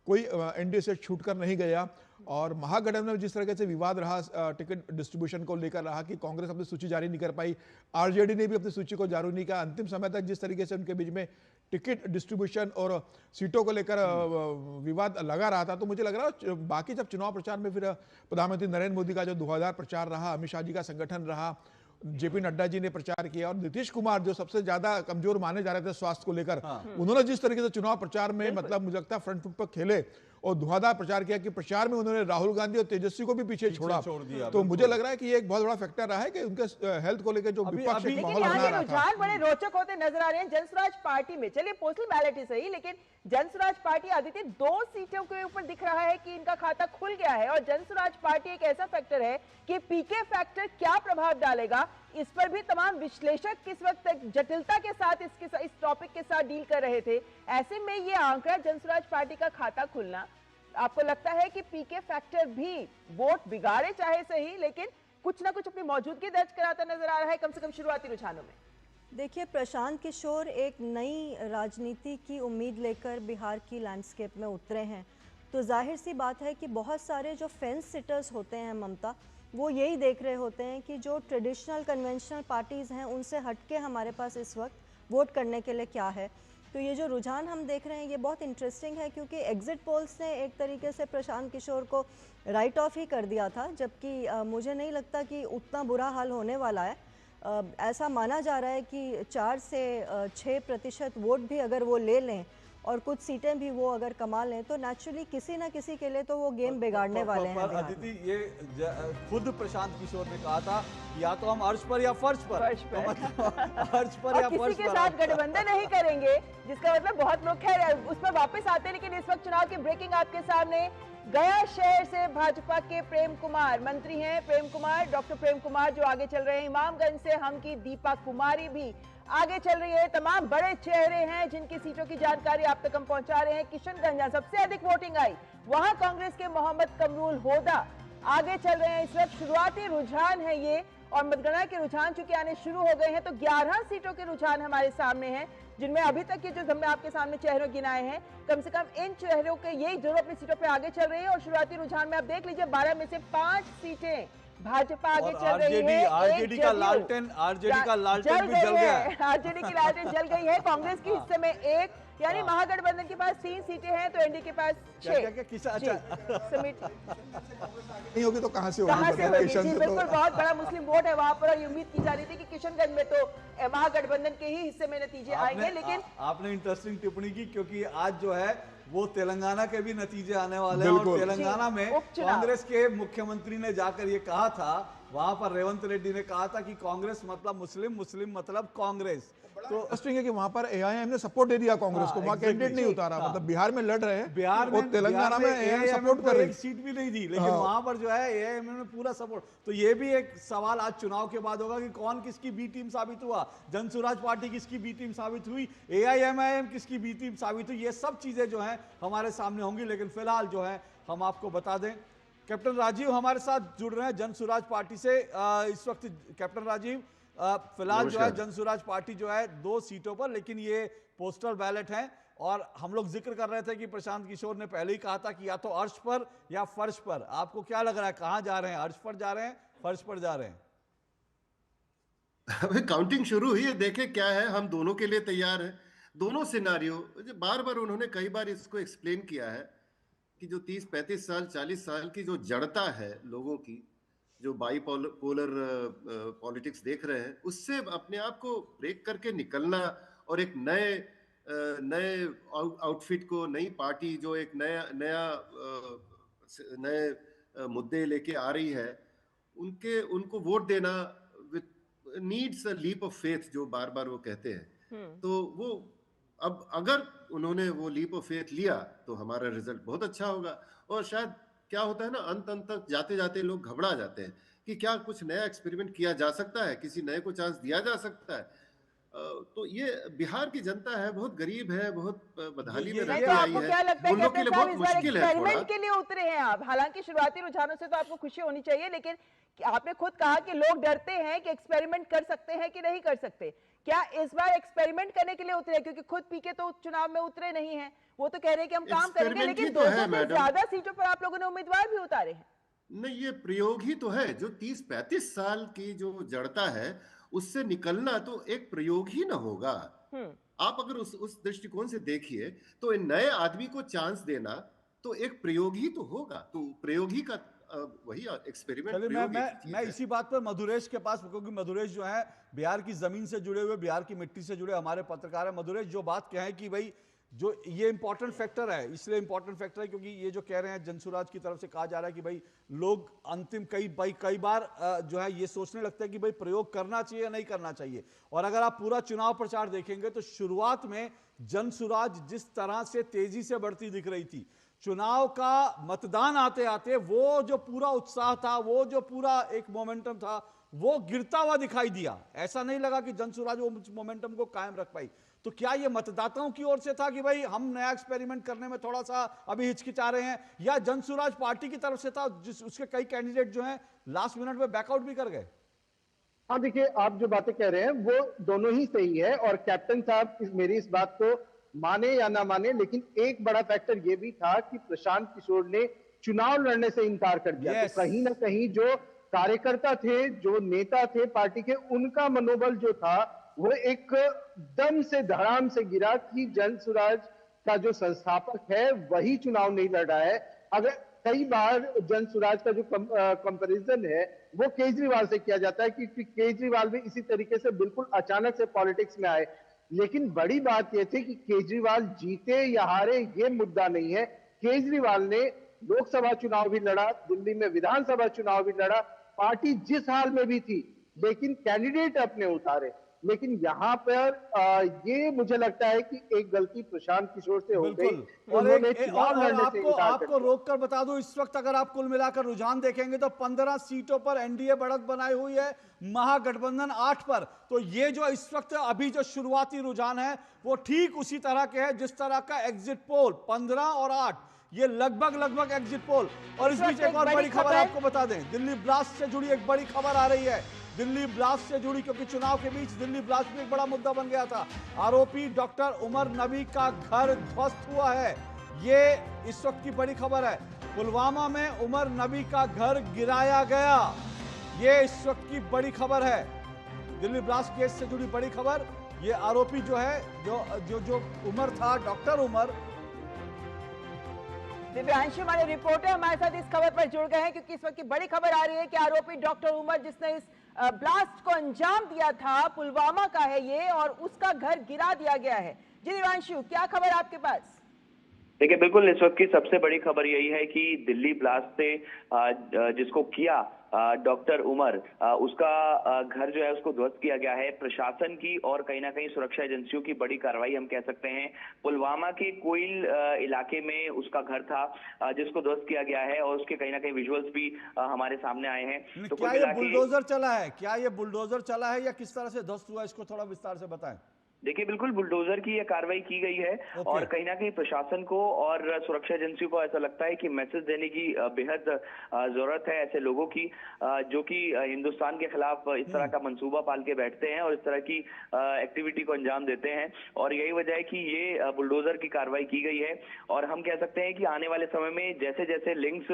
कोई एनडीए से छूटकर नहीं गया। और महागठबंधन में जिस तरीके से विवाद रहा टिकट डिस्ट्रीब्यूशन को लेकर रहा कि कांग्रेस अपनी सूची जारी नहीं कर पाई, आरजेडी ने भी अपनी सूची को जारी नहीं किया, अंतिम समय तक जिस तरीके से उनके बीच में टिकट डिस्ट्रीब्यूशन और सीटों को लेकर विवाद लगा रहा था, तो मुझे लग रहा है बाकी जब चुनाव प्रचार में फिर प्रधानमंत्री नरेंद्र मोदी का जो 2000 प्रचार रहा, अमित शाह जी का संगठन रहा, जेपी नड्डा जी ने प्रचार किया और नीतीश कुमार जो सबसे ज्यादा कमजोर माने जा रहे थे स्वास्थ्य को लेकर, उन्होंने जिस तरीके से चुनाव प्रचार में मतलब मुझे लगता है फ्रंट फुट पर खेले और धुआंधार प्रचार किया कि प्रचार में उन्होंने राहुल गांधी और तेजस्वी को भी पीछे छोड़ दिया। तो मुझे लग रहा है कि ये एक बहुत बड़ा फैक्टर रहा है कि उनके हेल्थ को लेकर जो विपक्ष एक माहौल बना रहा था। रुझान बड़े रोचक होते नजर आ रहे हैं जनस्वराज पार्टी में। चलिए पोस्टल बैलेट ही सही, लेकिन जनस्वराज पार्टी आदित्य 2 सीटों के ऊपर दिख रहा है कि इनका खाता खुल गया है। और जनस्वराज पार्टी एक ऐसा फैक्टर है कि पीके फैक्टर क्या प्रभाव डालेगा, इस पर भी तमाम विश्लेषक किस वक्त जटिलता के साथ इस टॉपिक के साथ डील कर रहे थे। ऐसे में ये आंकड़ा जनस्वराज पार्टी का खाता खुलना, आपको लगता है कि पीके फैक्टर भी वोट बिगाड़े चाहे सही, लेकिन कुछ ना कुछ अपनी मौजूदगी दर्ज कराता नजर आ रहा है, कम से कम शुरुआती रुझानों में? देखिए, प्रशांत किशोर एक नई राजनीति की उम्मीद लेकर बिहार की लैंडस्केप में उतरे हैं, तो जाहिर सी बात है कि बहुत सारे जो फेंस सिटर्स होते हैं ममता, वो यही देख रहे होते हैं कि जो ट्रेडिशनल कन्वेंशनल पार्टीज़ हैं उनसे हटके हमारे पास इस वक्त वोट करने के लिए क्या है। तो ये जो रुझान हम देख रहे हैं ये बहुत इंटरेस्टिंग है, क्योंकि एग्जिट पोल्स ने एक तरीके से प्रशांत किशोर को राइट ऑफ ही कर दिया था, जबकि मुझे नहीं लगता कि उतना बुरा हाल होने वाला है। ऐसा माना जा रहा है कि 4 से 6% वोट भी अगर वो ले लें और कुछ सीटें भी वो अगर कमा लें तो नेचुरली किसी ना किसी के लिए तो वो गेम बिगाड़ने वाले हैं। अदिति, ये खुद प्रशांत किशोर ने कहा था या तो हम अर्श पर या फर्श पर, अर्श पर या फर्श किसी के साथ गठबंधन नहीं करेंगे, जिसका मतलब बहुत लोग खैर उस पर वापस आते हैं। लेकिन इस वक्त चुनाव की ब्रेकिंग आपके सामने। गया शहर से भाजपा के प्रेम कुमार मंत्री हैं, प्रेम कुमार, डॉक्टर प्रेम कुमार जो आगे चल रहे हैं। इमामगंज से हम की दीपा कुमारी भी आगे चल रही है। तमाम बड़े चेहरे हैं जिनकी सीटों की जानकारी आप तक हम पहुंचा रहे हैं। किशनगंज जहां सबसे अधिक वोटिंग आई, वहां कांग्रेस के मोहम्मद कमरुल होदा आगे चल रहे हैं। इस वक्त शुरुआती रुझान है ये, और मतगणना के रुझान चूंकि आने शुरू हो गए हैं, तो 11 सीटों के रुझान हमारे सामने हैं, जिनमें अभी तक के जो हमने आपके सामने चेहरों गिनाए हैं, कम से कम इन चेहरों के यही जरूर अपनी सीटों पे आगे चल रही है। और शुरुआती रुझान में आप देख लीजिए 12 में से 5 सीटें भाजपा आगे चल रही है। आरजेडी का लालटेन भी जल गया है। आरजेडी की लालटेन जल गई है। कांग्रेस के हिस्से में 1, यानी महागठबंधन के पास 3 सीटें हैं तो एनडीए के पास 6। क्या किसा अच्छा समिट नहीं होगी तो कहां से होगी? कहां से होगी? जी बिल्कुल, बहुत बड़ा मुस्लिम वोट है वहां पर और ये उम्मीद की जा रही थी कि किशनगंज में तो महागठबंधन के ही हिस्से में नतीजे आएंगे, लेकिन आपने इंटरेस्टिंग टिप्पणी की क्योंकि आज जो है वो तेलंगाना के भी नतीजे आने वाले हैं और तेलंगाना में कांग्रेस के मुख्यमंत्री ने जाकर ये कहा था, वहां पर रेवंत रेड्डी ने कहा था कि कांग्रेस मतलब मुस्लिम, मुस्लिम मतलब कांग्रेस। तो इंटरेस्टिंग है कि वहां पर एआईएम ने सपोर्ट दे दिया कांग्रेस को, वहां कैंडिडेट नहीं उतारा, मतलब बिहार में लड़ रहे हैं, बिहार में तेलंगाना में एआईएम सपोर्ट कर रही है, एक सीट भी नहीं दी, लेकिन वहां पर जो है एआईएम ने पूरा सपोर्ट। तो ये भी एक सवाल आज चुनाव के बाद होगा कि कौन किसकी बी टीम साबित हुआ, जनसुराज पार्टी किसकी बी टीम साबित हुई, एआईएमआईएम किसकी बी टीम साबित हुई। ये सब चीजें जो है हमारे सामने होंगी, लेकिन फिलहाल जो है हम आपको बता दें कैप्टन राजीव हमारे साथ जुड़ रहे हैं जनसुराज पार्टी से। इस वक्त कैप्टन राजीव फिलहाल जो है जनसुराज पार्टी जो है 2 सीटों पर, लेकिन ये पोस्टल बैलेट है और हम लोग जिक्र कर रहे थे कि प्रशांत किशोर ने पहले ही कहा था कि या तो अर्श पर या फर्श पर। आपको क्या लग रहा है, कहां जा रहे हैं, अर्श पर जा रहे हैं, फर्श पर जा रहे हैं? अभी काउंटिंग शुरू हुई है, देखें क्या है, हम दोनों के लिए तैयार हैं। दोनों सिनारियो बार बार उन्होंने कई बार इसको एक्सप्लेन किया है कि जो 30-35 साल 40 साल की जो जड़ता है लोगों की, जो बाईपोलर पॉलिटिक्स देख रहे हैं, उससे अपने आप को ब्रेक करके निकलना और एक नए आउटफिट को, नई पार्टी जो एक नए मुद्दे लेके आ रही है, उनको वोट देना needs a leap of faith, जो बार बार वो कहते हैं। तो वो अब अगर उन्होंने वो लीप ऑफ फेथ लिया तो हमारा रिजल्ट बहुत अच्छा होगा। और शायद क्या होता है ना, अंत तक जाते जाते लोग घबरा जाते हैं कि क्या कुछ नया एक्सपेरिमेंट किया जा सकता है, किसी नए को चांस दिया जा सकता है। तो ये बिहार की जनता है, बहुत गरीब है, बहुत बदहाली में रहती आई है, उन लोग के लिए बहुत मुश्किल है। एक्सपेरिमेंट के लिए उतरे हैं आप, हालांकि शुरुआती रुझानों से तो आपको खुशी होनी चाहिए, लेकिन आपने खुद कहा कि लोग डरते हैं कि एक्सपेरिमेंट कर सकते हैं कि नहीं कर सकते। क्या इस बार एक्सपेरिमेंट करने के लिए उतरे? क्योंकि खुद पीके तो चुनाव में उतरे नहीं हैं, वो तो कह रहे हैं कि हम काम करेंगे, लेकिन 200 से ज्यादा सीटों पर आप लोगों ने उम्मीदवार भी उतारे हैं। नहीं, ये प्रयोग ही तो है। जो 30-35 साल की जो जड़ता है उससे निकलना तो एक प्रयोग ही ना होगा। आप अगर उस दृष्टिकोण से देखिए तो नए आदमी को चांस देना तो एक प्रयोग ही तो होगा। तो प्रयोग ही का वही एक्सपेरिमेंट। मैं इसी बात पर मधुरेश के पास, क्योंकि मधुरेश जो है बिहार की जमीन से जुड़े हुए, बिहार की मिट्टी से जुड़े हमारे पत्रकार है। मधुरेश, जो बात कहें कि भाई जो ये इंपॉर्टेंट फैक्टर है, इसलिए इंपॉर्टेंट फैक्टर है क्योंकि ये जो कह रहे हैं जनसुराज की तरफ से कहा जा रहा है कि भाई लोग अंतिम कई बार जो है ये सोचने लगते हैं कि भाई प्रयोग करना चाहिए या नहीं करना चाहिए। और अगर आप पूरा चुनाव प्रचार देखेंगे तो शुरुआत में जनसुराज जिस तरह से तेजी से बढ़ती दिख रही थी, चुनाव का मतदान आते आते वो जो पूरा उत्साह था, वो जो पूरा एक मोमेंटम था, वो गिरता हुआ दिखाई दिया। ऐसा नहीं लगा कि जनसुराज वो मोमेंटम को कायम रख पाई। तो क्या ये मतदाताओं की ओर से था कि भाई हम नया एक्सपेरिमेंट करने में थोड़ा सा अभी हिचकिचा रहे हैं, या जनसुराज पार्टी की तरफ से था जिस उसके कई कैंडिडेट जो हैं लास्ट मिनट में बैकआउट भी कर गए? हाँ, देखिए, आप जो बातें कह रहे हैं वो दोनों ही सही है और कैप्टन साहब मेरी इस बात को माने या ना माने, लेकिन एक बड़ा फैक्टर ये भी था कि प्रशांत किशोर ने चुनाव लड़ने से इनकार कर दिया। तो कहीं ना कहीं जो कार्यकर्ता थे, जो नेता थे पार्टी के, उनका मनोबल जो था वो एक दम से धड़ाम से गिरा कि जनसुराज का जो संस्थापक है वही चुनाव नहीं लड़ रहा है। अगर कई बार जनसुराज का जो कंपैरिजन है वो केजरीवाल से किया जाता है क्योंकि केजरीवाल भी इसी तरीके से बिल्कुल अचानक से पॉलिटिक्स में आए। लेकिन बड़ी बात यह थी कि केजरीवाल जीते या हारे ये मुद्दा नहीं है। केजरीवाल ने लोकसभा चुनाव भी लड़ा, दिल्ली में विधानसभा चुनाव भी लड़ा, पार्टी जिस हाल में भी थी, लेकिन कैंडिडेट अपने उतारे। लेकिन यहाँ पर ये मुझे लगता है कि एक गलती प्रशांत किशोर से हो गई। उन्होंने चुनाव लड़ने से इनकार कर दिया। आपको रोककर बता दूं, इस वक्त अगर आप कुल मिलाकर रुझान देखेंगे तो 15 सीटों पर एनडीए बढ़त बनाई हुई है, महागठबंधन 8 पर। तो ये जो इस वक्त अभी जो शुरुआती रुझान है वो ठीक उसी तरह के है जिस तरह का एग्जिट पोल 15 और 8, ये लगभग एग्जिट पोल। और इस बीच एक और बड़ी खबर आपको बता दें, दिल्ली ब्लास्ट से जुड़ी एक बड़ी खबर आ रही है। दिल्ली ब्लास्ट से जुड़ी, क्योंकि चुनाव के बीच दिल्ली ब्लास्ट भी एक बड़ा मुद्दा बन गया था। आरोपी डॉक्टर उमर नबी का घर ध्वस्त हुआ है, ये इस वक्त की बड़ी खबर है। पुलवामा में उमर नबी का घर गिराया गया, ये इस वक्त की बड़ी खबर है। दिल्ली ब्लास्ट केस से जुड़ी बड़ी खबर, ये आरोपी जो है, जो उमर था, डॉक्टर उमर। दिव्यांशु हमारे रिपोर्टर हमारे साथ इस खबर पर जुड़ गए हैं, क्योंकि इस वक्त की बड़ी खबर आ रही है कि आरोपी डॉक्टर उमर, जिसने इस ब्लास्ट को अंजाम दिया था, पुलवामा का है ये, और उसका घर गिरा दिया गया है। जी दिव्यांशु, क्या खबर आपके पास? देखिए, बिल्कुल इस वक्त की सबसे बड़ी खबर यही है कि दिल्ली ब्लास्ट से जिसको किया डॉक्टर उमर, उसका घर जो है उसको ध्वस्त किया गया है। प्रशासन की और कहीं ना कहीं सुरक्षा एजेंसियों की बड़ी कार्रवाई हम कह सकते हैं। पुलवामा के कोइल इलाके में उसका घर था जिसको ध्वस्त किया गया है, और उसके कहीं ना कहीं विजुअल्स भी हमारे सामने आए हैं। तो क्या ये बुलडोजर चला है? क्या ये बुलडोजर चला है या किस तरह से ध्वस्त हुआ, इसको थोड़ा विस्तार से बताएं। देखिए, बिल्कुल बुलडोजर की यह कार्रवाई की गई है और कहीं ना कहीं प्रशासन को और सुरक्षा एजेंसियों को ऐसा लगता है कि मैसेज देने की बेहद जरूरत है ऐसे लोगों की जो कि हिंदुस्तान के खिलाफ इस तरह का मंसूबा पाल के बैठते हैं और इस तरह की एक्टिविटी को अंजाम देते हैं। और यही वजह है कि ये बुलडोजर की कार्रवाई की गई है। और हम कह सकते हैं कि आने वाले समय में जैसे जैसे लिंक्स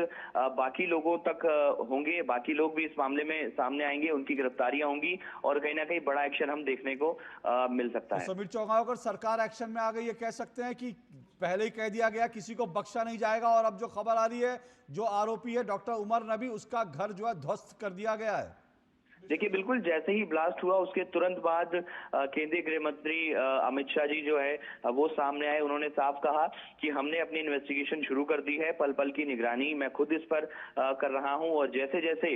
बाकी लोगों तक होंगे, बाकी लोग भी इस मामले में सामने आएंगे, उनकी गिरफ्तारियां होंगी और कहीं ना कहीं बड़ा एक्शन हम देखने को मिल सकता है। तो समीर चौंगावकर, सरकार एक्शन में आ गई, ये कह सकते हैं कि पहले ही कह दिया गया किसी को बख्शा नहीं जाएगा, और अब जो खबर आ रही है, जो आरोपी है डॉक्टर उमर नबी, उसका घर जो है ध्वस्त कर दिया गया है। देखिए, बिल्कुल जैसे ही ब्लास्ट हुआ उसके तुरंत बाद केंद्रीय गृह मंत्री अमित शाह जी जो है वो सामने आए। उन्होंने साफ कहा कि हमने अपनी इन्वेस्टिगेशन शुरू कर दी है, पल पल की निगरानी मैं खुद इस पर कर रहा हूं, और जैसे जैसे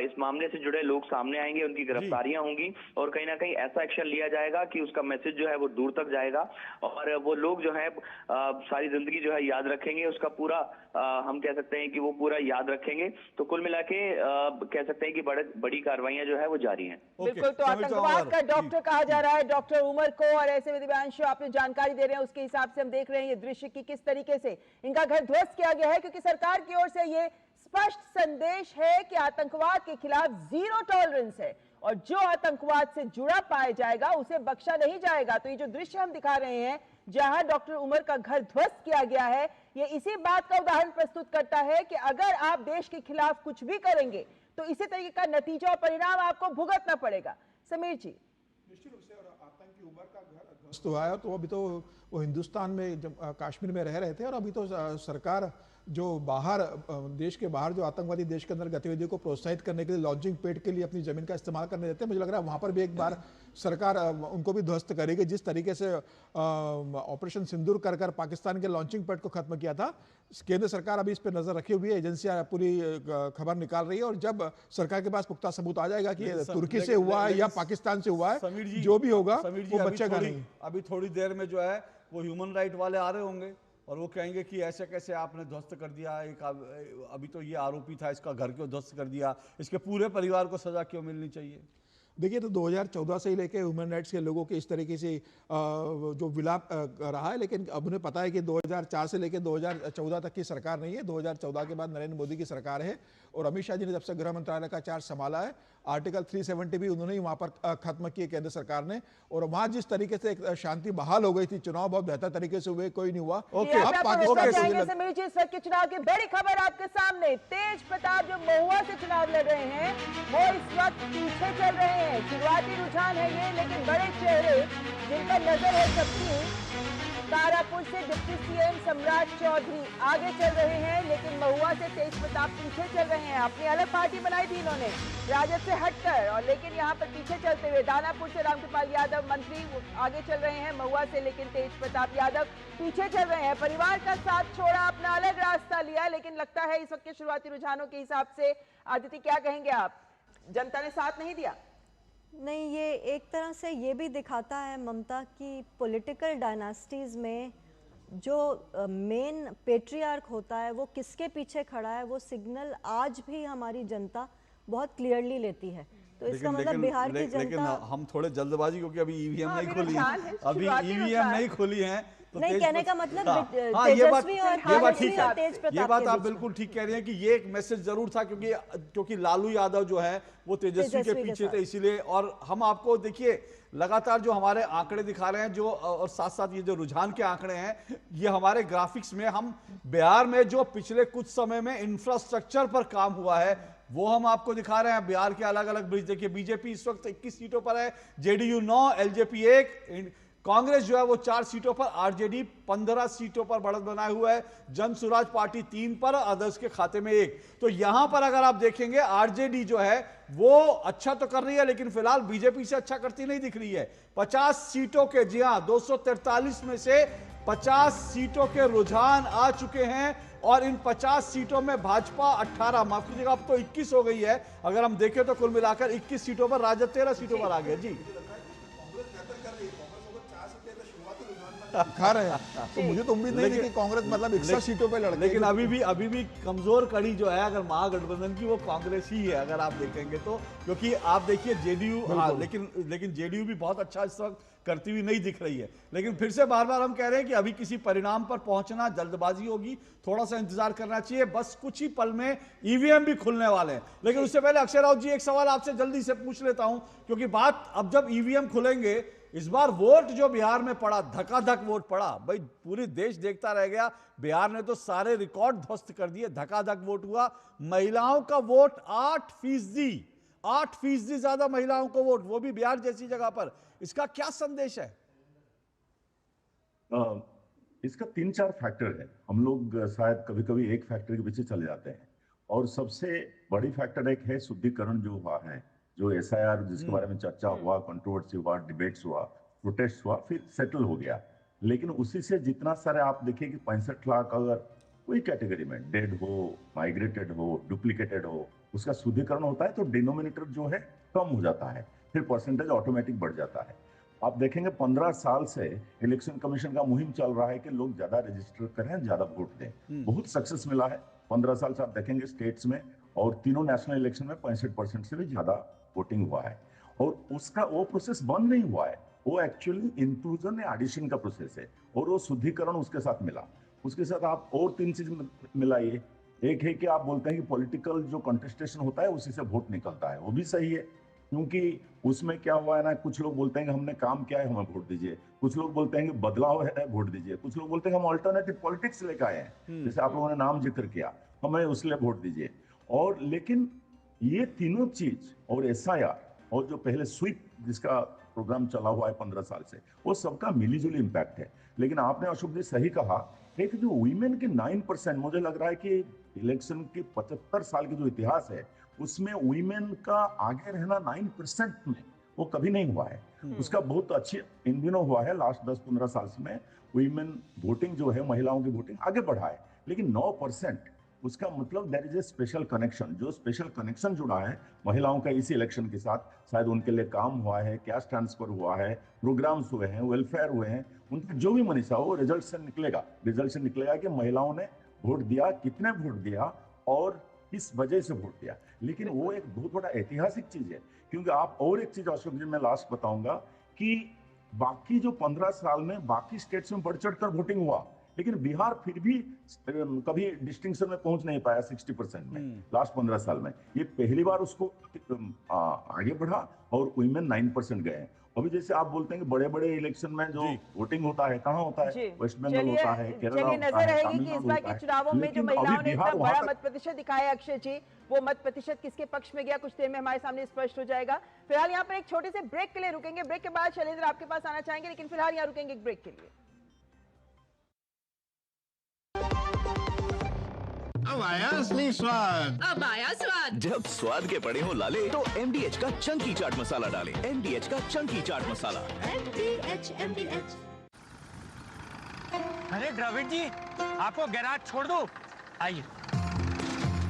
इस मामले से जुड़े लोग सामने आएंगे उनकी गिरफ्तारियां होंगी और कहीं ना कहीं ऐसा एक्शन लिया जाएगा कि उसका मैसेज जो है वो दूर तक जाएगा और वो लोग जो है सारी जिंदगी जो है याद रखेंगे, उसका पूरा हम कह सकते हैं कि वो पूरा याद रखेंगे। तो कुल मिला के कह सकते हैं कि बड़ी कार्रवाइयां जो है वो जारी हैं। बिल्कुल, तो आतंकवाद का डॉक्टर कहा जा रहा है डॉक्टर उमर को, और ऐसे में दिव्यांशु आप जो जानकारी दे रहे हैं उसके हिसाब से हम देख रहे हैं ये दृश्य की किस तरीके से इनका घर ध्वस्त किया गया है, क्योंकि सरकार की ओर से ये स्पष्ट संदेश है कि आतंकवाद के खिलाफ जीरो टॉलरेंस है और जो आतंकवाद से जुड़ा पाया जाएगा उसे बख्शा नहीं जाएगा। तो ये जो दृश्य हम दिखा रहे हैं जहां डॉक्टर उमर का घर ध्वस्त किया गया है, ये इसी बात का उदाहरण प्रस्तुत करता है कि अगर आप देश के खिलाफ कुछ भी करेंगे तो इसी तरीके का नतीजा और परिणाम आपको भुगतना पड़ेगा। समीर जी, निश्चित रूप से, और आतंकी उमर का घर ध्वस्त हुआ है, तो अभी तो वो हिंदुस्तान में जब कश्मीर में रह रहे थे, और अभी तो सरकार जो बाहर देश के बाहर जो आतंकवादी देश के अंदर गतिविधियों को प्रोत्साहित करने के लिए लॉन्चिंग पैड के लिए अपनी जमीन का इस्तेमाल करने देते हैं। मुझे लग रहा है वहां पर भी एक बार सरकार उनको भी ध्वस्त करेगी। जिस तरीके से ऑपरेशन सिंदूर कर कर पाकिस्तान के लॉन्चिंग पैड को खत्म किया था, केंद्र सरकार अभी इस पर नजर रखी हुई है, एजेंसियां पूरी खबर निकाल रही है, और जब सरकार के पास पुख्ता सबूत आ जाएगा कि तुर्की से हुआ है या पाकिस्तान से हुआ है, जो भी होगा वो बचेगा नहीं। अभी थोड़ी देर में जो है वो ह्यूमन राइट वाले आ रहे होंगे और वो कहेंगे कि ऐसे कैसे आपने ध्वस्त कर दिया, एक अभी तो ये आरोपी था, इसका घर क्यों ध्वस्त कर दिया, इसके पूरे परिवार को सजा क्यों मिलनी चाहिए। देखिए, तो 2014 से ही लेके ह्यूमन राइट्स के लोगों के इस तरीके से जो विलाप रहा है, लेकिन अब उन्हें पता है कि 2004 से लेके 2014 तक की सरकार नहीं है, 2014 के बाद नरेंद्र मोदी की सरकार है, और अमित शाह जी ने जब से गृह मंत्रालय का चार्ज संभाला है, आर्टिकल 370 भी उन्होंने ही वहां पर खत्म किए केंद्र सरकार ने, और वहां जिस तरीके से एक शांति बहाल हो गई थी, चुनाव बहुत बेहतर तरीके से हुए, कोई नहीं हुआ। अब पाकिस्तान के चुनाव की बड़ी खबर आपके सामने, तेज प्रताप जो महुआ से चुनाव लड़ रहे हैं वो इस वक्त पीछे चल रहे हैं। शुरुआती रुझान है ये, लेकिन बड़े चेहरे जिन पर नजर है सबकी, तारापुर से डिप्टी सीएम सम्राट चौधरी आगे चल रहे हैं, लेकिन महुआ से तेज प्रताप पीछे चल रहे हैं। अपनी अलग पार्टी बनाई थी इन्होंने राजद से हटकर, और लेकिन यहाँ पर पीछे चलते हुए दानापुर से रामकृपाल यादव मंत्री आगे चल रहे हैं महुआ से, लेकिन तेज प्रताप यादव पीछे चल रहे हैं। परिवार का साथ छोड़ा, अपना अलग रास्ता लिया, लेकिन लगता है इस वक्त के शुरुआती रुझानों के हिसाब से, आदित्य क्या कहेंगे आप, जनता ने साथ नहीं दिया? नहीं, ये एक तरह से ये भी दिखाता है ममता की पॉलिटिकल डायनास्टीज में जो मेन पेट्रियार्क होता है वो किसके पीछे खड़ा है, वो सिग्नल आज भी हमारी जनता बहुत क्लियरली लेती है। तो इसका मतलब बिहार की जनता, लेकिन हम थोड़े जल्दबाजी, क्योंकि अभी ईवीएम नहीं खोली है, अभी ईवीएम नहीं खोली है, तो नहीं कहने का मतलब ये बात आप बिल्कुल ठीक कह रहे हैं कि ये एक मैसेज जरूर था, क्योंकि लालू यादव जो है वो तेजस्वी के पीछे थे, इसीलिए। और हम आपको देखिए लगातार जो हमारे आंकड़े दिखा रहे हैं, जो और साथ साथ ये जो रुझान के आंकड़े हैं, ये हमारे ग्राफिक्स में हम बिहार में जो पिछले कुछ समय में इंफ्रास्ट्रक्चर पर काम हुआ है, वो हम आपको दिखा रहे हैं। बिहार के अलग अलग ब्रिज देखिए, बीजेपी इस वक्त 21 सीटों पर है, जेडीयू 9, एलजेपी 1, कांग्रेस जो है वो 4 सीटों पर, आरजेडी 15 सीटों पर बढ़त बनाए हुआ है, जन स्वराज पार्टी 3 पर, अदर्स के खाते में 1। तो यहां पर अगर आप देखेंगे आरजेडी जो है वो अच्छा तो कर रही है, लेकिन फिलहाल बीजेपी से अच्छा करती नहीं दिख रही है। 50 सीटों के, जी हां, 243 में से 50 सीटों के रुझान आ चुके हैं और इन 50 सीटों में भाजपा 18, माफ कीजिएगा अब तो 21 हो गई है। अगर हम देखें तो कुल मिलाकर 21 सीटों पर, राजद 13 सीटों पर आ गया। जी खा रहे हैं, तो मुझे तो उम्मीद नहीं थी कि कांग्रेस मतलब 61 सीटों पे लड़के। लेकिन अभी भी कमजोर कड़ी जो है अगर महागठबंधन की, वो कांग्रेस ही है अगर आप देखेंगे तो, क्योंकि आप देखिए जेडीयू, लेकिन जेडीयू भी बहुत अच्छा इस वक्त करती हुई नहीं दिख रही है। लेकिन फिर से बार बार हम कह रहे हैं कि अभी किसी परिणाम पर पहुंचना जल्दबाजी होगी, थोड़ा सा इंतजार करना चाहिए। बस कुछ ही पल में ईवीएम भी खुलने वाले हैं। लेकिन उससे पहले अक्षय राउत जी, एक सवाल आपसे जल्दी से पूछ लेता हूं, क्योंकि बात अब जब ईवीएम खुलेंगे, इस बार वोट जो बिहार में पड़ा, धकाधक वोट पड़ा, भाई पूरी देश देखता रह गया। बिहार ने तो सारे रिकॉर्ड ध्वस्त कर दिए, धकाधक वोट हुआ। महिलाओं का वोट 8% ज्यादा महिलाओं को वोट, वो भी बिहार जैसी जगह पर। इसका क्या संदेश है? इसका 3-4 फैक्टर है। हम लोग शायद कभी कभी एक फैक्टर के पीछे चले जाते हैं, और सबसे बड़ी फैक्टर एक है शुद्धिकरण जो हुआ है, जो एसआईआर जिसके बारे में चर्चा हुआ, कंट्रोवर्सी हुआ, डिबेट्स हुआ, प्रोटेस्ट हुआ, फिर सेटल हो गया। लेकिन उसी से जितना सारे आप देखिए कि 65 लाख अगर कोई कैटेगरी में डेड हो, माइग्रेटेड हो, डुप्लीकेटेड हो, उसका शुद्धिकरण होता है तो डिनोमिनेटर जो है कम हो जाता है, फिर परसेंटेज ऑटोमेटिक बढ़ जाता है। आप देखेंगे 15 साल से इलेक्शन कमीशन का मुहिम चल रहा है कि लोग ज्यादा रजिस्टर करें, ज्यादा वोट दें। बहुत सक्सेस मिला है 15 साल से। आप देखेंगे स्टेट्स में और तीनों नेशनल इलेक्शन में 65% से भी ज्यादा वोटिंग हुआ है। और उसका वो प्रोसेस बंद नहीं हुआ है, वो एक्चुअली इंक्लूजन या एडिशन का प्रोसेस है, और वो शुद्धिकरण उसके साथ मिला। उसके साथ आप और 3 चीज मिलाइए। एक है कि आप बोलते हैं कि पॉलिटिकल जो कंटेस्टेशन होता है उसी से वोट निकलता है, वो भी सही है, क्योंकि उसमें क्या हुआ है ना, कुछ लोग बोलते हैं कि हमने काम किया है, हमें वोट दीजिए। कुछ लोग बोलते हैं कि बदलाव है, वोट दीजिए। कुछ लोग बोलते हैं हम ऑल्टरनेटिव पॉलिटिक्स लेकर आए हैं, जैसे आप लोगों ने नाम जिक्र किया, हमें उसलिए वोट दीजिए। और लेकिन ये तीनों चीज और एसआईआर और जो पहले स्वीप जिसका प्रोग्राम चला हुआ है 15 साल से, वो सबका मिलीजुली इम्पैक्ट है। लेकिन आपने अशोक जी सही कहा, एक जो वीमेन के 9%, मुझे लग रहा है कि इलेक्शन के 75 साल की जो इतिहास है उसमें वीमेन का आगे रहना 9% में वो कभी नहीं हुआ है। उसका बहुत अच्छी इन दिनों हुआ है, लास्ट 10-15 साल में वीमेन वोटिंग जो है, महिलाओं की वोटिंग आगे बढ़ा है। लेकिन 9%, उसका मतलब there is a special connection. जो स्पेशल कनेक्शन जुड़ा है महिलाओं का इसी इलेक्शन के साथ, शायद उनके लिए काम हुआ है, कैश ट्रांसफर हुआ है, प्रोग्राम्स हुए हैं, वेलफेयर हुए हैं, उनका जो भी मनीषा हो रिजल्ट से निकलेगा कि महिलाओं ने वोट दिया, कितने वोट दिया और किस वजह से वोट दिया। लेकिन वो एक बहुत बड़ा ऐतिहासिक चीज है, क्योंकि आप और एक चीज अशोक जी मैं लास्ट बताऊंगा कि बाकी जो 15 साल में बाकी स्टेट्स में बढ़ चढ़ कर वोटिंग हुआ, लेकिन बिहार फिर भी कभी डिस्टिंक्शन में पहुंच नहीं पाया 60% में लास्ट 15 साल में। ये पहली बार उसको आगे बढ़ा और वीमेन 9% गए। अभी जैसे आप बोलते हैं कि बड़े बड़े इलेक्शन में जो वोटिंग होता है, कहाँ होता है? वेस्ट बंगाल होता है, केरला होता है, नजर रहेगी कि इस बार के चुनावों में जो महिलाओं ने इतना बड़ा मत प्रतिशत दिखाया अक्षय जी, वो मत प्रतिशत किसके पक्ष में गया, कुछ देर में हमारे सामने स्पष्ट हो जाएगा। फिलहाल यहाँ पर एक छोटे से ब्रेक के लिए रुकेंगे, ब्रेक के बाद शैलेंद्र आपके पास आना चाहेंगे, लेकिन फिलहाल यहाँ रुकेंगे एक ब्रेक के लिए। अब आया असली स्वाद, अब आया स्वाद। जब स्वाद के पड़े हो लाले तो MDH का चंकी चाट मसाला डालें। MDH का चंकी चाट मसाला। MDH। अरे द्रविड़ जी, आपको गैराज छोड़ दूं? आइए।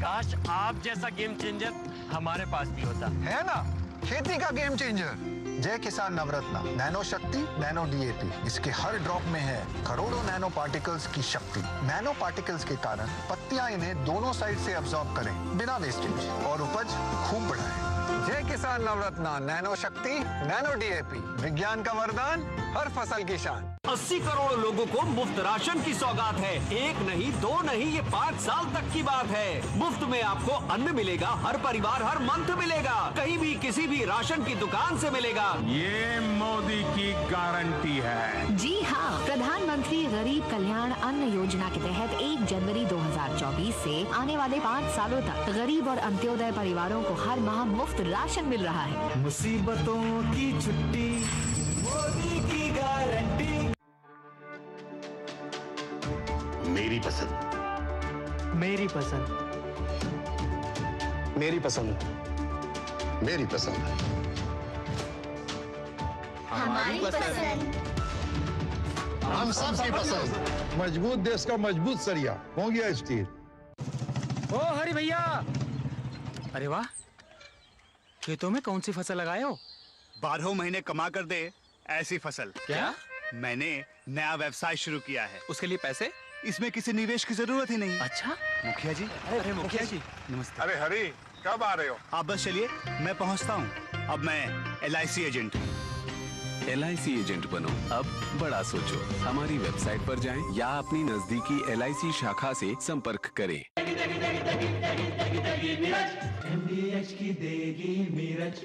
काश आप जैसा गेम चेंजर हमारे पास भी होता। है ना, खेती का गेम चेंजर जय किसान नवरत्न नैनो शक्ति नैनो DAP। इसके हर ड्रॉप में है करोड़ों नैनो पार्टिकल्स की शक्ति। नैनो पार्टिकल्स के कारण पत्तियां इन्हें दोनों साइड से अब्सॉर्ब करें बिना वेस्टेज और उपज खूब बढ़ाएं। जय किसान नवरत्न नैनो शक्ति नैनो DAP, विज्ञान का वरदान, हर फसल की शान। 80 करोड़ लोगों को मुफ्त राशन की सौगात है। 1 नहीं 2 नहीं, ये 5 साल तक की बात है। मुफ्त में आपको अन्न मिलेगा, हर परिवार हर मंथ मिलेगा, कहीं भी किसी भी राशन की दुकान से मिलेगा। ये मोदी की गारंटी है। जी हाँ, प्रधानमंत्री गरीब कल्याण अन्न योजना के तहत 1 जनवरी 2024 से आने वाले 5 सालों तक गरीब और अंत्योदय परिवारों को हर माह मुफ्त राशन मिल रहा है। मुसीबतों की छुट्टी, मोदी की गारंटी। मेरी पसंद, मेरी पसंद, मेरी पसंद, मेरी पसंद, हमारी पसंद, हम सबकी पसंद। मजबूत देश का मजबूत सरिया हो गया स्टील। ओ हरि भैया, अरे वाह, खेतों में कौन सी फसल लगाए हो? 12 महीने कमा कर दे ऐसी फसल। क्या? मैंने नया व्यवसाय शुरू किया है। उसके लिए पैसे? इसमें किसी निवेश की जरूरत ही नहीं। अच्छा? मुखिया जी। अरे मुखिया जी, नमस्ते। अरे हरी, कब आ रहे हो? आप बस चलिए, मैं पहुंचता हूं। अब मैं LIC एजेंट हूं। LIC एजेंट बनो, अब बड़ा सोचो। हमारी वेबसाइट पर जाएं या अपनी नजदीकी LIC शाखा से संपर्क करें। MDH की देगी मिर्च,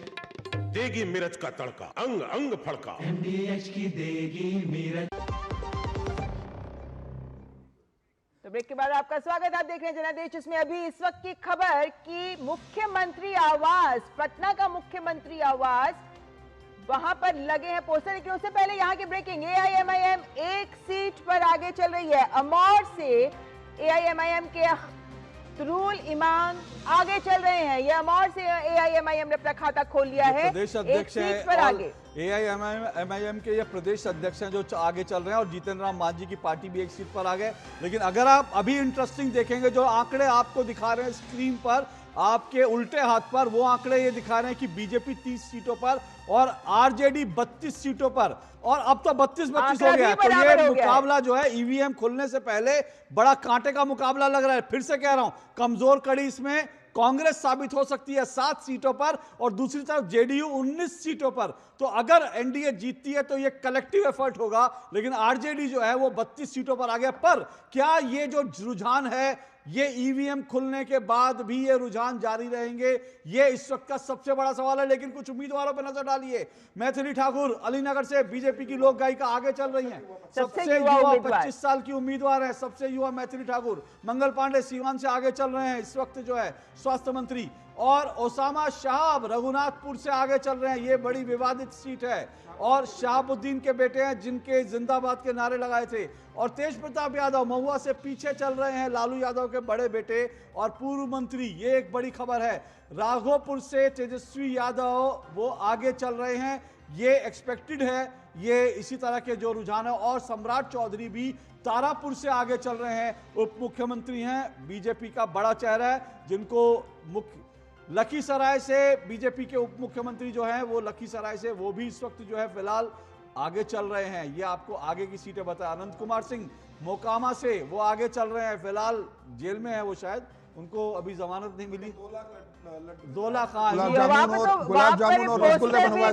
देगी मिर्च का तड़का, अंग अंग फड़का। MDH की देगी मिर्च। तो ब्रेक के बाद आपका स्वागत। आप देख रहे हैं जनादेश, जिसमें अभी इस वक्त की खबर कि मुख्यमंत्री आवास, पटना का मुख्यमंत्री आवास, वहां पर लगे हैं पोस्टर। लेकिन उससे पहले यहाँ की ब्रेकिंग, AIMIM एक सीट पर आगे चल रही है। अमौर से AIMIM के तुरुल इमाम आगे चल रहे हैं। ये अमौर से AIMIM ने अपना खाता खोल लिया है। प्रदेश अध्यक्ष एक सीट पर आगे AIMIM के ये प्रदेश अध्यक्ष हैं जो आगे चल रहे हैं, और जीतन राम मांझी की पार्टी भी एक सीट पर आ गए। लेकिन अगर आप अभी इंटरेस्टिंग देखेंगे, जो आंकड़े आपको दिखा रहे हैं स्क्रीन पर, आपके उल्टे हाथ पर वो आंकड़े ये दिखा रहे हैं कि बीजेपी 30 सीटों पर और RJD 32 सीटों पर, और अब तो 32-32 हो गया है। तो ये मुकाबला जो है EVM खुलने से पहले बड़ा कांटे का मुकाबला लग रहा है। फिर से कह रहा हूं, कमजोर कड़ी इसमें कांग्रेस साबित हो सकती है 7 सीटों पर, और दूसरी तरफ JDU 19 सीटों पर। तो अगर NDA जीतती है तो ये कलेक्टिव एफर्ट होगा, लेकिन RJD जो है वो 32 सीटों पर आ गया। पर क्या ये जो रुझान है, ये EVM खुलने के बाद भी ये रुझान जारी रहेंगे, ये इस वक्त का सबसे बड़ा सवाल है। लेकिन कुछ उम्मीदवारों पर नजर डालिए। मैथिली ठाकुर अलीनगर से बीजेपी की लोक गायिका आगे चल रही हैं। सबसे युवा 25 साल की उम्मीदवार है, सबसे युवा मैथिली ठाकुर। मंगल पांडे सीवान से आगे चल रहे हैं इस वक्त जो है स्वास्थ्य मंत्री, और ओसामा शहाब रघुनाथपुर से आगे चल रहे हैं। ये बड़ी विवादित सीट है, और शहाबुद्दीन के बेटे हैं जिनके जिंदाबाद के नारे लगाए थे। और तेज प्रताप यादव महुआ से पीछे चल रहे हैं, लालू यादव के बड़े बेटे और पूर्व मंत्री। ये एक बड़ी खबर है। राघोपुर से तेजस्वी यादव वो आगे चल रहे हैं, ये एक्सपेक्टेड है। ये इसी तरह के जो रुझान है। और सम्राट चौधरी भी तारापुर से आगे चल रहे हैं, उप मुख्यमंत्री हैं, बीजेपी का बड़ा चेहरा है, जिनको लखीसराय से बीजेपी के उप मुख्यमंत्री जो हैं वो लखीसराय से, वो भी इस वक्त जो है फिलहाल आगे चल रहे हैं। ये आपको आगे की सीटें बताया। अनंत कुमार सिंह मोकामा से वो आगे चल रहे हैं, फिलहाल जेल में है वो, शायद उनको अभी जमानत नहीं मिली। 2 लाख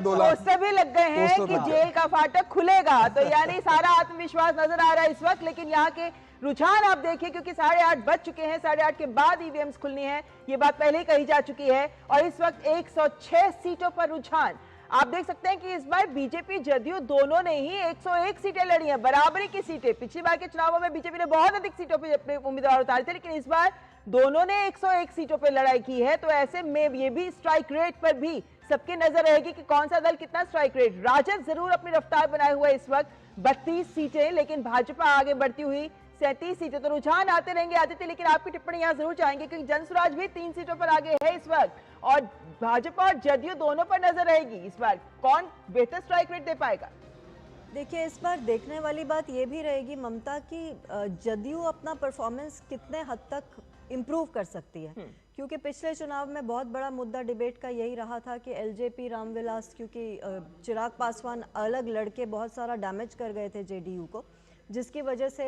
पोस्टर भी लग गए हैं कि जेल का फाटक खुलेगा। तो यानी सारा आत्मविश्वास नजर आ रहा है इस वक्त। लेकिन यहाँ के रुझान आप देखिए, क्योंकि 8:30 बज चुके हैं, 8:30 के बाद EVMs खुलनी है, ये बात पहले ही कही जा चुकी है। और इस वक्त 106 सीटों पर रुझान आप देख सकते हैं कि इस बार बीजेपी जदयू दोनों ने ही 101 सीटें लड़ी हैं, बराबरी की सीटें। पिछली बार के चुनावों में बीजेपी ने बहुत अधिक सीटों पर अपने उम्मीदवार उतारे थे, लेकिन इस बार दोनों ने 101 सीटों पर लड़ाई की है। तो ऐसे में ये भी स्ट्राइक रेट पर भी सबकी नजर रहेगी कि कौन सा दल कितना स्ट्राइक रेट। राजद जरूर अपनी रफ्तार बनाए हुए इस वक्त 32 सीटें, लेकिन भाजपा आगे बढ़ती हुई 37 सीटें। तो रुझान आते रहेंगे आदित्य, लेकिन आपकी टिप्पणी यहाँ जरूर चाहेंगे, क्योंकि जनसुराज भी 3 सीटों पर आगे है इस वक्त, और भाजपा और जदयू दोनों पर नजर रहेगी। इस बार कौन बेहतर स्ट्राइक रेट दे पाएगा? देखिए, इस बार देखने वाली बात ये भी रहेगी ममता की जदयू अपना परफॉर्मेंस कितने हद तक इम्प्रूव कर सकती है, क्योंकि पिछले चुनाव में बहुत बड़ा मुद्दा डिबेट का यही रहा था कि LJP रामविलास, क्योंकि चिराग पासवान अलग लड़के बहुत सारा डैमेज कर गए थे JDU को, जिसकी वजह से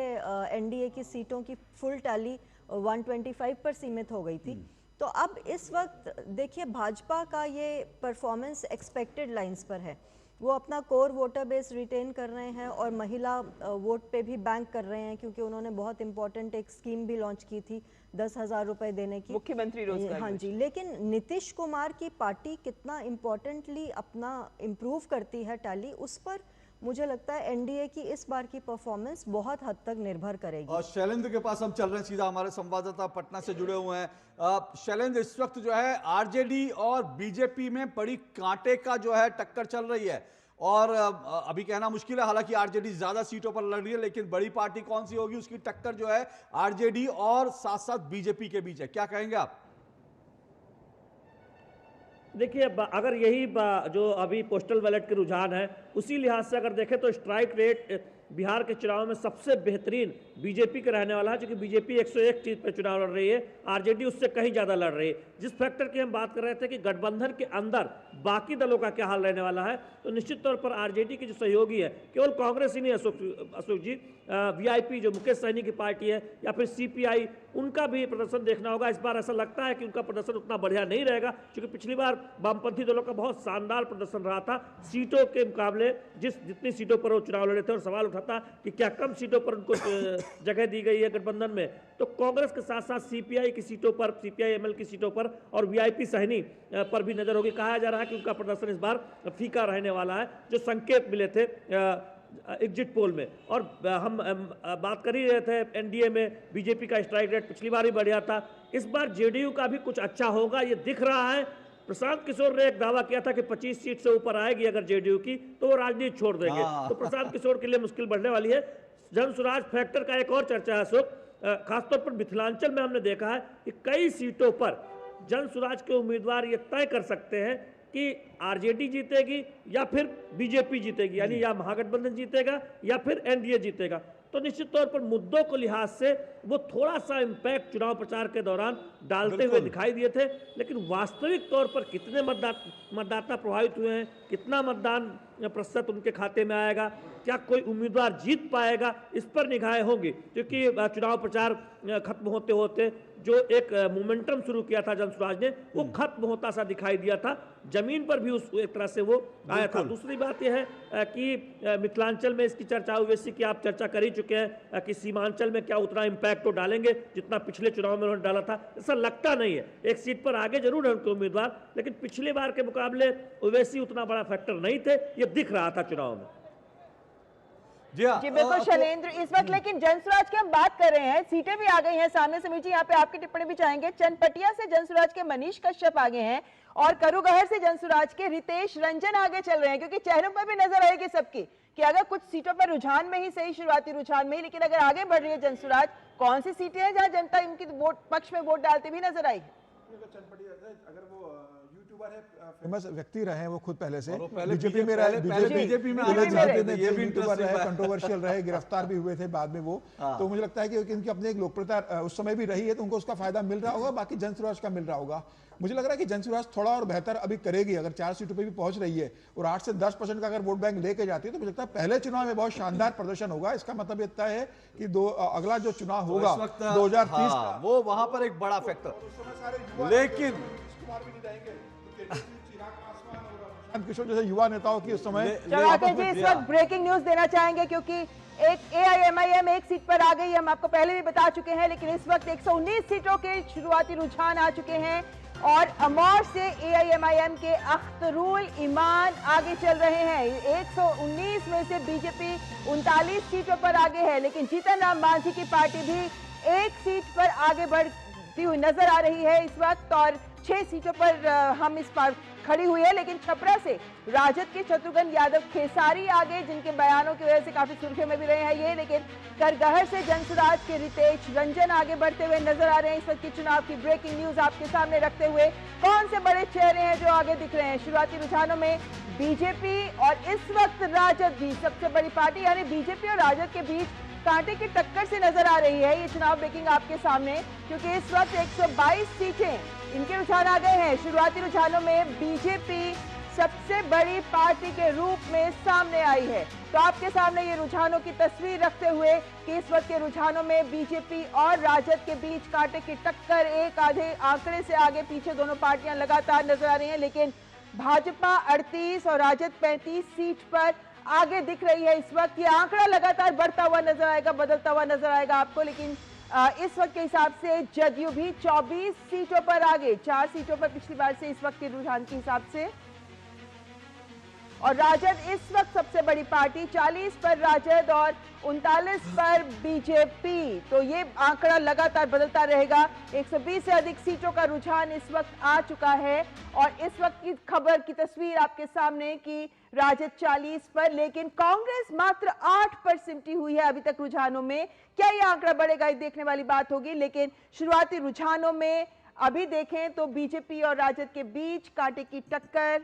NDA की सीटों की फुल टैली 125 पर सीमित हो गई थी। तो अब इस वक्त देखिए भाजपा का ये परफॉर्मेंस एक्सपेक्टेड लाइंस पर है, वो अपना कोर वोटर बेस रिटेन कर रहे हैं और महिला वोट पे भी बैंक कर रहे हैं, क्योंकि उन्होंने बहुत इंपॉर्टेंट एक स्कीम भी लॉन्च की थी 10,000 रुपए देने की, मुख्यमंत्री रोजगार। हाँ जी, लेकिन नीतीश कुमार की पार्टी कितना इम्पोर्टेंटली अपना इम्प्रूव करती है टैली, उस पर मुझे लगता है एनडीए की इस बार की परफॉर्मेंस बहुत हद तक निर्भर करेगी। और शैलेंद्र के पास हम चल रहे हैं सीधा, हमारे संवाददाता पटना से जुड़े हुए हैं। शैलेंद्र, इस वक्त जो है आरजेडी और बीजेपी में बड़ी कांटे का जो है टक्कर चल रही है और अभी कहना मुश्किल है, हालांकि आरजेडी ज्यादा सीटों पर लड़ रही है, लेकिन बड़ी पार्टी कौन सी होगी उसकी टक्कर जो है आरजेडी और साथ साथ बीजेपी के बीच है। क्या कहेंगे आप? देखिए, अगर यही जो अभी पोस्टल बैलेट के रुझान है उसी लिहाज से अगर देखें तो स्ट्राइक रेट बिहार के चुनाव में सबसे बेहतरीन बीजेपी का रहने वाला है, क्योंकि बीजेपी 101 सीट पर चुनाव लड़ रही है, आरजेडी उससे कहीं ज़्यादा लड़ रही है। जिस फैक्टर की हम बात कर रहे थे कि गठबंधन के अंदर बाकी दलों का क्या हाल रहने वाला है, तो निश्चित तौर पर आरजेडी के जो सहयोगी है, केवल कांग्रेस ही नहीं, अशोक जी, वीआईपी जो मुकेश सहनी की पार्टी है या फिर सीपीआई, उनका भी प्रदर्शन देखना होगा। इस बार ऐसा लगता है कि उनका प्रदर्शन उतना बढ़िया नहीं रहेगा, क्योंकि पिछली बार वामपंथी दलों का बहुत शानदार प्रदर्शन रहा था सीटों के मुकाबले। जितनी सीटों पर वो चुनाव लड़े थे और सवाल उठा था कि क्या कम सीटों पर उनको जगह दी गई है गठबंधन में, तो कांग्रेस के साथ साथ सीपीआई की सीटों पर, सीपीआई एमएल की सीटों पर और वीआईपी सहनी पर भी नजर होगी। कहा जा रहा है कि उनका प्रदर्शन इस बार फीका रहने वाला है, जो संकेत मिले थे एग्जिट पोल में। और हम बात कर ही रहे थे एनडीए में बीजेपी का स्ट्राइक रेट पिछली बार ही बढ़िया था, इस बार जेडीयू का भी कुछ अच्छा होगा ये दिख रहा है। प्रशांत किशोर ने एक दावा किया था कि 25 सीट से ऊपर आएगी अगर जेडीयू की तो वो राजनीति छोड़ देंगे, तो प्रशांत किशोर के लिए मुश्किल बढ़ने वाली है। जन स्वराज फैक्टर का एक और चर्चा है अशोक, खासतौर पर मिथिलांचल में हमने देखा है कि कई सीटों पर जन स्वराज के उम्मीदवार ये तय कर सकते हैं कि आरजेडी जीतेगी या फिर बीजेपी जीतेगी, यानी या महागठबंधन जीतेगा या फिर एनडीए जीतेगा। तो निश्चित तौर पर मुद्दों को लिहाज से वो थोड़ा सा इम्पैक्ट चुनाव प्रचार के दौरान डालते हुए दिखाई दिए थे, लेकिन वास्तविक तौर पर कितने मतदाता प्रभावित हुए हैं, कितना मतदान प्रतिशत उनके खाते में आएगा, क्या कोई उम्मीदवार जीत पाएगा, इस पर निगाहें होंगी। क्योंकि चुनाव प्रचार खत्म होते होते जो एक मोमेंटम शुरू किया था जन स्वराज ने, वो खत्म होता सा दिखाई दिया था, जमीन पर भी उस एक तरह से वो आया था। दूसरी बात यह है कि मिथिलांचल में इसकी चर्चा ओवैसी की आप चर्चा कर ही चुके हैं कि सीमांचल में क्या उतना इम्पैक्ट तो डालेंगे जितना पिछले चुनाव में उन्होंने डाला था, ऐसा लगता नहीं है। एक सीट पर आगे जरूर है उनके उम्मीदवार, लेकिन पिछली बार के मुकाबले ओवैसी उतना बड़ा फैक्टर नहीं थे, ये दिख रहा था चुनाव में। जी बिल्कुल शैलेंद्र, इस वक्त लेकिन जनसुराज की हम बात कर रहे हैं, सीटें भी आ गई हैं सामने। समीर जी यहाँ पे आपकी टिप्पणी भी चाहेंगे। चनपटिया से जनसुराज के मनीष कश्यप आगे हैं और करूगहर से जनसुराज के रितेश रंजन आगे चल रहे हैं, क्योंकि चेहरों पर भी नजर आएगी सबकी कि अगर कुछ सीटों पर रुझान में ही सही, शुरुआती रुझान में ही, लेकिन अगर आगे बढ़ रही है जनसुराज, कौन सी सीटें हैं जहां जनता इनकी वोट पक्ष में वोट डालते भी नजर आई? अगर वो यूट्यूबर है, फेमस व्यक्ति रहे हैं वो खुद पहले से, बीजेपी में रहे, बीजेपी में यूट्यूबर रहे, कंट्रोवर्शियल रहे, गिरफ्तार भी हुए थे बाद में वो। तो मुझे लगता है कि इनकी अपनी एक लोकप्रियता उस समय भी रही है, तो उनको उसका फायदा मिल रहा होगा, बाकी जनसुराज का मिल रहा होगा। मुझे लग रहा है कि जनसुराज थोड़ा और बेहतर अभी करेगी, अगर 4 सीटों पे भी पहुंच रही है और 8 से 10% का अगर वोट बैंक लेके जाती है, तो मुझे लगता है पहले चुनाव में बहुत शानदार प्रदर्शन होगा। इसका मतलब इतना है कि अगला जो चुनाव होगा 2030 का, वो वहां पर एक बड़ा फैक्टर। लेकिन किशोर जैसे युवा नेताओं की उस समय जी इस वक्त ब्रेकिंग न्यूज देना चाहेंगे, क्योंकि एक एआईएमआईएम एक सीट पर आ गई, हम आपको पहले भी बता चुके हैं, लेकिन इस वक्त 119 सीटों के शुरुआती रुझान आ चुके हैं और अमौर से एआईएमआईएम के अख्तरुल ईमान आगे चल रहे हैं। 119 में से बीजेपी 39 सीटों पर आगे है, लेकिन जीतन राम मांझी की पार्टी भी एक सीट पर आगे बढ़ती हुई नजर आ रही है इस वक्त, और 6 सीटों पर हम इस बार खड़ी हुई है। लेकिन छपरा से राजद के शत्रुघ्न यादव खेसारी आगे, जिनके बयानों की वजह से काफी सुर्खियों में भी रहे हैं ये, लेकिन करगहर से जनसुराज के रितेश रंजन आगे बढ़ते हुए नजर आ रहे हैं। इस वक्त की चुनाव की ब्रेकिंग न्यूज आपके सामने रखते हुए कौन से बड़े चेहरे हैं जो आगे दिख रहे हैं शुरुआती रुझानों में? बीजेपी और इस वक्त राजद भी सबसे बड़ी पार्टी, यानी बीजेपी और राजद के बीच कांटे की टक्कर से नजर आ रही है ये चुनाव ब्रेकिंग आपके सामने, क्योंकि इस वक्त 122 सीटें इनके रुझान आ गए हैं। शुरुआती रुझानों में बीजेपी सबसे बड़ी पार्टी के रूप में सामने आई है। तो आपके सामने ये रुझानों की तस्वीर रखते हुए कि इस वक्त के रुझानों में बीजेपी और राजद के बीच कांटे की टक्कर, एक आधे आंकड़े से आगे पीछे दोनों पार्टियां लगातार नजर आ रही हैं, लेकिन भाजपा 38 और राजद 35 सीट पर आगे दिख रही है इस वक्त। ये आंकड़ा लगातार बढ़ता हुआ नजर आएगा, बदलता हुआ नजर आएगा आपको, लेकिन इस वक्त के हिसाब से जदयू भी 24 सीटों पर आगे, 4 सीटों पर पिछली बार से इस वक्त के रुझान के हिसाब से। और राजद इस वक्त सबसे बड़ी पार्टी, 40 पर राजद और 39 पर बीजेपी। तो ये आंकड़ा लगातार बदलता रहेगा। 120 से अधिक सीटों का रुझान इस वक्त आ चुका है और इस वक्त की खबर की तस्वीर आपके सामने कि राजद 40 पर, लेकिन कांग्रेस मात्र 8 पर सिमटी हुई है अभी तक रुझानों में। क्या ये आंकड़ा बढ़ेगा, ये देखने वाली बात होगी। लेकिन शुरुआती रुझानों में अभी देखें तो बीजेपी और राजद के बीच कांटे की टक्कर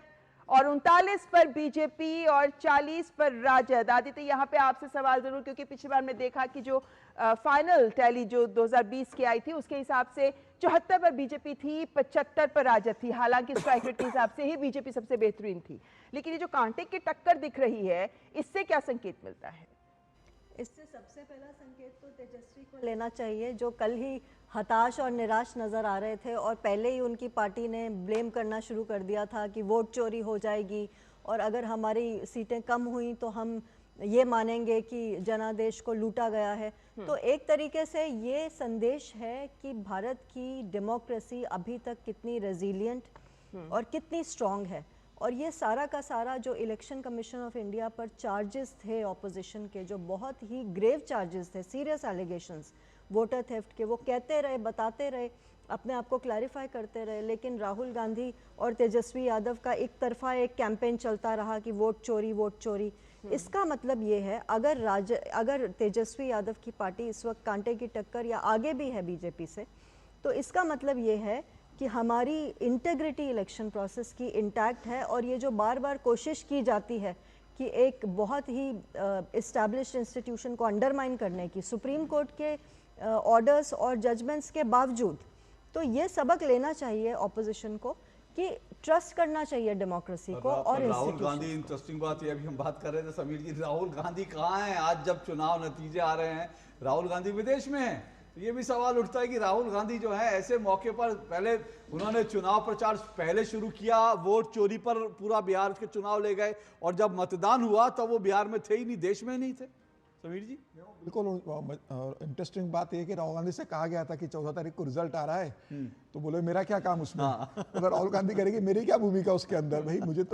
और 39 पर बीजेपी और 40 पर राजद। आदित्य, यहाँ पे आपसे सवाल जरूर, क्योंकि पिछली बार में देखा कि जो फाइनल टैली जो 2020 की आई थी उसके हिसाब से 74 पर बीजेपी थी, 75 पर राजद थी। हालांकि स्ट्राइक रेट के हिसाब से ही बीजेपी सबसे बेहतरीन थी, लेकिन ये जो कांटे की टक्कर दिख रही है, इससे क्या संकेत मिलता है? इससे सबसे पहला संकेत तो तेजस्वी को लेना चाहिए, जो कल ही हताश और निराश नज़र आ रहे थे और पहले ही उनकी पार्टी ने ब्लेम करना शुरू कर दिया था कि वोट चोरी हो जाएगी और अगर हमारी सीटें कम हुई तो हम ये मानेंगे कि जनादेश को लूटा गया है। तो एक तरीके से ये संदेश है कि भारत की डेमोक्रेसी अभी तक कितनी रेजिलिएंट और कितनी स्ट्रॉन्ग है। और ये सारा का सारा जो इलेक्शन कमीशन ऑफ इंडिया पर चार्जेस थे ऑपोजिशन के, जो बहुत ही ग्रेव चार्जेस थे, सीरियस एलिगेशंस वोटर थेफ्ट के, वो कहते रहे, बताते रहे, अपने आप को क्लैरिफाई करते रहे, लेकिन राहुल गांधी और तेजस्वी यादव का एक तरफा एक कैंपेन चलता रहा कि वोट चोरी, वोट चोरी। इसका मतलब ये है अगर तेजस्वी यादव की पार्टी इस वक्त कांटे की टक्कर या आगे भी है बीजेपी से, तो इसका मतलब ये है कि हमारी इंटेग्रिटी इलेक्शन प्रोसेस की इंटैक्ट है। और ये जो बार बार कोशिश की जाती है कि एक बहुत ही इस्टेब्लिश्ड इंस्टीट्यूशन को अंडरमाइन करने की, सुप्रीम कोर्ट के ऑर्डर्स और जजमेंट्स के बावजूद, तो ये सबक लेना चाहिए ऑपोजिशन को कि ट्रस्ट करना चाहिए डेमोक्रेसी को। और राहुल गांधी, इंटरेस्टिंग बात ये अभी हम बात कर रहे थे समीर जी, राहुल गांधी कहाँ हैं आज जब चुनाव नतीजे आ रहे हैं? राहुल गांधी विदेश में हैं। तो ये भी सवाल उठता है कि राहुल गांधी जो है ऐसे मौके पर, पहले उन्होंने चुनाव प्रचार पहले शुरू किया, वोट चोरी पर पूरा बिहार के चुनाव ले गए और जब मतदान हुआ तब वो बिहार में थे ही नहीं, देश में नहीं थे। समीर जी, बिल्कुल इंटरेस्टिंग बात यह कि राहुल गांधी से कहा गया था कि 14 तारीख को रिजल्ट आ रहा है, तो बोले मेरा क्या काम उसमें। अगर राहुल गांधी करेंगे मेरी क्या भूमिका उसके अंदर? भाई मुझे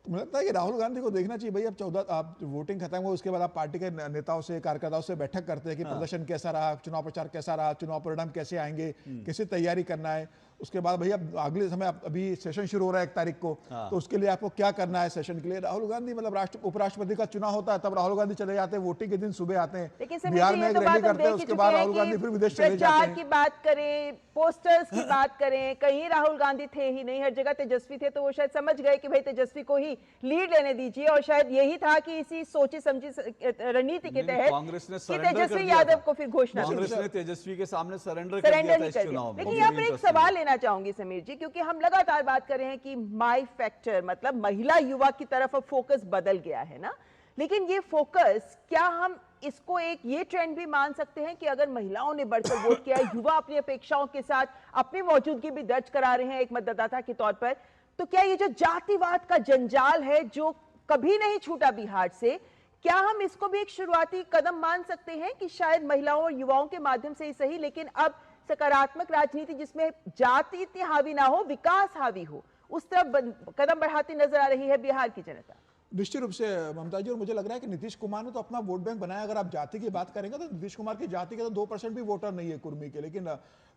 लगता है कि राहुल गांधी को देखना चाहिए, भाई अब 14 आप वोटिंग खत्म हो, उसके बाद आप पार्टी के नेताओं से, कार्यकर्ताओं से बैठक करते हैं कि प्रदर्शन कैसा रहा, चुनाव प्रचार कैसा रहा, चुनाव परिणाम कैसे आएंगे, कैसे तैयारी करना है। उसके बाद भैया अगले समय अभी सेशन शुरू हो रहा है 1 तारीख को, तो उसके लिए आपको क्या करना है सेशन के लिए। राहुल गांधी मतलब उपराष्ट्रपति का चुनाव होता है तब राहुल गांधी चले जाते हैं, वोटिंग के दिन सुबह आते हैं, बिहार में एक रैली करते हैं, उसके बाद राहुल गांधी फिर विदेश चले जाते हैं। प्रचार की बात करें, पोस्टर्स की बात करें, कहीं राहुल गांधी थे ही नहीं, हर जगह तेजस्वी थे। तो वो शायद समझ गए कि भाई तेजस्वी को ही लीड लेने दीजिए और शायद यही था कि इसी सोची समझी रणनीति के तहत कांग्रेस ने तेजस्वी यादव को फिर घोषणा, कांग्रेस ने तेजस्वी के सामने सरेंडर कर दिया था इस चुनाव में। लेकिन यहाँ पर एक सवाल लेना चाहूंगी समीर जी, क्योंकि हम लगातार बात कर रहे हैं कि माई फैक्टर, मतलब महिला युवा की तरफ अब फोकस बदल गया है ना। लेकिन ये फोकस, क्या हम इसको एक ये ट्रेंड भी मान सकते हैं कि अगर महिलाओं ने बढ़कर वोट किया, युवा अपनी अपेक्षाओं के साथ अपनी मौजूदगी भी दर्ज करा रहे हैं एक मतदाता के तौर पर, तो क्या ये जो जातिवाद का जंजाल है जो कभी नहीं छूटा बिहार से, क्या हम इसको भी एक शुरुआती कदम मान सकते हैं कि शायद महिलाओं और युवाओं के माध्यम से ही सही, लेकिन अब सकारात्मक राजनीति जिसमें जाति इतनी हावी ना हो, विकास हावी हो, उस तरफ कदम बढ़ाती नजर आ रही है बिहार की जनता? निश्चित रूप से ममता जी, और मुझे लग रहा है कि नीतीश कुमार ने तो अपना वोट बैंक बनाया। अगर आप जाति की बात करेंगे तो नीतीश कुमार की जाति के तो 2% भी वोटर नहीं है कुर्मी के, लेकिन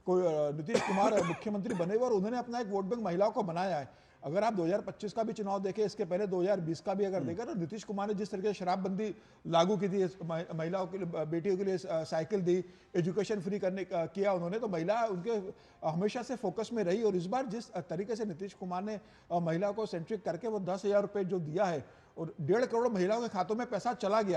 कोई नीतीश कुमार मुख्यमंत्री बने हुए और उन्होंने अपना एक वोट बैंक महिलाओं को बनाया है। अगर आप 2025 का भी चुनाव देखें, इसके पहले 2020 का भी अगर देखें, तो नीतीश कुमार ने जिस तरीके से शराबबंदी लागू की थी, महिलाओं के लिए, बेटियों के लिए साइकिल दी, एजुकेशन फ्री करने किया उन्होंने, तो महिला उनके हमेशा से फोकस में रही। और इस बार जिस तरीके से नीतीश कुमार ने महिलाओं को सेंट्रिक करके वो 10,000 रुपये जो दिया है और 1.5 करोड़ महिलाओं के खातों में पैसा चला गया,